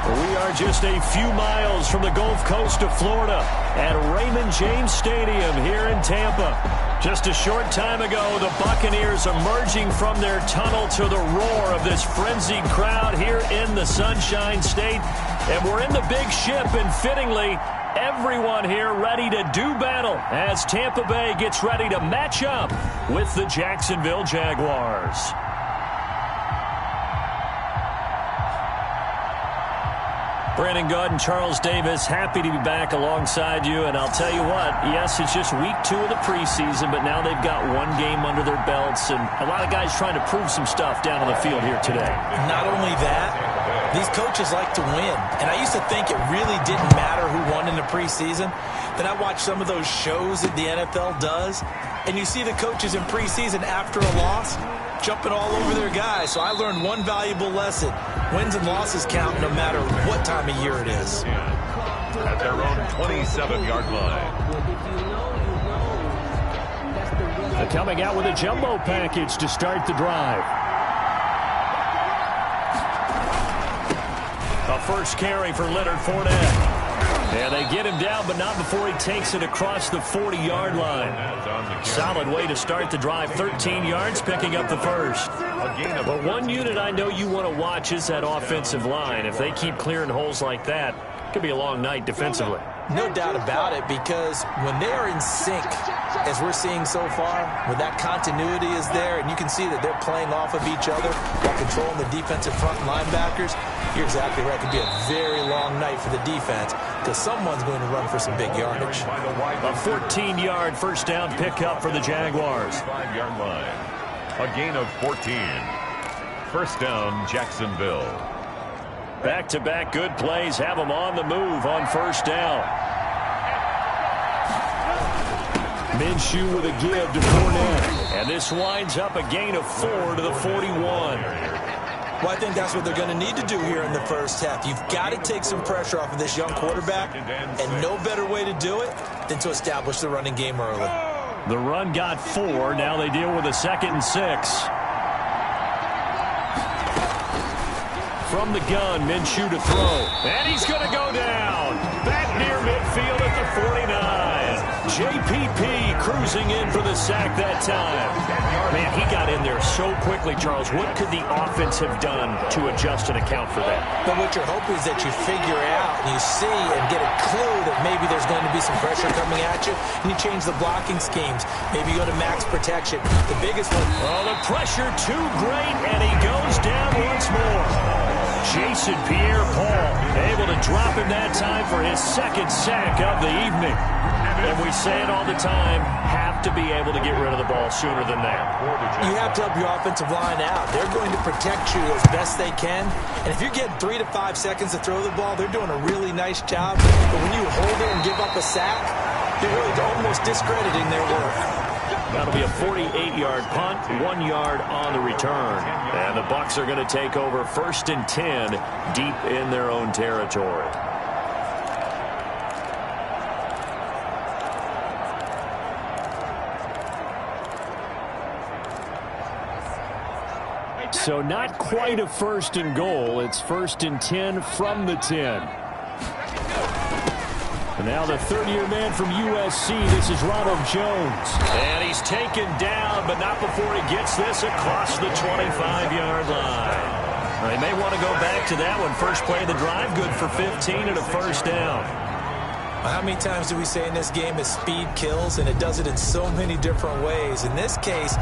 We are just a few miles from the Gulf Coast of Florida at Raymond James Stadium here in Tampa. Just a short time ago, the Buccaneers emerging from their tunnel to the roar of this frenzied crowd here in the Sunshine State. And we're in the big ship, and fittingly, everyone here ready to do battle as Tampa Bay gets ready to match up with the Jacksonville Jaguars. Brandon Gaud and Charles Davis, happy to be back alongside you. And I'll tell you what, yes, it's just week 2 of the preseason, but now they've got one game under their belts. And a lot of guys trying to prove some stuff down on the field here today. Not only that, these coaches like to win. And I used to think it really didn't matter who won in the preseason. Then I watched some of those shows that the NFL does, and you see the coaches in preseason after a loss jumping all over their guys. So I learned one valuable lesson. Wins and losses count no matter what time of year it is. At their own 27-yard line. They're coming out with a jumbo package to start the drive. A first carry for Leonard Fournette. And they get him down, but not before he takes it across the 40-yard line. Solid way to start the drive. 13 yards, picking up the first. But one unit I know you want to watch is that offensive line. If they keep clearing holes like that, it could be a long night defensively. No doubt about it, because when they are in sync, as we're seeing so far, when that continuity is there, and you can see that they're playing off of each other while controlling the defensive front linebackers, you're exactly right. It could be a very long night for the defense because someone's going to run for some big yardage. A 14-yard first down pickup for the Jaguars. 5-yard line. A gain of 14. First down, Jacksonville. Back-to-back good plays have them on the move on first down. Minshew with a give to Fournette. And this winds up a gain of 4 to the 41. Well, I think that's what they're going to need to do here in the first half. You've got to take some pressure off of this young quarterback, and no better way to do it than to establish the running game early. The run got 4. Now they deal with a 2nd and 6. From the gun, Minshew to throw. And he's going to go down. Back near midfield at the 49. JPP cruising in for the sack that time. Man, he got in there so quickly, Charles. What could the offense have done to adjust and account for that? But what you're hoping is that you figure out and you see and get a clue that maybe there's going to be some pressure coming at you, and you change the blocking schemes. Maybe you go to max protection. The biggest one. Oh, the pressure too great, and he goes down once more. Jason Pierre-Paul able to drop him that time for his 2nd sack of the evening. And we say it all the time, have to be able to get rid of the ball sooner than that. You have to help your offensive line out. They're going to protect you as best they can. And if you're getting 3 to 5 seconds to throw the ball, they're doing a really nice job. But when you hold it and give up a sack, you're really almost discrediting their work. That'll be a 48-yard punt, 1 yard on the return. And the Bucs are going to take over 1st and 10 deep in their own territory. So not quite a 1st and goal. It's 1st and 10 from the 10. And now the third-year man from USC, this is Ronald Jones. And he's taken down, but not before he gets this across the 25-yard line. Well, they may want to go back to that one. First play of the drive, good for 15 and a first down. Well, how many times do we say in this game that speed kills, and it does it in so many different ways. In this case,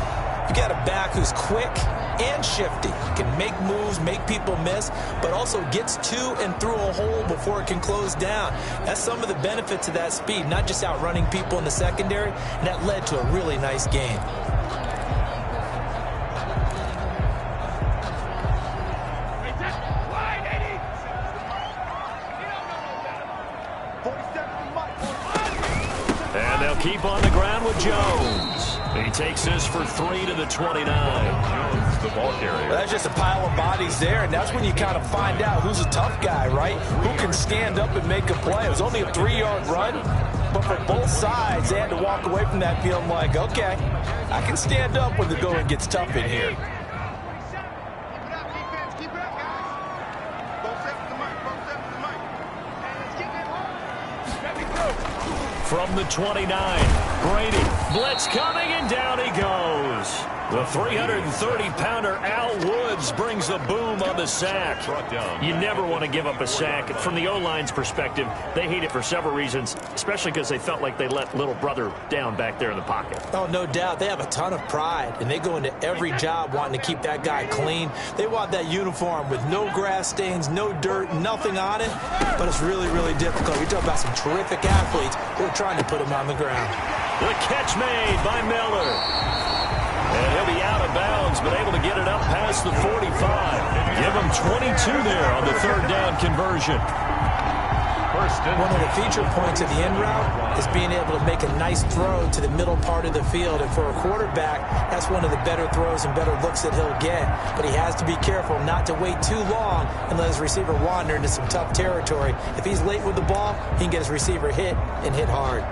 you got a back who's quick and shifty, can make moves, make people miss, but also gets to and through a hole before it can close down. That's some of the benefits of that speed, not just outrunning people in the secondary, and that led to a really nice game. And they'll keep on the ground with Jones. He takes this for 3 to the 29. Jones, the ball carrier. Well, that's just a pile of bodies there, and that's when you kind of find out who's a tough guy, right? Who can stand up and make a play. It was only a 3-yard run, But for both sides, they had to walk away from that feeling like, okay, I can stand up when the going gets tough in here. From the 29, Brady, blitz coming, and down he goes. The 330-pounder Al Woods brings the boom on the sack. You never want to give up a sack. From the O-line's perspective, they hate it for several reasons, especially because they felt like they let little brother down back there in the pocket. Oh, no doubt. They have a ton of pride, and they go into every job wanting to keep that guy clean. They want that uniform with no grass stains, no dirt, nothing on it, but it's really, really difficult. You're talking about some terrific athletes who are trying to put him on the ground. The catch made by Miller. And he'll be out of bounds, but able to get it up past the 45. Give him 22 there on the third down conversion. One of the feature points of the end route is being able to make a nice throw to the middle part of the field. And for a quarterback, that's one of the better throws and better looks that he'll get. But he has to be careful not to wait too long and let his receiver wander into some tough territory. If he's late with the ball, he can get his receiver hit and hit hard.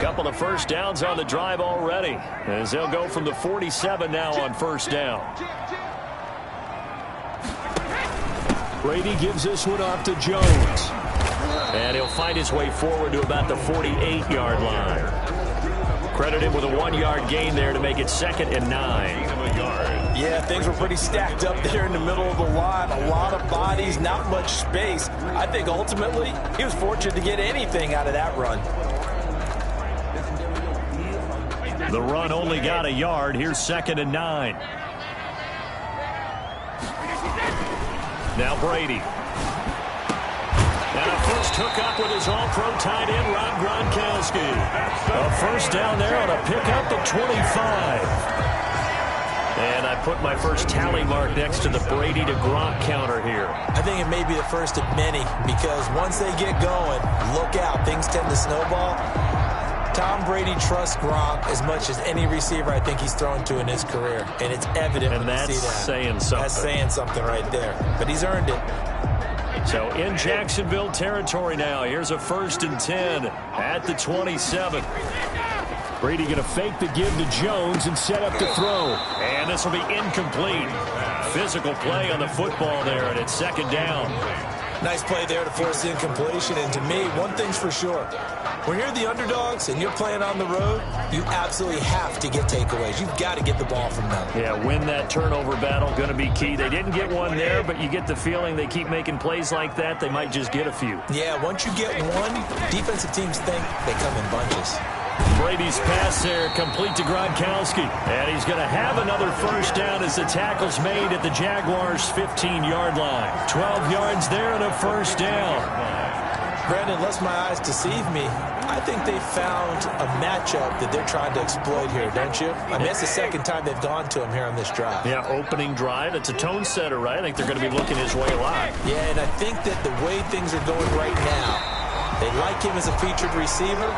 Couple of first downs on the drive already, as they'll go from the 47 now on first down. Brady gives this one off to Jones. And he'll find his way forward to about the 48-yard line. Credit him with a 1-yard gain there to make it 2nd and 9. Yeah, things were pretty stacked up there in the middle of the line. A lot of bodies, not much space. I think ultimately he was fortunate to get anything out of that run. The run only got a yard. Here's 2nd and 9. Now Brady. And a first hookup with his all-pro tight end, Rob Gronkowski. A first down there on a pickup at 25. And I put my first tally mark next to the Brady to Gronk counter here. I think it may be the first of many, because once they get going, look out. Things tend to snowball. Tom Brady trusts Gronk as much as any receiver I think he's thrown to in his career. And it's evident when you see that. And that's saying something. That's saying something right there. But he's earned it. So in Jacksonville territory now. Here's a 1st and 10 at the 27. Brady going to fake the give to Jones and set up the throw. And this will be incomplete. Physical play on the football there, and it's 2nd down. Nice play there to force the incompletion. And to me, one thing's for sure. When you're the underdogs and you're playing on the road, you absolutely have to get takeaways. You've got to get the ball from them. Yeah, win that turnover battle, going to be key. They didn't get one there, but you get the feeling they keep making plays like that, they might just get a few. Yeah, once you get one, defensive teams think they come in bunches. Brady's pass there, complete to Gronkowski. And he's going to have another first down as the tackle's made at the Jaguars' 15-yard line. 12 yards there and a first down. Brandon, lest my eyes deceive me, I think they found a matchup that they're trying to exploit here, don't you? I mean, it's the second time they've gone to him here on this drive. Yeah, opening drive. It's a tone setter, right? I think they're going to be looking his way a lot. Yeah, and I think that the way things are going right now, they like him as a featured receiver.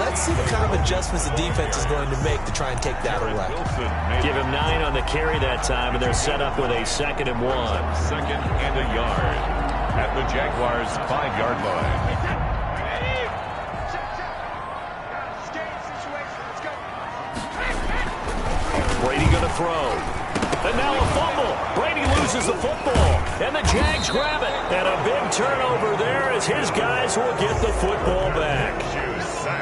Let's see what kind of adjustments the defense is going to make to try and take that away. Give him 9 on the carry that time, and they're set up with a 2nd and 1. 2nd and a yard at the Jaguars' 5-yard line. Brady going to throw. And now a fumble. Brady loses the football. And the Jags grab it. And a big turnover there as his guys will get the football back.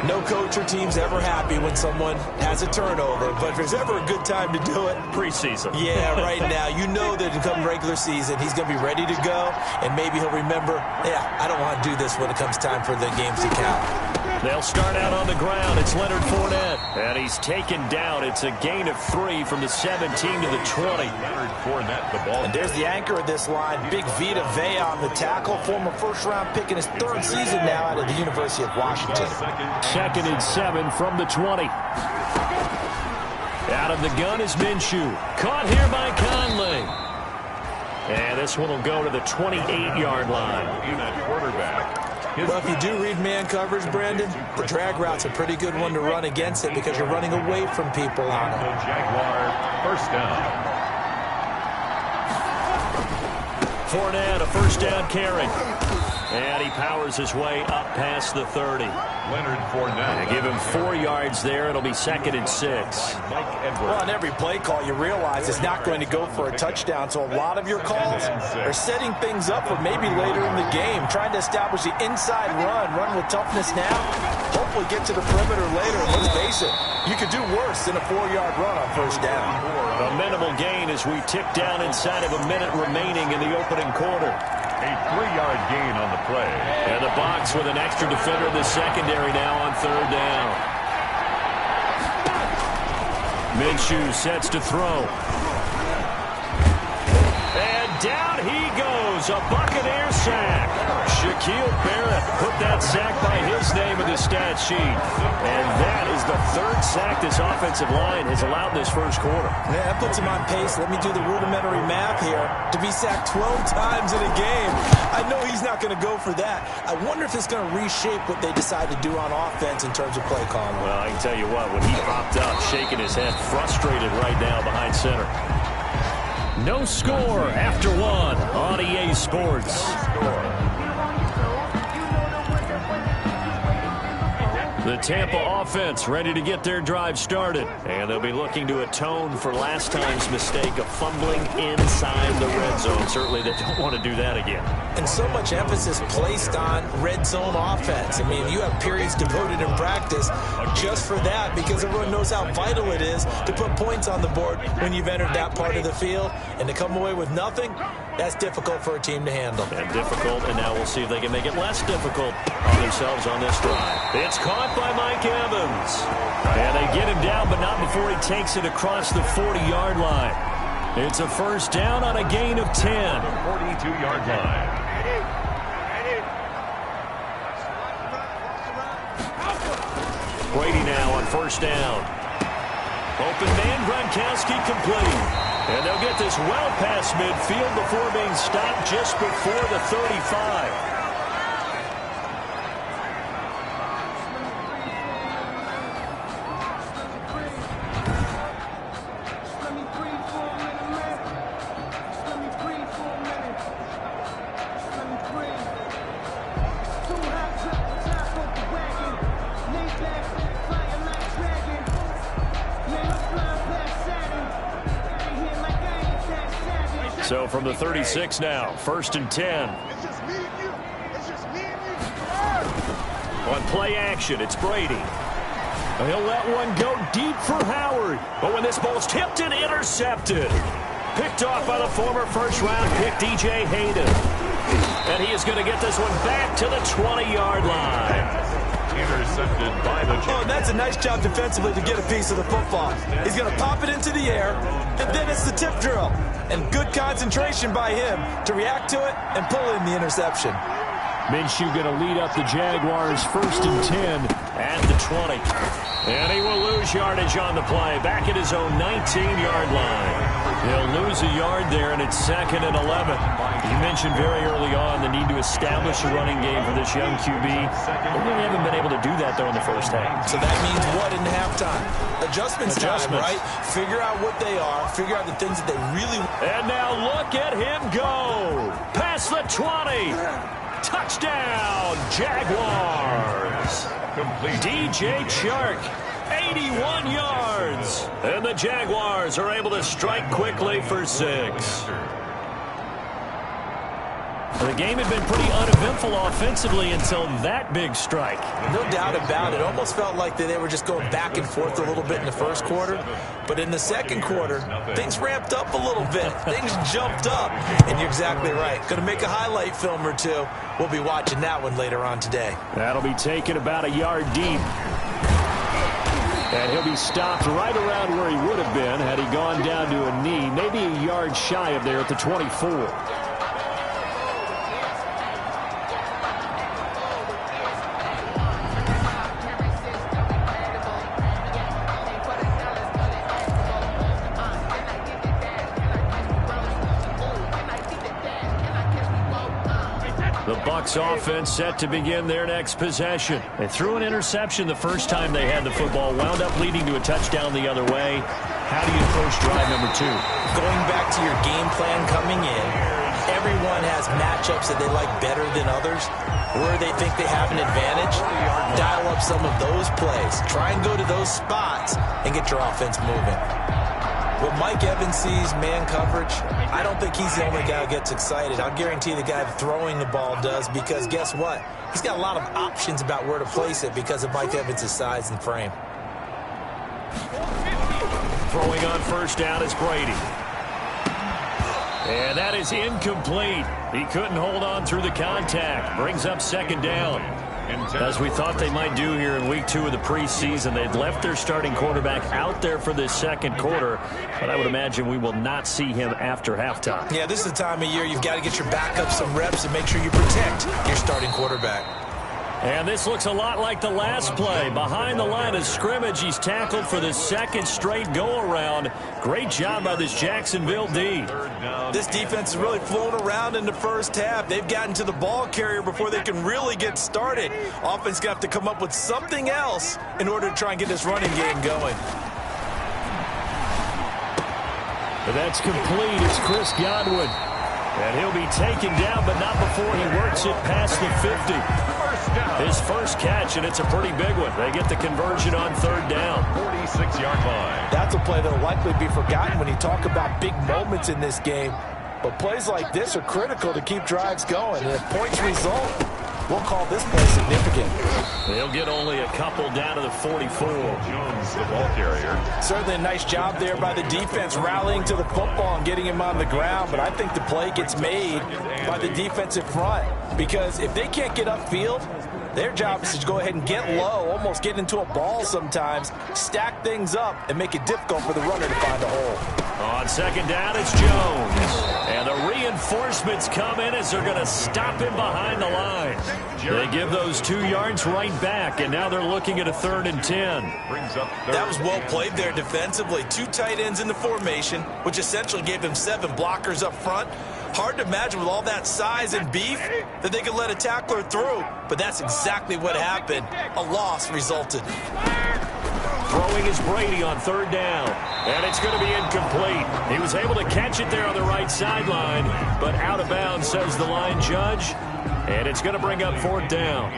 No coach or team's ever happy when someone has a turnover, but if there's ever a good time to do it, preseason. Yeah, right now. You know that come regular season, he's going to be ready to go, and maybe he'll remember, yeah, I don't want to do this when it comes time for the games to count. They'll start out on the ground. It's Leonard Fournette. And he's taken down. It's a gain of 3 from the 17 to the 20. Leonard Fournette, the ball. And there's the anchor of this line, Big Vita Vea on the tackle, former first-round pick in his 3rd season now out of the University of Washington. 2nd and 7 from the 20. Out of the gun is Minshew. Caught here by Conley. And this one will go to the 28-yard line. In at quarterback. Well, if you do read man coverage, Brandon, the drag route's a pretty good one to run against it because you're running away from people on it. Jaguar, first down. Fournette, a first down carry. And he powers his way up past the 30. Leonard Fournette. Give him 4 yards there. It'll be 2nd and 6. Well, on every play call, you realize it's not going to go for a touchdown. So a lot of your calls are setting things up for maybe later in the game, trying to establish the inside run with toughness now, hopefully get to the perimeter later. And let's face it, you could do worse than a 4-yard run on first down. A minimal gain as we tick down inside of a minute remaining in the opening quarter. A 3-yard gain on the play. And the box with an extra defender in the secondary now on 3rd down. Minshew sets to throw. And down he goes. A Buccaneer sack. Shaquille Barrett put that sack by his name in the stat sheet. And that is the 3rd sack this offensive line has allowed this first quarter. Yeah, that puts him on pace. Let me do the rudimentary math here. To be sacked 12 times in a game, I know he's not going to go for that. I wonder if it's going to reshape what they decide to do on offense in terms of play calling. Well, I can tell you what, when he popped up, shaking his head, frustrated right now behind center. No score after 1 on EA Sports. The Tampa offense ready to get their drive started. And they'll be looking to atone for last time's mistake of fumbling inside the red zone. Certainly they don't want to do that again. And so much emphasis placed on red zone offense. I mean, you have periods devoted in practice just for that because everyone knows how vital it is to put points on the board when you've entered that part of the field. And to come away with nothing, that's difficult for a team to handle. And difficult, and now we'll see if they can make it less difficult on themselves on this drive. It's caught by Mike Evans. And they get him down, but not before he takes it across the 40-yard line. It's a first down on a gain of 10. 42-yard line. Brady now on first down. Open man, Gronkowski complete. And they'll get this well past midfield before being stopped just before the 35. So from the 36 now, 1st and 10. On play action, it's Brady. He'll let one go deep for Howard. But when this ball's tipped and intercepted, picked off by the former first-round pick DJ Hayden. And he is going to get this one back to the 20-yard line. Intercepted by the Chiefs. Oh, and that's a nice job defensively to get a piece of the football. He's going to pop it into the air, and then it's the tip drill. And good concentration by him to react to it and pull in the interception. Minshew going to lead up the Jaguars 1st and 10 at the 20. And he will lose yardage on the play, back at his own 19-yard line. He'll lose a yard there, and it's 2nd and 11. You mentioned very early on the need to establish a running game for this young QB. They really haven't been able to do that, though, in the first half. So that means what in halftime? Adjustments time, right? Figure out what they are. Figure out the things that they really want. And now look at him go. Past the 20. Touchdown, Jaguars. Complete. DJ Chark, 81 yards. And the Jaguars are able to strike quickly for 6. The game had been pretty uneventful offensively until that big strike. No doubt about it. Almost felt like they were just going back and forth a little bit in the first quarter. But in the second quarter, things ramped up a little bit. Things jumped up. And you're exactly right. Going to make a highlight film or two. We'll be watching that one later on today. That'll be taken about a yard deep. And he'll be stopped right around where he would have been had he gone down to a knee. Maybe a yard shy of there at the 24. Bucs offense set to begin their next possession. They threw an interception the first time they had the football, wound up leading to a touchdown the other way. How do you approach drive number 2? Going back to your game plan coming in, everyone has matchups that they like better than others, where they think they have an advantage. Dial up some of those plays. Try and go to those spots and get your offense moving. When Mike Evans sees man coverage, I don't think he's the only guy who gets excited. I'll guarantee the guy throwing the ball does, because guess what? He's got a lot of options about where to place it because of Mike Evans' size and frame. Throwing on first down is Brady. And that is incomplete. He couldn't hold on through the contact. Brings up second down. As we thought they might do here in week 2 of the preseason, they'd left their starting quarterback out there for this second quarter, but I would imagine we will not see him after halftime. Yeah, this is the time of year you've got to get your backup some reps and make sure you protect your starting quarterback. And this looks a lot like the last play. Behind the line of scrimmage, he's tackled for the second straight go-around. Great job by this Jacksonville D. This defense is really flown around in the first half. They've gotten to the ball carrier before they can really get started. Offense got to come up with something else in order to try and get this running game going. But that's complete. It's Chris Godwin. And he'll be taken down, but not before he works it past the 50. His first catch, and it's a pretty big one. They get the conversion on third down. 46-yard line. That's a play that will likely be forgotten when you talk about big moments in this game. But plays like this are critical to keep drives going. And if points result, we'll call this play significant. They'll get only a couple down to the 44. Jones, the ball carrier. Certainly a nice job there by the defense rallying to the football and getting him on the ground. But I think the play gets made by the defensive front. Because if they can't get upfield, their job is to go ahead and get low, almost get into a ball sometimes, stack things up, and make it difficult for the runner to find a hole. On second down, it's Jones. And the reinforcements come in as they're going to stop him behind the line. They give those 2 yards right back, and now they're looking at a 3rd and 10. That was well played there defensively. 2 tight ends in the formation, which essentially gave them 7 blockers up front. Hard to imagine with all that size and beef that they could let a tackler through, but that's exactly what happened. A loss resulted. Throwing is Brady on third down, and it's going to be incomplete. He was able to catch it there on the right sideline, but out of bounds, says the line judge, and it's going to bring up 4th down.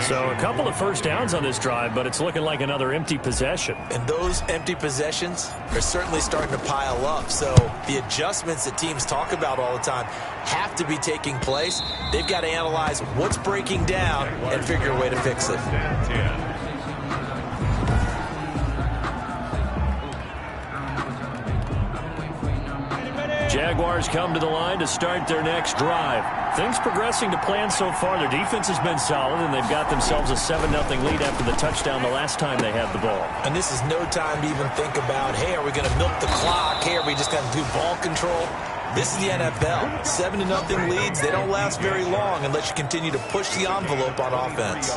So a couple of first downs on this drive, but it's looking like another empty possession. And those empty possessions are certainly starting to pile up. So the adjustments that teams talk about all the time have to be taking place. They've got to analyze what's breaking down and figure a way to fix it. Jaguars come to the line to start their next drive. Things progressing to plan so far. Their defense has been solid, and they've got themselves a 7-0 lead after the touchdown the last time they had the ball. And this is no time to even think about, hey, are we going to milk the clock? Hey, are we just going to do ball control? This is the NFL. 7-0 leads, they don't last very long unless you continue to push the envelope on offense.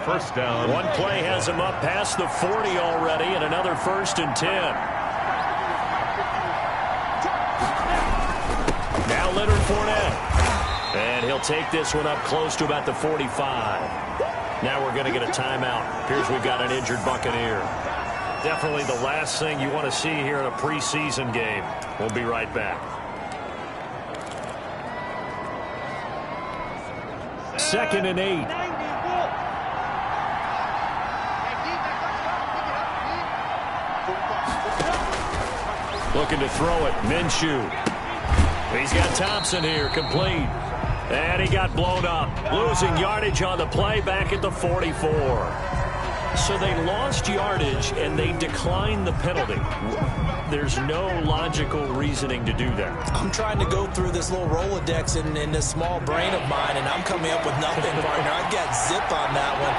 First down. One play has him up past the 40 already, and another 1st and 10. Now Leonard Fournette. And he'll take this one up close to about the 45. Now we're going to get a timeout. Appears we've got an injured Buccaneer. Definitely the last thing you want to see here in a preseason game. We'll be right back. 2nd and 8. Looking to throw it. Minshew. He's got Thompson here, complete. And he got blown up. Losing yardage on the play back at the 44. So they lost yardage, and they declined the penalty. There's no logical reasoning to do that. I'm trying to go through this little Rolodex in this small brain of mine, and I'm coming up with nothing, partner. I've got zip on that one.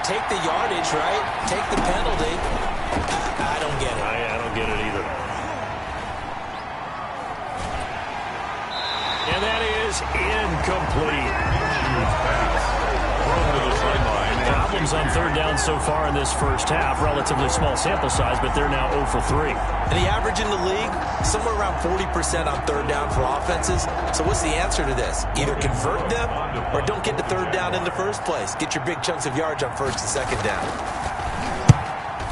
Take the yardage, right? Take the penalty. I don't get it. I don't get it either. And that is incomplete. Thrown to the sideline. Problems threes on third down so far in this first half. Relatively small sample size, but they're now 0 for 3. And the average in the league, somewhere around 40% on third down for offenses. So what's the answer to this? Either convert them or don't get to third down in the first place. Get your big chunks of yards on first and second down.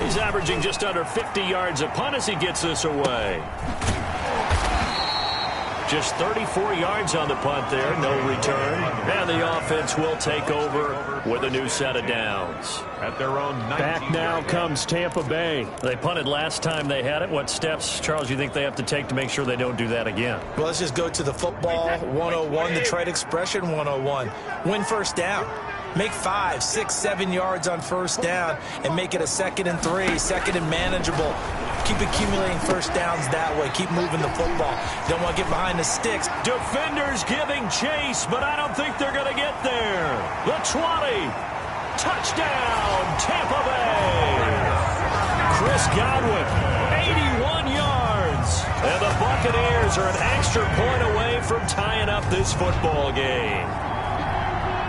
He's averaging just under 50 yards a punt as he gets this away. Just 34 yards on the punt there, no return. And the offense will take over with a new set of downs. At their own 19. Back now comes Tampa Bay. They punted last time they had it. What steps, Charles, you think they have to take to make sure they don't do that again? Well, let's just go to the football 101, the trade expression 101. Win first down. Make 5, 6, 7 yards on first down and make it a 2nd and 3, 2nd and manageable. Keep accumulating first downs that way. Keep moving the football. Don't want to get behind the sticks. Defenders giving chase, but I don't think they're going to get there. The 20. Touchdown, Tampa Bay. Chris Godwin, 81 yards. And the Buccaneers are an extra point away from tying up this football game.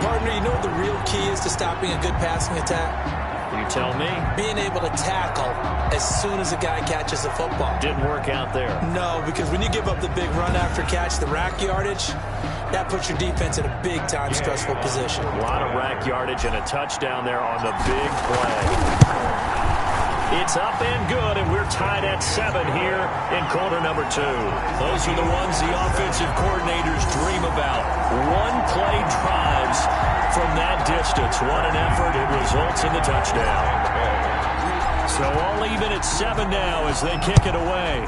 Partner, you know what the real key is to stopping a good passing attack? You tell me. Being able to tackle as soon as a guy catches the football. Didn't work out there. No, because when you give up the big run after catch, the rack yardage, that puts your defense in a big-time stressful position. A lot of rack yardage and a touchdown there on the big play. It's up and good, and we're tied at 7 here in quarter number 2. Those are the ones the offensive coordinators dream about. One-play drives from that distance. What an effort. It results in the touchdown. So all even at 7 now as they kick it away.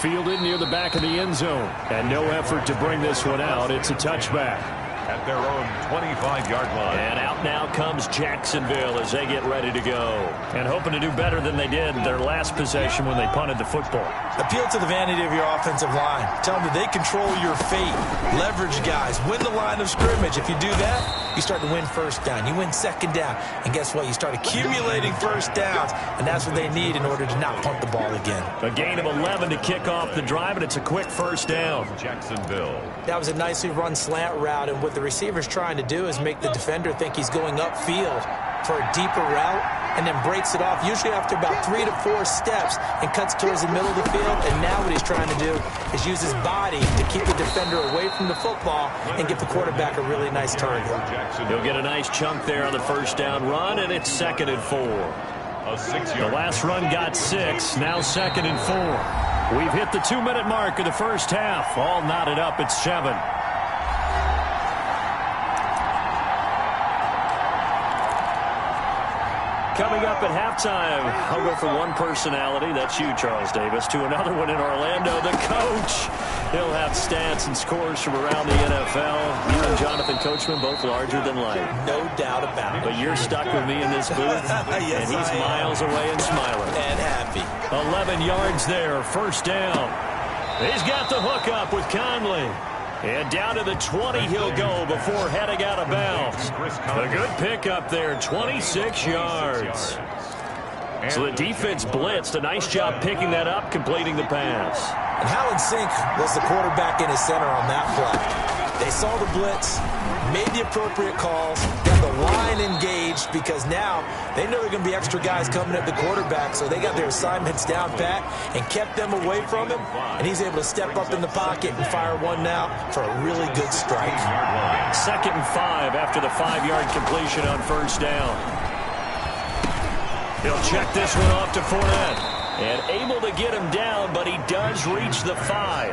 Fielded near the back of the end zone. And no effort to bring this one out. It's a touchback. At their own 25-yard line. And out now comes Jacksonville as they get ready to go. And hoping to do better than they did their last possession when they punted the football. Appeal to the vanity of your offensive line. Tell them that they control your fate. Leverage guys. Win the line of scrimmage. If you do that, you start to win first down. You win second down. And guess what? You start accumulating first downs. And that's what they need in order to not punt the ball again. A gain of 11 to kick off the drive, and it's a quick first down. Jacksonville. That was a nicely run slant route, and what the receiver's trying to do is make the defender think he's going upfield for a deeper route and then breaks it off, usually after about 3 to 4 steps, and cuts towards the middle of the field. And now what he's trying to do is use his body to keep the defender away from the football and give the quarterback a really nice target. He'll get a nice chunk there on the first down run, and it's 2nd and 4. The last run got 6, now 2nd and 4. We've hit the 2-minute mark of the first half. All knotted up at 7. Coming up at halftime, I'll go from one personality, that's you, Charles Davis, to another one in Orlando, the coach. He'll have stats and scores from around the NFL. You and Jonathan Coachman, both larger than life. No doubt about it. But you're stuck with me in this booth, yes, and he's miles away and smiling. And happy. 11 yards there, first down. He's got the hook up with Conley. And down to the 20 he'll go before heading out of bounds. A good pickup there, 26 yards. So the defense blitzed. A nice job picking that up, completing the pass. And how in sync was the quarterback in his center on that play? They saw the blitz, made the appropriate calls, got the line engaged, because now they know there are going to be extra guys coming at the quarterback, so they got their assignments down pat and kept them away from him, and he's able to step up in the pocket and fire one now for a really good strike. 2nd and 5 after the 5-yard completion on first down. He'll check this one off to Fournette. And able to get him down, but he does reach the 5.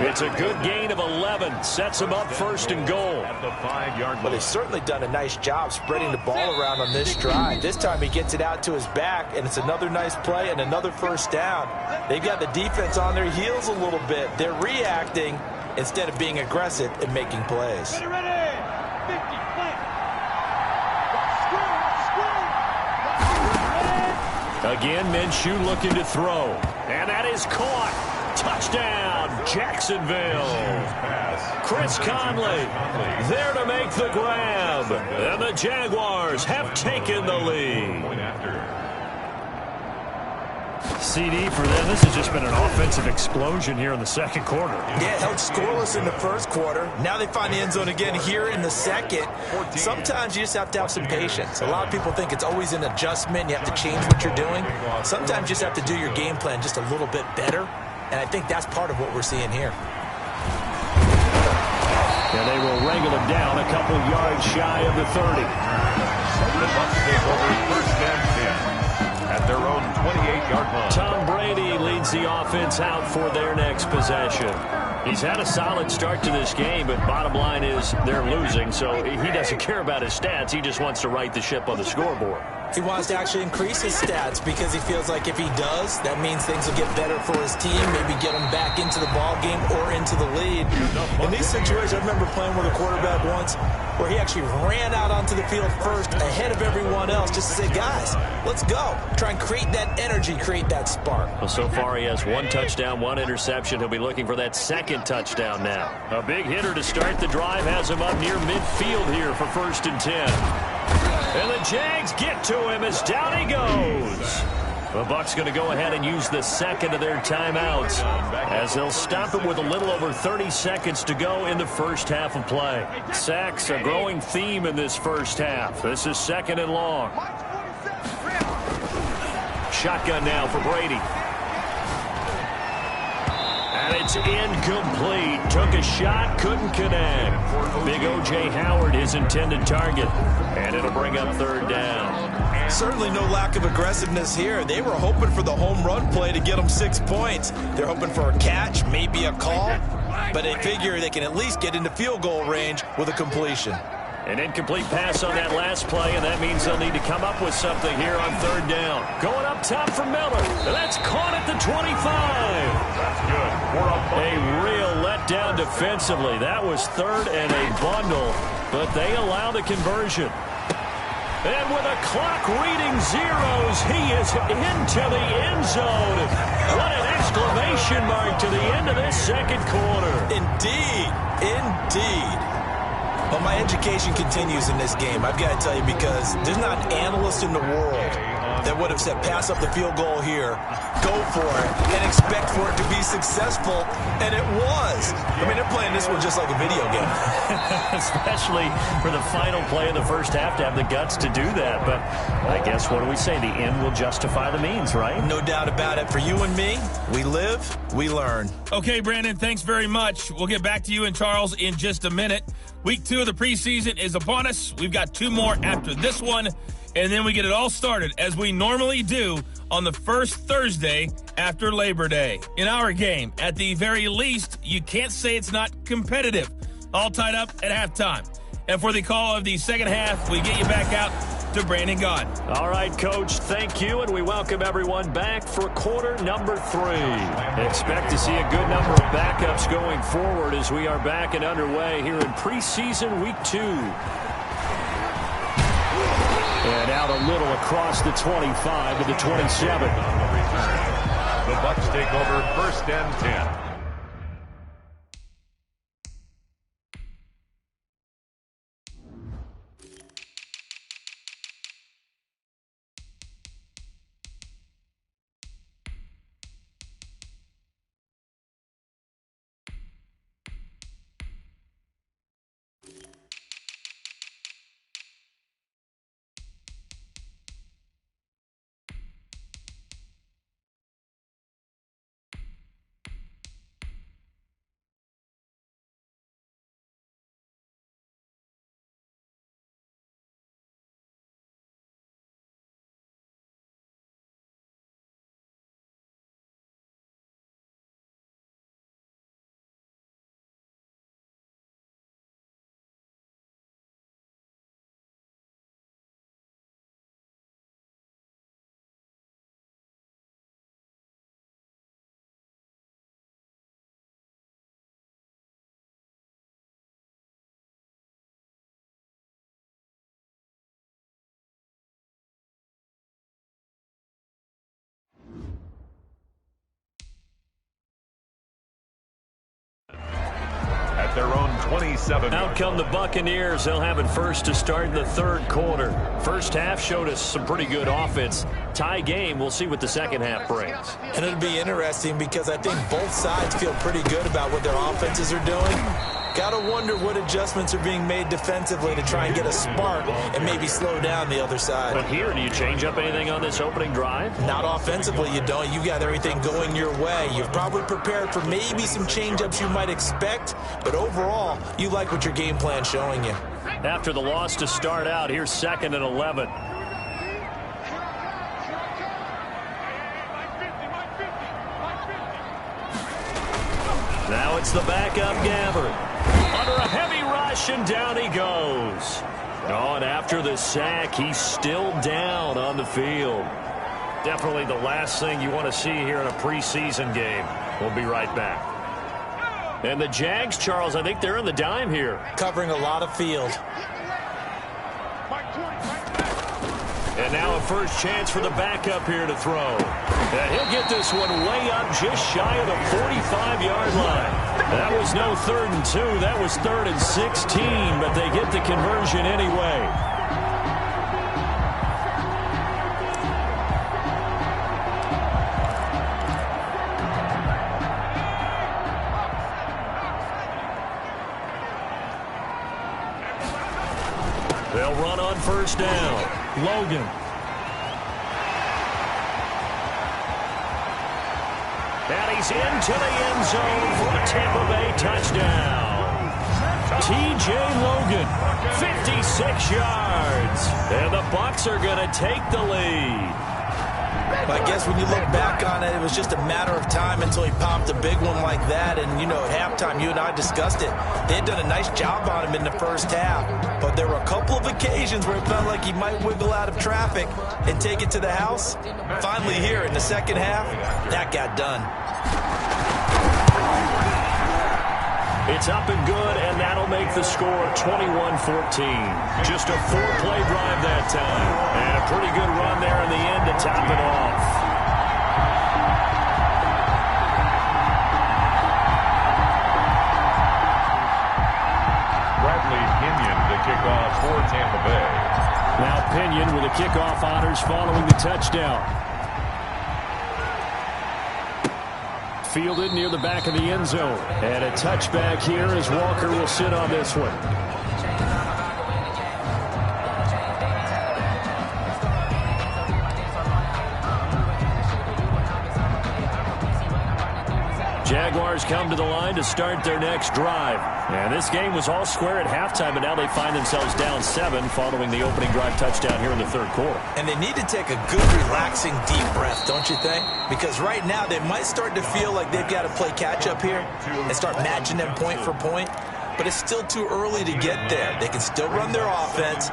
It's a good gain of 11. Sets him up 1st and goal. At the 5-yard line. But they've certainly done a nice job spreading the ball around on this drive. This time he gets it out to his back, and it's another nice play and another first down. They've got the defense on their heels a little bit. They're reacting instead of being aggressive and making plays. Again, Minshew looking to throw. And that is caught. Touchdown, Jacksonville. Chris Conley there to make the grab. And the Jaguars have taken the lead. CD for them. This has just been an offensive explosion here in the second quarter. Yeah, held scoreless in the first quarter. Now they find the end zone again here in the second. Sometimes you just have to have some patience. A lot of people think it's always an adjustment. You have to change what you're doing. Sometimes you just have to do your game plan just a little bit better. And I think that's part of what we're seeing here. And they will wrangle him down a couple yards shy of the 30. The Bucs take over first and 10 at their own 28-yard line. Tom Brady leads the offense out for their next possession. He's had a solid start to this game, but bottom line is they're losing, so he doesn't care about his stats. He just wants to right the ship on the scoreboard. He wants to actually increase his stats because he feels like if he does, that means things will get better for his team, maybe get him back into the ball game or into the lead. In these situations, I remember playing with a quarterback once where he actually ran out onto the field first ahead of everyone else just to say, guys, let's go. Try and create that energy, create that spark. Well, so far he has 1 touchdown, 1 interception. He'll be looking for that second touchdown now. A big hitter to start the drive has him up near midfield here for 1st and 10. And the Jags get to him as down he goes. The Bucs going to go ahead and use the second of their timeouts as they'll stop it with a little over 30 seconds to go in the first half of play. Sacks, a growing theme in this first half. This is 2nd and long. Shotgun now for Brady. And it's incomplete. Took a shot, couldn't connect. Big O.J. Howard, his intended target. And it'll bring up 3rd down. Certainly no lack of aggressiveness here. They were hoping for the home run play to get them 6 points. They're hoping for a catch, maybe a call. But they figure they can at least get into field goal range with a completion. An incomplete pass on that last play, and that means they'll need to come up with something here on 3rd down. Going up top for Miller. And that's caught at the 25. That's good. A real letdown defensively. That was 3rd and a bundle, but they allow the conversion. And with a clock reading zeros, he is into the end zone. What an exclamation mark to the end of this second quarter. Indeed. Indeed. Well, my education continues in this game, I've got to tell you, because there's not an analyst in the world that would have said pass up the field goal here, go for it, and expect for it to be successful, and it was. I mean, they're playing this one just like a video game. Especially for the final play of the first half to have the guts to do that. But I guess, what do we say? The end will justify the means, right? No doubt about it. For you and me, we live, we learn. Okay, Brandon, thanks very much. We'll get back to you and Charles in just a minute. Week 2 of the preseason is upon us. We've got 2 more after this one, and then we get it all started, as we normally do, on the first Thursday after Labor Day. In our game, at the very least, you can't say it's not competitive. All tied up at halftime. And for the call of the second half, we get you back out to Brandon Gaudin. All right, Coach, thank you, and we welcome everyone back for quarter number 3. Expect to see a good number of backups going forward as we are back and underway here in preseason week 2. And out a little across the 25 to the 27. The Bucs take over 1st and 10. Their own 27. Out come the Buccaneers. They'll have it first to start in the 3rd quarter. First half showed us some pretty good offense. Tie game. We'll see what the second half brings. And it'll be interesting because I think both sides feel pretty good about what their offenses are doing. Got to wonder what adjustments are being made defensively to try and get a spark and maybe slow down the other side. But here, do you change up anything on this opening drive? Not offensively, you don't. You got everything going your way. You've probably prepared for maybe some change-ups you might expect, but overall, you like what your game plan's showing you. After the loss to start out, here's 2nd and 11. Now it's the backup Gabbard. Under a heavy rush, and down he goes. Oh, and after the sack, he's still down on the field. Definitely the last thing you want to see here in a preseason game. We'll be right back. And the Jags, Charles, I think they're in the dime here. Covering a lot of field. And now a first chance for the backup here to throw. And he'll get this one way up just shy of the 45-yard line. That was no 3rd and 2. That was 3rd and 16, but they get the conversion anyway. They'll run on first down. Logan. And he's into the end zone for a Tampa Bay touchdown. T.J. Logan, 56 yards. And the Bucs are going to take the lead. I guess when you look back on it, it was just a matter of time until he popped a big one like that. And, you know, at halftime, you and I discussed it. They had done a nice job on him in the first half. But there were a couple of occasions where it felt like he might wiggle out of traffic and take it to the house. Finally here in the second half, that got done. It's up and good, and that'll make the score 21-14. Just a 4-play drive that time. And a pretty good run there in the end to top it off. Bradley Pinion to kick off for Tampa Bay. Now Pinion with the kickoff honors following the touchdown. Fielded near the back of the end zone. And a touchback here as Walker will sit on this one. Jaguars come to the line to start their next drive. And this game was all square at halftime, but now they find themselves down 7 following the opening drive touchdown here in the third quarter. And they need to take a good, relaxing, deep breath, don't you think? Because right now they might start to feel like they've got to play catch-up here and start matching them point for point. But it's still too early to get there. They can still run their offense.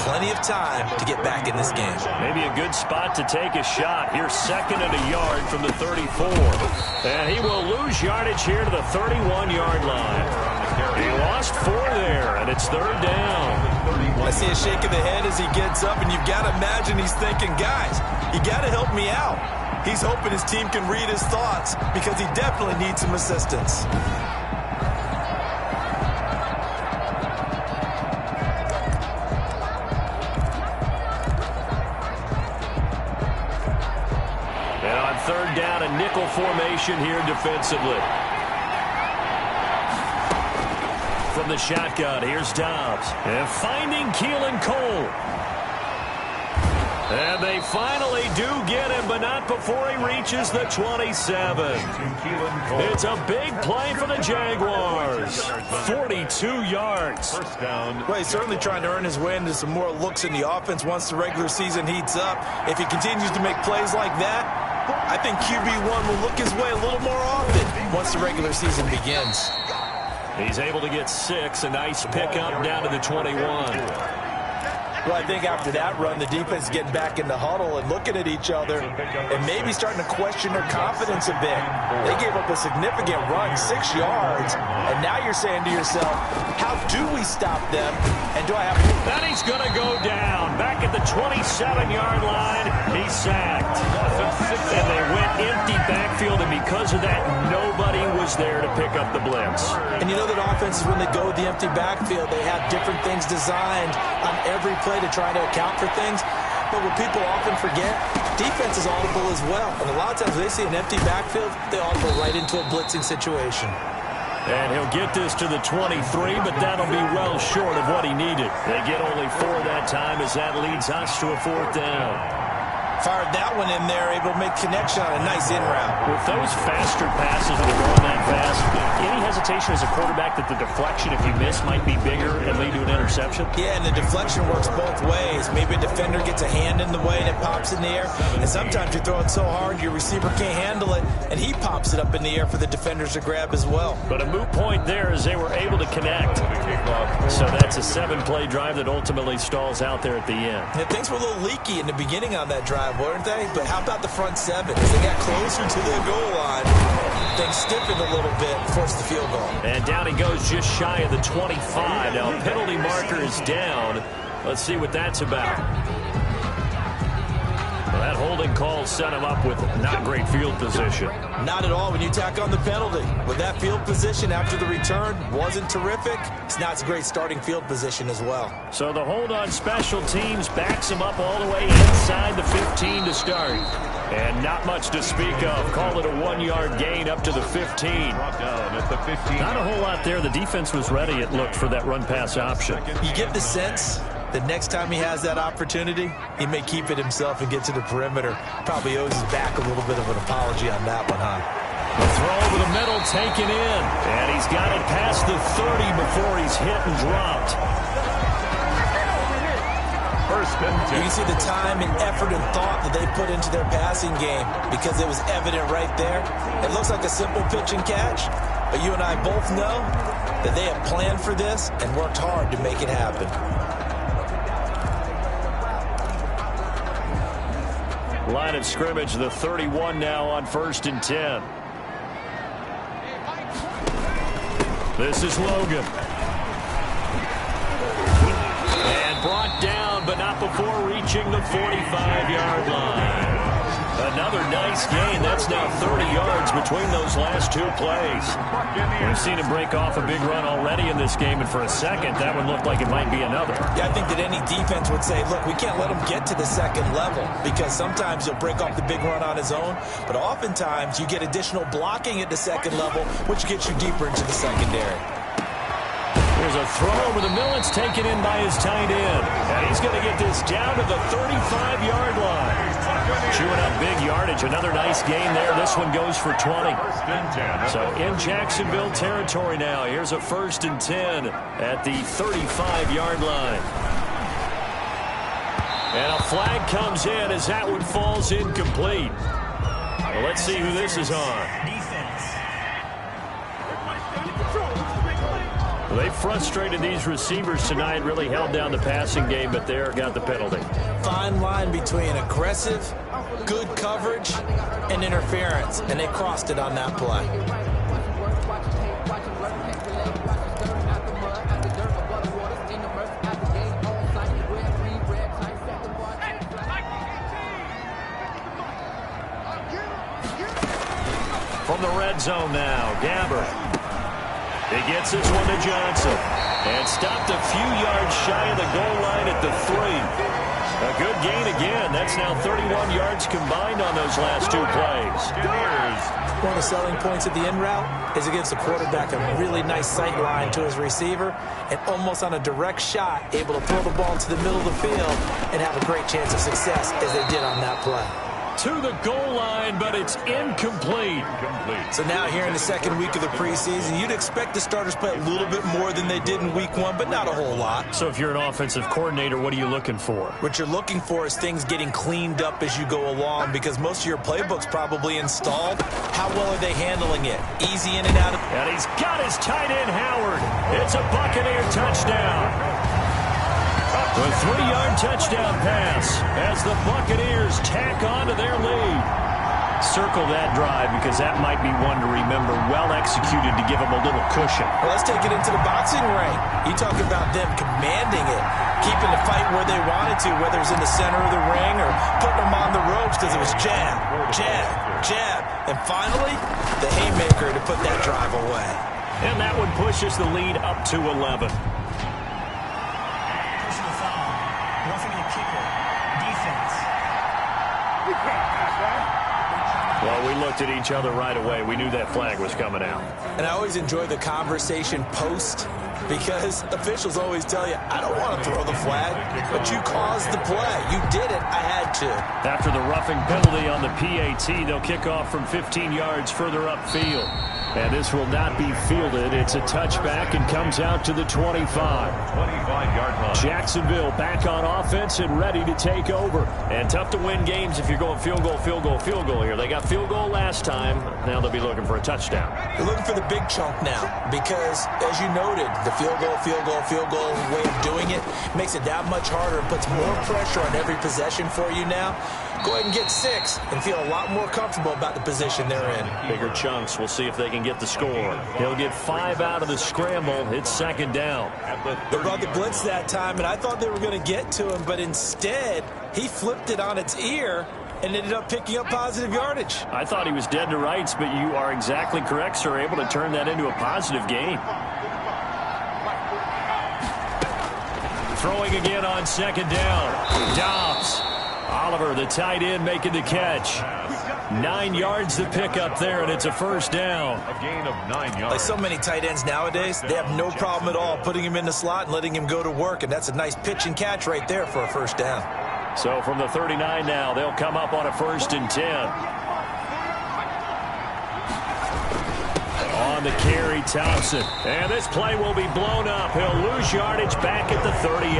Plenty of time to get back in this game. Maybe a good spot to take a shot. Here's 2nd and a yard from the 34. And he will lose yardage here to the 31-yard line. He lost 4 there, and it's 3rd down. I see a shake of the head as he gets up, and you've got to imagine he's thinking, guys, you got to help me out. He's hoping his team can read his thoughts because he definitely needs some assistance. Third down, a nickel formation here defensively. From the shotgun, here's Dobbs. And finding Keelan Cole. And they finally do get him, but not before he reaches the 27. It's a big play for the Jaguars. 42 yards. First down. Well, he's certainly trying to earn his way into some more looks in the offense once the regular season heats up. If he continues to make plays like that, I think QB1 will look his way a little more often once the regular season begins. He's able to get 6. A nice pickup down to the 21. Well, I think after that run, the defense is getting back in the huddle and looking at each other and maybe starting to question their confidence a bit. They gave up a significant run, 6 yards, and now you're saying to yourself, how do we stop them? And do I have... Then he's going to go down. Back at the 27-yard line, he's sacked. And they went empty backfield, and because of that, nobody was there to pick up the blitz. And you know that offenses, when they go with the empty backfield, they have different things designed on every play to try to account for things. But what people often forget, defense is audible as well. And a lot of times when they see an empty backfield, they audible right into a blitzing situation. And he'll get this to the 23, but that'll be well short of what he needed. They get only 4 that time as that leads us to a 4th down. Fired that one in there, able to make connection on a nice in route. With those faster passes that are going that fast, any hesitation as a quarterback that the deflection, if you miss, might be bigger and lead to an interception? Yeah, and the deflection works both ways. Maybe a defender gets a hand in the way and it pops in the air. And sometimes you throw it so hard your receiver can't handle it, and he pops it up in the air for the defenders to grab as well. But a moot point there as they were able to connect. So that's a 7-play drive that ultimately stalls out there at the end. Yeah, things were a little leaky in the beginning on that drive, weren't they? But how about the front 7? As they got closer to the goal line, things stiffened a little bit, forced the field goal. And down he goes just shy of the 25. Now, penalty marker is down. Let's see what that's about. Well, that holding call set him up with not great field position. Not at all when you tack on the penalty. With that field position after the return wasn't terrific, it's not a great starting field position as well. So the hold on special teams backs him up all the way inside the 15 to start. And not much to speak of. Call it a 1-yard gain up to the 15. Not a whole lot there. The defense was ready, it looked, for that run-pass option. You get the sense that next time he has that opportunity, he may keep it himself and get to the perimeter. Probably owes his back a little bit of an apology on that one, huh? The throw over the middle taken in. And he's got it past the 30 before he's hit and dropped. You can see the time and effort and thought that they put into their passing game because it was evident right there. It looks like a simple pitch and catch, but you and I both know that they have planned for this and worked hard to make it happen. Line of scrimmage, the 31 now on 1st and 10. This is Logan. And brought down, but not before reaching the 45-yard line. Another nice gain. That's now 30 yards between those last 2 plays. We've seen him break off a big run already in this game, and for a second, that one looked like it might be another. Yeah, I think that any defense would say, look, we can't let him get to the second level because sometimes he'll break off the big run on his own, but oftentimes you get additional blocking at the second level, which gets you deeper into the secondary. There's a throw over the middle. It's taken in by his tight end. And he's going to get this down to the 35-yard line. Chewing up big yardage. Another nice gain there. This one goes for 20. So in Jacksonville territory now. Here's a 1st and 10 at the 35-yard line. And a flag comes in as that one falls incomplete. Well, let's see who this is on. They frustrated these receivers tonight, really held down the passing game, but there got the penalty. Fine line between aggressive, good coverage, and interference, and they crossed it on that play. From the red zone now, Gabbert. He gets this one to Johnson. And stopped a few yards shy of the goal line at the 3. A good gain again. That's now 31 yards combined on those last 2 plays. One of the selling points of the in route is it gives the quarterback a really nice sight line to his receiver and almost on a direct shot able to throw the ball into the middle of the field and have a great chance of success as they did on that play. To the goal line, but it's incomplete. So now here in the second week of the preseason, you'd expect the starters play a little bit more than they did in week 1, but not a whole lot. So if you're an offensive coordinator, what are you looking for? What you're looking for is things getting cleaned up as you go along because most of your playbook's probably installed. How well are they handling it? Easy in and out. And he's got his tight end, Howard. It's a Buccaneer touchdown. A 3-yard touchdown pass as the Buccaneers tack on to their lead. Circle that drive because that might be one to remember. Well executed to give them a little cushion. Well, let's take it into the boxing ring. You talk about them commanding it, keeping the fight where they wanted to, whether it's in the center of the ring or putting them on the ropes because it was jab, jab, jab. And finally, the haymaker to put that drive away. And that one pushes the lead up to 11. Roughing the kicker. defense. Well, we looked at each other right away. We knew that flag was coming out. And I always enjoy the conversation post because officials always tell you, I don't want to throw the flag, but you caused the play. You did it. I had to. After the roughing penalty on the PAT, they'll kick off from 15 yards further upfield. And this will not be fielded. It's a touchback and comes out to the 25. 25-yard line. Jacksonville back on offense and ready to take over. And tough to win games if you're going field goal, field goal, field goal here. They got field goal last time. Now they'll be looking for a touchdown. They're looking for the big chunk now because, as you noted, the field goal way of doing it makes it that much harder and puts more pressure on every possession for you now. Go ahead and get 6 and feel a lot more comfortable about the position they're in. Bigger chunks. We'll see if they can get the score. He'll get 5 out of the scramble. It's second down. They brought the blitz that time, and I thought they were going to get to him, but instead, he flipped it on its ear and ended up picking up positive yardage. I thought he was dead to rights, but you are exactly correct, sir. Able to turn that into a positive gain. Throwing again on second down. Dobbs. Oliver, the tight end, making the catch. 9 yards to pick up there, and it's a first down. A gain of 9 yards. Like so many tight ends nowadays, they have no problem at all putting him in the slot and letting him go to work, and that's a nice pitch and catch right there for a first down. So from the 39 now, they'll come up on a 1st and 10. On the carry, Thompson. And this play will be blown up. He'll lose yardage back at the 38.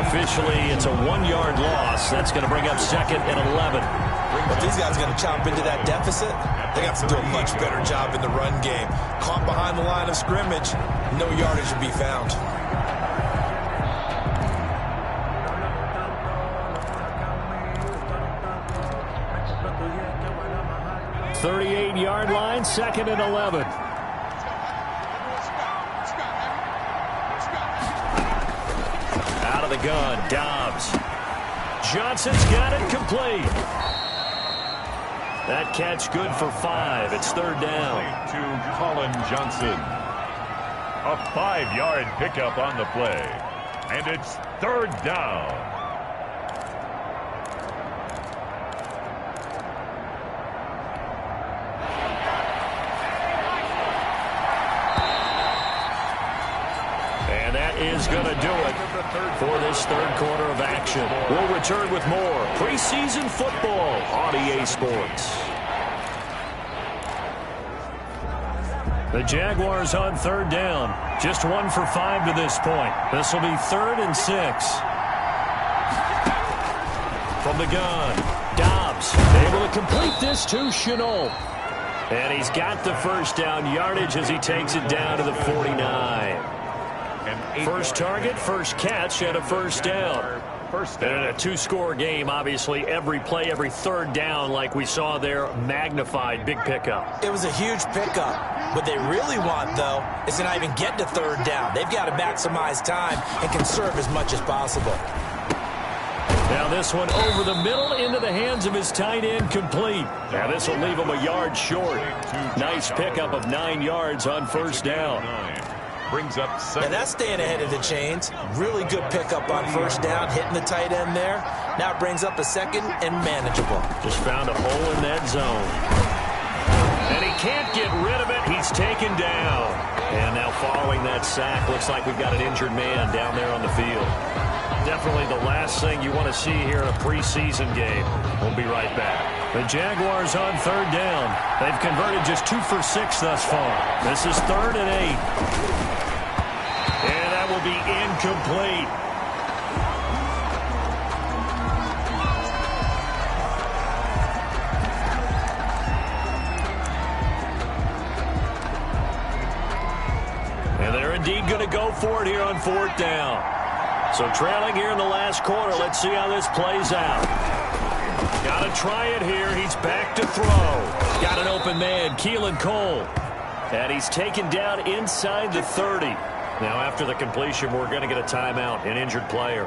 Officially, it's a 1-yard loss. That's going to bring up 2nd and 11. If these guys are going to chop into that deficit, they have to do a much better job in the run game. Caught behind the line of scrimmage, no yardage to be found. .38-yard line, 2nd and 11. Out of the gun, Dobbs. Johnson's got it complete. That catch good for 5. It's 3rd down. To Colin Johnson. A 5-yard pickup on the play. And it's 3rd down. Is going to do it for this 3rd quarter of action. We'll return with more preseason football on EA Sports. The Jaguars on 3rd down. Just 1 for 5 to this point. This will be 3rd and 6. From the gun, Dobbs able to complete this to Chenault. And he's got the first down yardage as he takes it down to the 49. First target, first catch, and a first down. And in a 2-score game, obviously, every play, every 3rd down, like we saw there, magnified, big pickup. It was a huge pickup. What they really want, though, is to not even get to 3rd down. They've got to maximize time and conserve as much as possible. Now this one over the middle into the hands of his tight end, complete. Now this will leave him a yard short. Nice pickup of 9 yards on first down. Brings up 2nd. And that's staying ahead of the chains. Really good pickup on first down, hitting the tight end there. Now it brings up a 2nd and manageable. Just found a hole in that zone. And he can't get rid of it. He's taken down. And now following that sack, looks like we've got an injured man down there on the field. Definitely the last thing you want to see here in a preseason game. We'll be right back. The Jaguars on 3rd down. They've converted just 2 for 6 thus far. This is 3rd and 8. And that will be incomplete. And they're indeed going to go for it here on 4th down. So trailing here in the last quarter. Let's see how this plays out. Got to try it here. He's back to throw. Got an open man, Keelan Cole. And he's taken down inside the 30. Now after the completion, we're going to get a timeout, an injured player.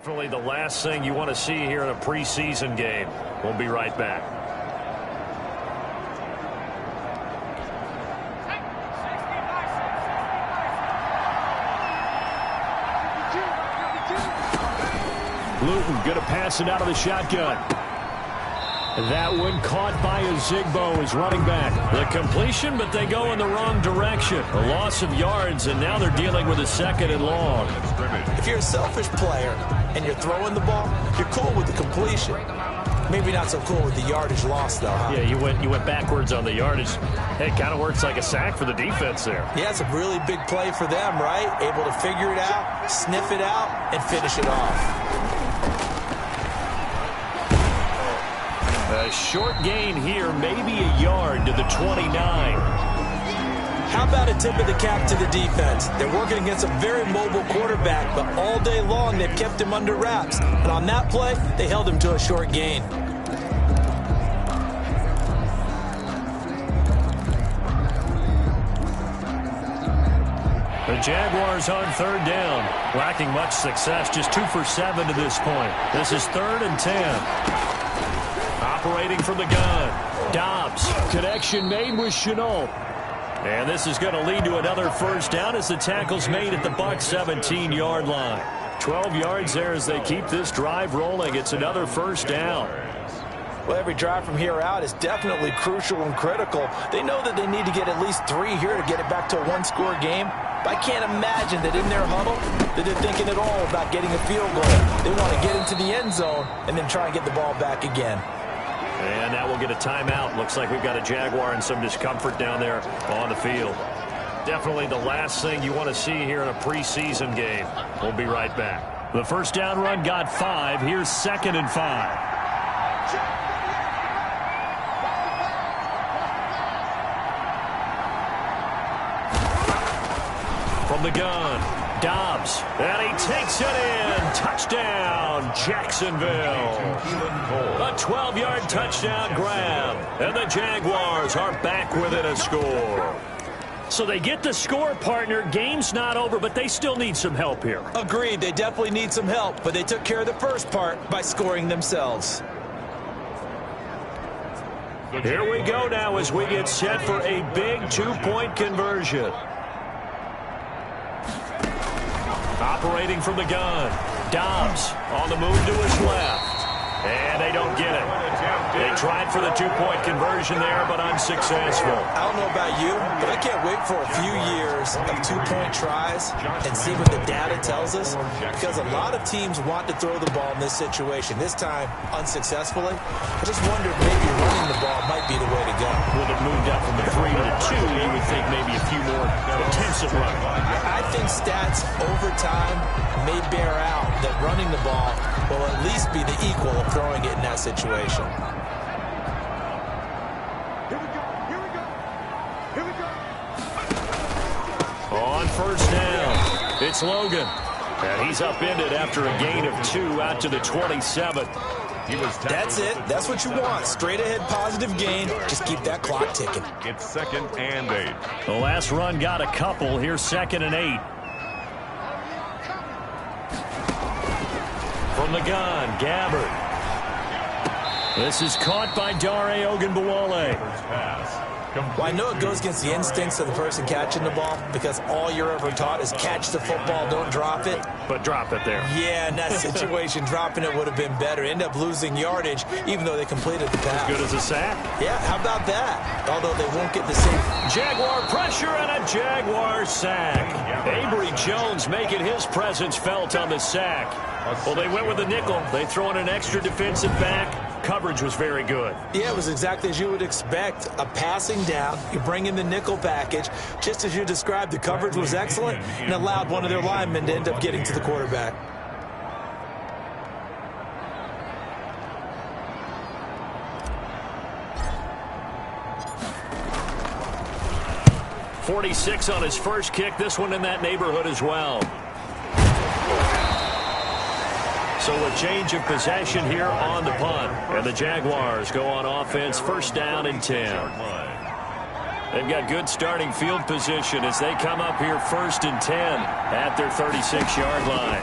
Definitely the last thing you want to see here in a preseason game. We'll be right back. Luton going to pass it out of the shotgun. That one caught by Ozigbo as running back. The completion, but they go in the wrong direction. A loss of yards, and now they're dealing with a 2nd and long. If you're a selfish player and you're throwing the ball, you're cool with the completion. Maybe not so cool with the yardage loss, though, huh? Yeah, you went backwards on the yardage. It kind of works like a sack for the defense there. Yeah, it's a really big play for them, right? Able to figure it out, sniff it out, and finish it off. A short gain here, maybe a yard to the 29. How about a tip of the cap to the defense? They're working against a very mobile quarterback, but all day long they've kept him under wraps. And on that play, they held him to a short gain. The Jaguars on 3rd down. Lacking much success, just 2 for 7 to this point. This is 3rd and 10. Operating from the gun. Dobbs. Connection made with Chenault. And this is going to lead to another first down as the tackle's made at the Bucs 17-yard line. 12 yards there as they keep this drive rolling. It's another first down. Well, every drive from here out is definitely crucial and critical. They know that they need to get at least 3 here to get it back to a 1-score game. But I can't imagine that in their huddle that they're thinking at all about getting a field goal. They want to get into the end zone and then try and get the ball back again. And that will get a timeout. Looks like we've got a Jaguar in some discomfort down there on the field. Definitely the last thing you want to see here in a preseason game. We'll be right back. The first down run got 5. Here's 2nd and 5. From the gun, Dobbs, and he takes it in. Touchdown, Jacksonville. A 12-yard touchdown grab, and the Jaguars are back within a score. So they get the score, partner. Game's not over, but they still need some help here. Agreed, they definitely need some help, but they took care of the first part by scoring themselves. Here we go now as we get set for a big 2-point conversion. Operating from the gun. Dobbs on the move to his left. And they don't get it. They tried for the 2-point conversion there, but unsuccessful. I don't know about you, but I can't wait for a few years of 2-point tries and see what the data tells us. Because a lot of teams want to throw the ball in this situation. This time, unsuccessfully. I just wondered maybe running the ball might be the way to go. With it moved up from the 3 to the 2, you would think maybe a few more attempts at running. I think stats over time may bear out that running the ball will at least be the equal of throwing it in that situation. On first down, it's Logan. And he's upended after a gain of 2 out to the 27. That's it. That's what you want. Straight ahead positive gain. Just keep that clock ticking. It's 2nd and 8. The last run got a couple. Here's 2nd and 8. From the gun, Gabbard. This is caught by Dare Ogunbowale. Well, I know it goes against the instincts of the person catching the ball because all you're ever taught is catch the football, don't drop it. But drop it there. Yeah, in that situation, dropping it would have been better. End up losing yardage, even though they completed the pass. As good as a sack? Yeah, how about that? Although they won't get the same. Jaguar pressure and a Jaguar sack. Avery Jones making his presence felt on the sack. Well, they went with a nickel. They throw in an extra defensive back. Coverage was very good. Yeah, it was exactly as you would expect. A passing down, you bring in the nickel package. Just as you described, the coverage was excellent and allowed one of their linemen to end up getting to the quarterback. .46 on his first kick. This one in that neighborhood as well. So a change of possession here on the punt. And the Jaguars go on offense, first down and 10. They've got good starting field position as they come up here 1st and 10 at their 36-yard line.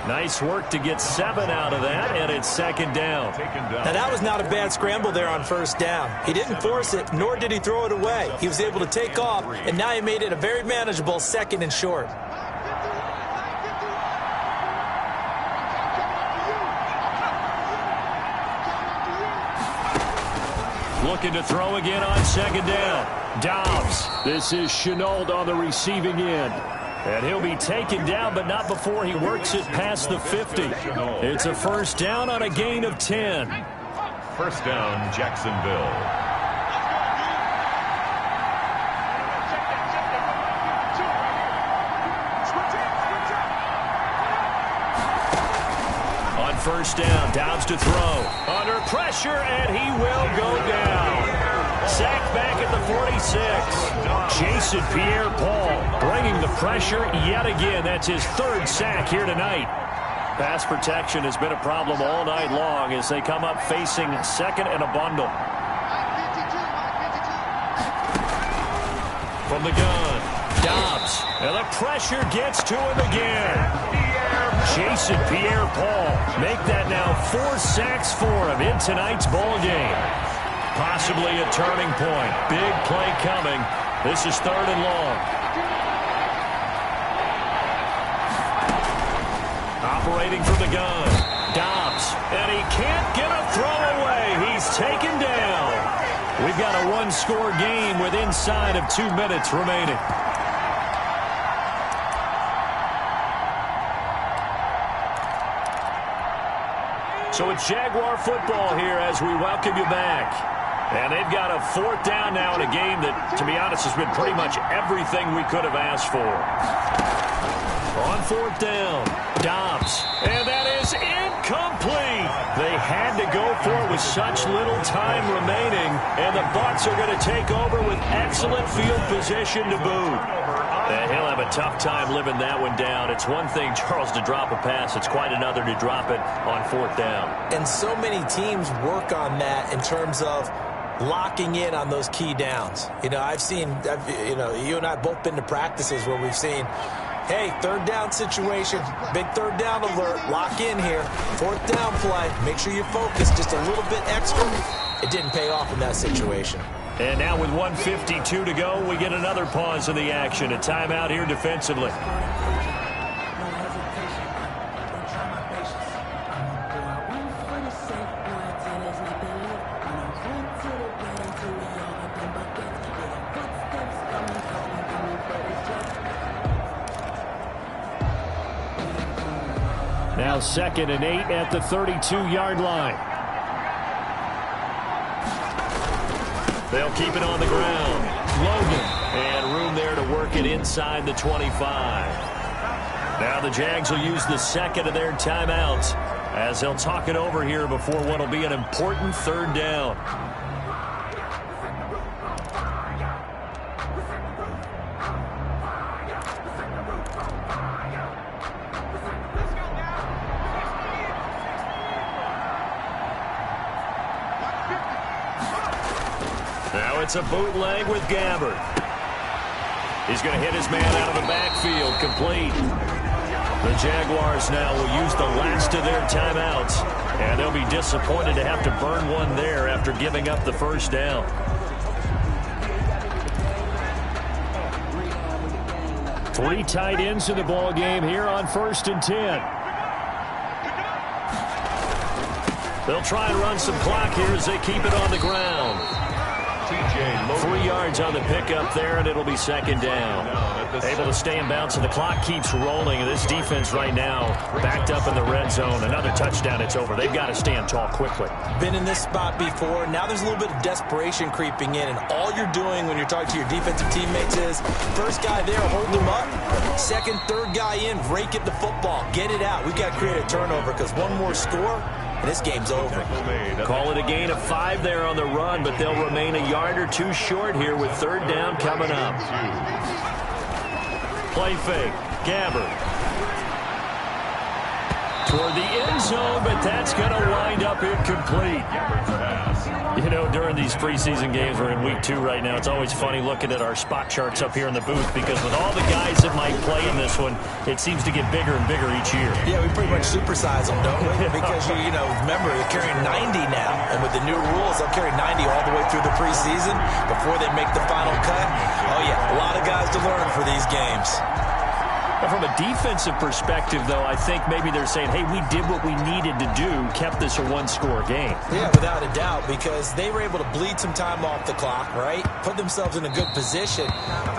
Nice work to get 7 out of that, and it's second down. Now, that was not a bad scramble there on first down. He didn't force it, nor did he throw it away. He was able to take off, and now he made it a very manageable 2nd and short. Looking to throw again on second down. Dobbs. This is Chenault on the receiving end. And he'll be taken down, but not before he works it past the 50. It's a first down on a gain of 10. First down, Jacksonville. On first down, Dobbs to throw. Under pressure, and he will go down. Sacked back at the 46. Jason Pierre-Paul bringing the pressure yet again. That's his 3rd sack here tonight. Pass protection has been a problem all night long as they come up facing 2nd and a bundle. From the gun, Dobbs. And the pressure gets to him again. Jason Pierre-Paul make that now 4 sacks for him in tonight's ball game. Possibly a turning point. Big play coming. This is 3rd and long. Operating from the gun. Dobbs. And he can't get a throw away. He's taken down. We've got a 1-score game with inside of 2 minutes remaining. So it's Jaguar football here as we welcome you back. And they've got a 4th down now in a game that, to be honest, has been pretty much everything we could have asked for. On 4th down, Dobbs. And that is incomplete. They had to go for it with such little time remaining. And the Bucs are going to take over with excellent field position to boot. And he'll have a tough time living that one down. It's one thing, Charles, to drop a pass. It's quite another to drop it on 4th down. And so many teams work on that in terms of locking in on those key downs. You know, you and I have both been to practices where we've seen, hey, 3rd down situation, big 3rd down alert, lock in here, 4th down play, make sure you focus just a little bit extra. It didn't pay off in that situation. And now with 1:52 to go, we get another pause in the action. A timeout here defensively. Now 2nd and 8 at the 32-yard line. They'll keep it on the ground. Logan, and room there to work it inside the 25. Now the Jags will use the 2nd of their timeouts as they'll talk it over here before what will be an important 3rd down. Now it's a bootleg with Gabbard. He's going to hit his man out of the backfield, complete. The Jaguars now will use the last of their timeouts, and they'll be disappointed to have to burn one there after giving up the 1st down. Three tight ends in the ball game here on 1st and 10. They'll try and run some clock here as they keep it on the ground. 3 yards on the pickup there, and it'll be 2nd down. Able to stay in bounds, and the clock keeps rolling. And this defense right now backed up in the red zone. Another touchdown, it's over. They've got to stand tall quickly. Been in this spot before. Now there's a little bit of desperation creeping in, and all you're doing when you're talking to your defensive teammates is, first guy there, hold him up. 2nd, 3rd guy in, rake at the football. Get it out. We've got to create a turnover because one more score, and this game's over. Call it a gain of 5 there on the run, but they'll remain a yard or 2 short here with 3rd down coming up. Play fake. Gabbard. Toward the end zone, but that's going to wind up incomplete. You know, during these preseason games, we're in week 2 right now, it's always funny looking at our spot charts up here in the booth because with all the guys that might play in this one, it seems to get bigger and bigger each year. Yeah, we pretty much supersize them, don't we? Because, you know, remember, you're carrying 90 now. And with the new rules, they'll carry 90 all the way through the preseason before they make the final cut. Oh, yeah, a lot of guys to learn for these games. From a defensive perspective, though, I think maybe they're saying, hey, we did what we needed to do, kept this a one-score game. Yeah, without a doubt, because they were able to bleed some time off the clock, right? Put themselves in a good position,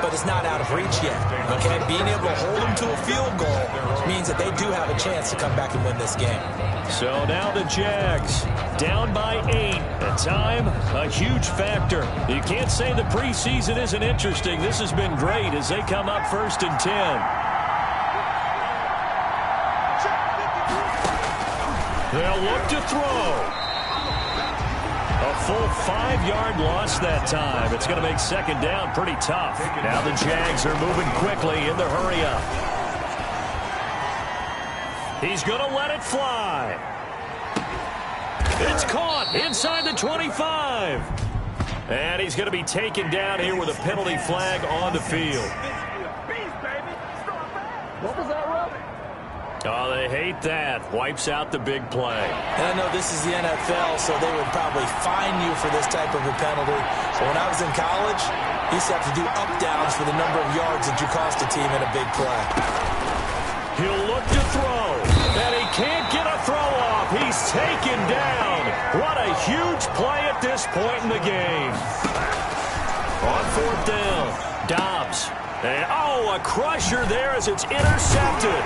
but it's not out of reach yet, okay? Being able to hold them to a field goal means that they do have a chance to come back and win this game. So now the Jags down by 8. At time, a huge factor. You can't say the preseason isn't interesting. This has been great as they come up 1st and 10. They'll look to throw. A full 5-yard loss that time. It's going to make 2nd down pretty tough. Now the Jags are moving quickly in the hurry up. He's going to let it fly. It's caught inside the 25. And he's going to be taken down here with a penalty flag on the field. What was that, Rob? Oh, they hate that. Wipes out the big play. And I know this is the NFL, so they would probably fine you for this type of a penalty. But when I was in college, you used to have to do up-downs for the number of yards that you cost a team in a big play. He'll look to throw, and he can't get a throw off. He's taken down. What a huge play at this point in the game. On 4th down, Dobbs. And, a crusher there as it's intercepted.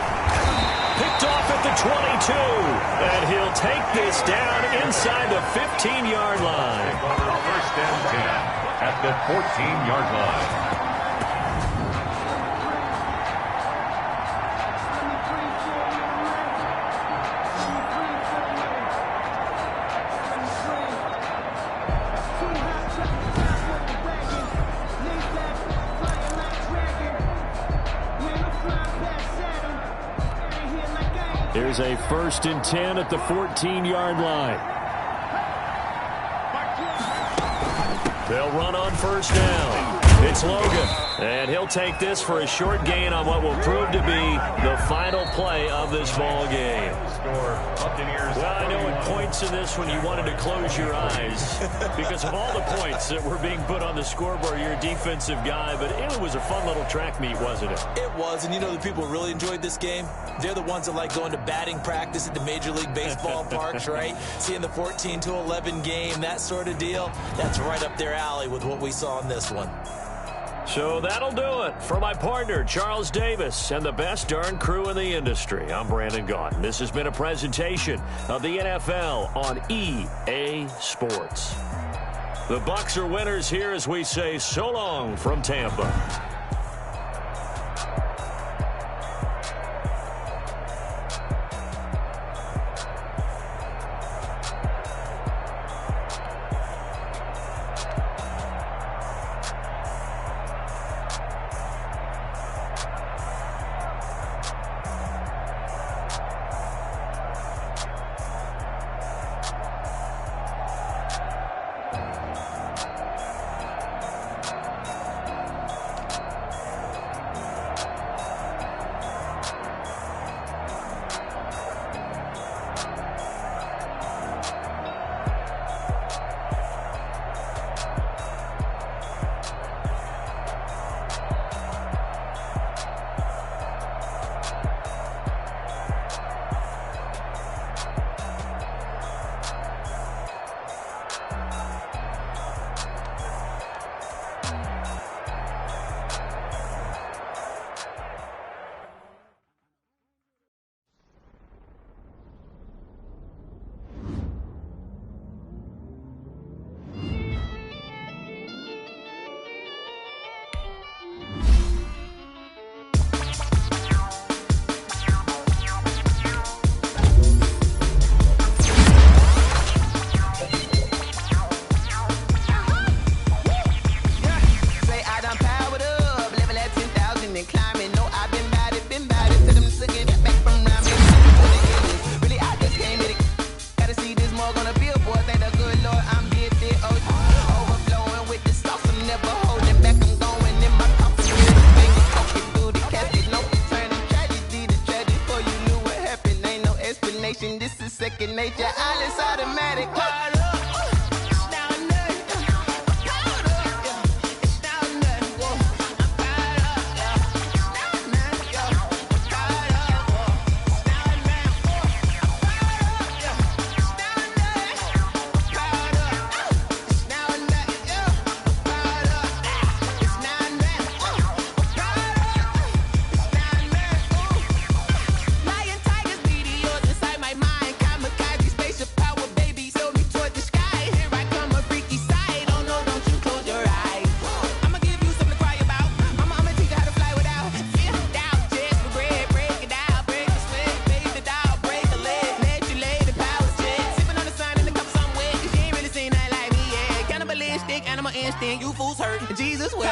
Picked off at the 22. And he'll take this down inside the 15-yard line. 1st and 10 at the 14-yard line. Here's a 1st and 10 at the 14-yard line. They'll run on 1st down. It's Logan, and he'll take this for a short gain on what will prove to be the final play of this ball game. Well, I know at points in this when you wanted to close your eyes because of all the points that were being put on the scoreboard. You're a defensive guy, but it was a fun little track meet, wasn't it? It was, and you know the people who really enjoyed this game? They're the ones that like going to batting practice at the Major League Baseball parks, right? Seeing the 14-11 game, that sort of deal. That's right up their alley with what we saw in this one. So that'll do it for my partner, Charles Davis, and the best darn crew in the industry. I'm Brandon Gaudin. This has been a presentation of the NFL on EA Sports. The Bucs are winners here as we say so long from Tampa. second nature. All is automatic. You fools hurt. Jesus will.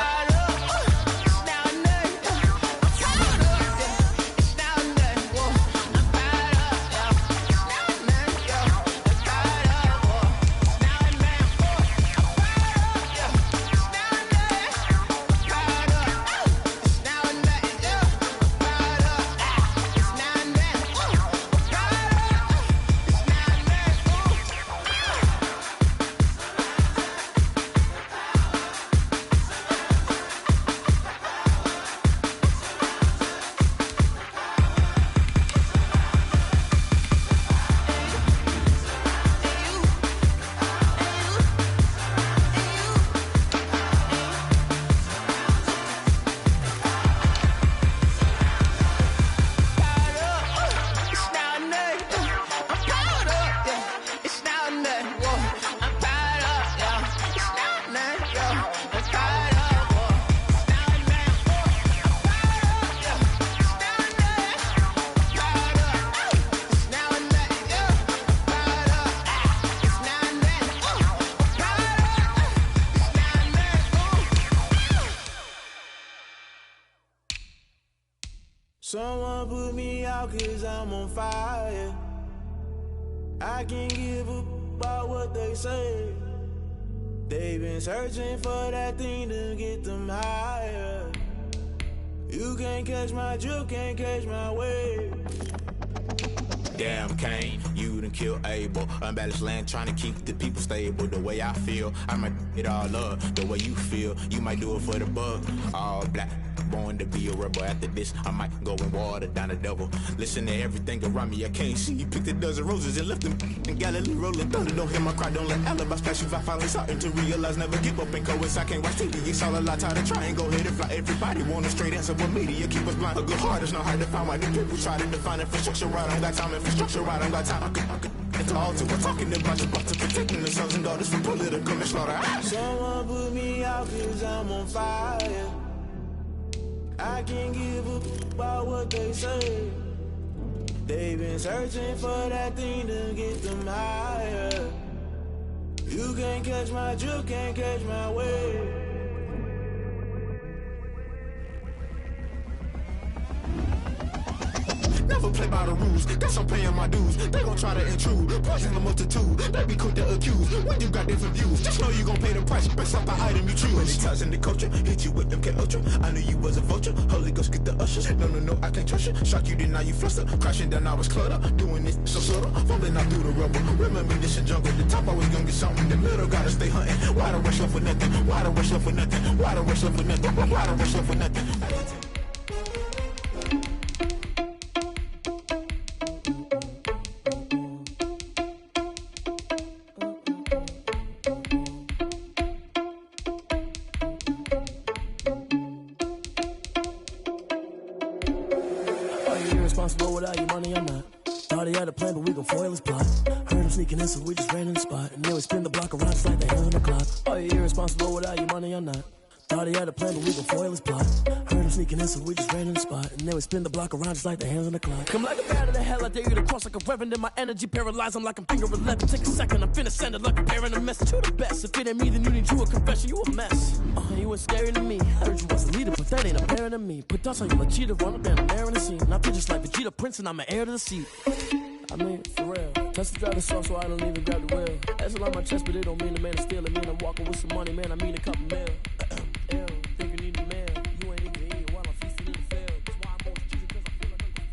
Someone put me out 'cause I'm on fire. I can't give up about what they say. They've been searching for that thing to get them higher. You can't catch my drift, can't catch my wave. Damn, Kane, you done killed Abel. Unbalanced land, trying to keep the people stable. The way I feel, I might it all up. The way you feel, you might do it for the bug. All black, born to be a rebel. After this, I might go and water down the devil. Listen to everything around me, I can't see. Picked a dozen roses and left them in Galilee rolling thunder. Don't hear my cry, don't let alibis pass you. I finally starting to realize, never give up and coerce. I can't watch TV, it's all a lot. Tired of trying, go ahead and fly. Everybody want a straight answer, but media keep us blind. A good heart is not hard to find. Why the people try to define infrastructure right? I don't got time, infrastructure right, I don't got time. I could it's all to we're talking about your butt to protecting the sons and daughters from political manslaughter. Someone put me out 'cause I'm on fire. I can't give up about what they say. They've been searching for that thing to get them higher. You can't catch my drift, can't catch my wave. Never play by the rules, guess I'm paying my dues. They gon' try to intrude, poison the multitude. They be quick to accuse, when you got different views. Just know you gon' pay the price, based off the item you choose. When it's ties in the culture, hit you with them K-Ultra. I knew you was a vulture, Holy Ghost get the ushers. No, I can't trust you. Shock you, then now you fluster. Crashing down, I was clutter. Doing this so subtle, fumbling out through the rubble. Remember this in jungle, the top always gonna get something. In the middle, gotta stay hunting. Why the rush left for nothing? Why the rush left for nothing? Why the rush left for nothing? Why the rush left for nothing? Irresponsible without your money, I'm not. Thought he had a plan, but we gon' foil his plot. Heard him sneaking in, so we just ran in the spot. And then we spin the block around just like the hand on the clock. Oh, you're irresponsible without your money, I'm not. Thought he had a plan, but we gon' foil his plot. Heard him sneaking in, so we just ran in the spot. And then we spin the block around just like the hands on the clock. Come like a bat of the hell, I dare you to cross like a reverend. In my energy paralyzed, I'm like I'm finger 11. Take a second, I'm finna send it like a bearing a message to the best. If it ain't me, then you need you a confession, you a mess. You was scary to me. Heard you was a leader, but that ain't apparent to me. Put dots on you like cheetah, run up and I'm there in the scene. Now just like Vegeta Prince and I'm an heir to the seat. I mean, for real. Touch the driver's sauce, so I don't even grab the wheel. That's a lot on my chest, but it don't mean the man is steal. It mean I'm walking with some money, man. I mean a couple mil. Ew, think you need a man. You ain't even eating while I'm feasting in the field. That's why I'm always cheating, 'cause I feel like I'm.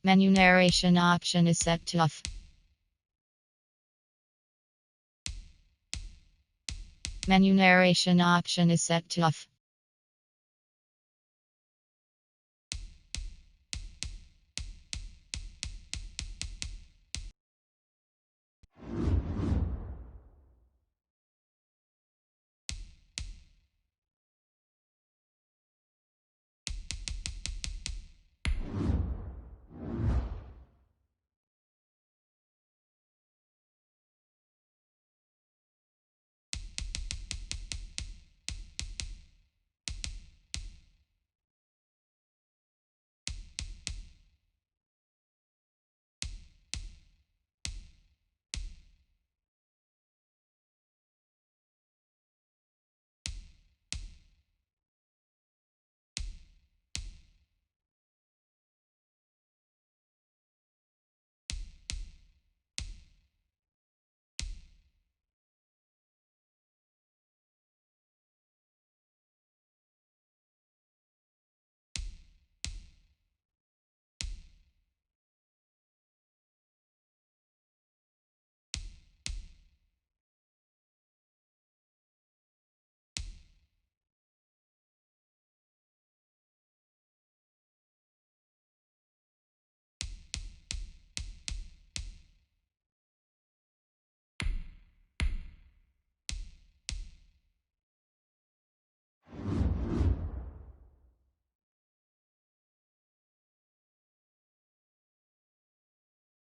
Menu narration option is set to off. Menu narration option is set to off.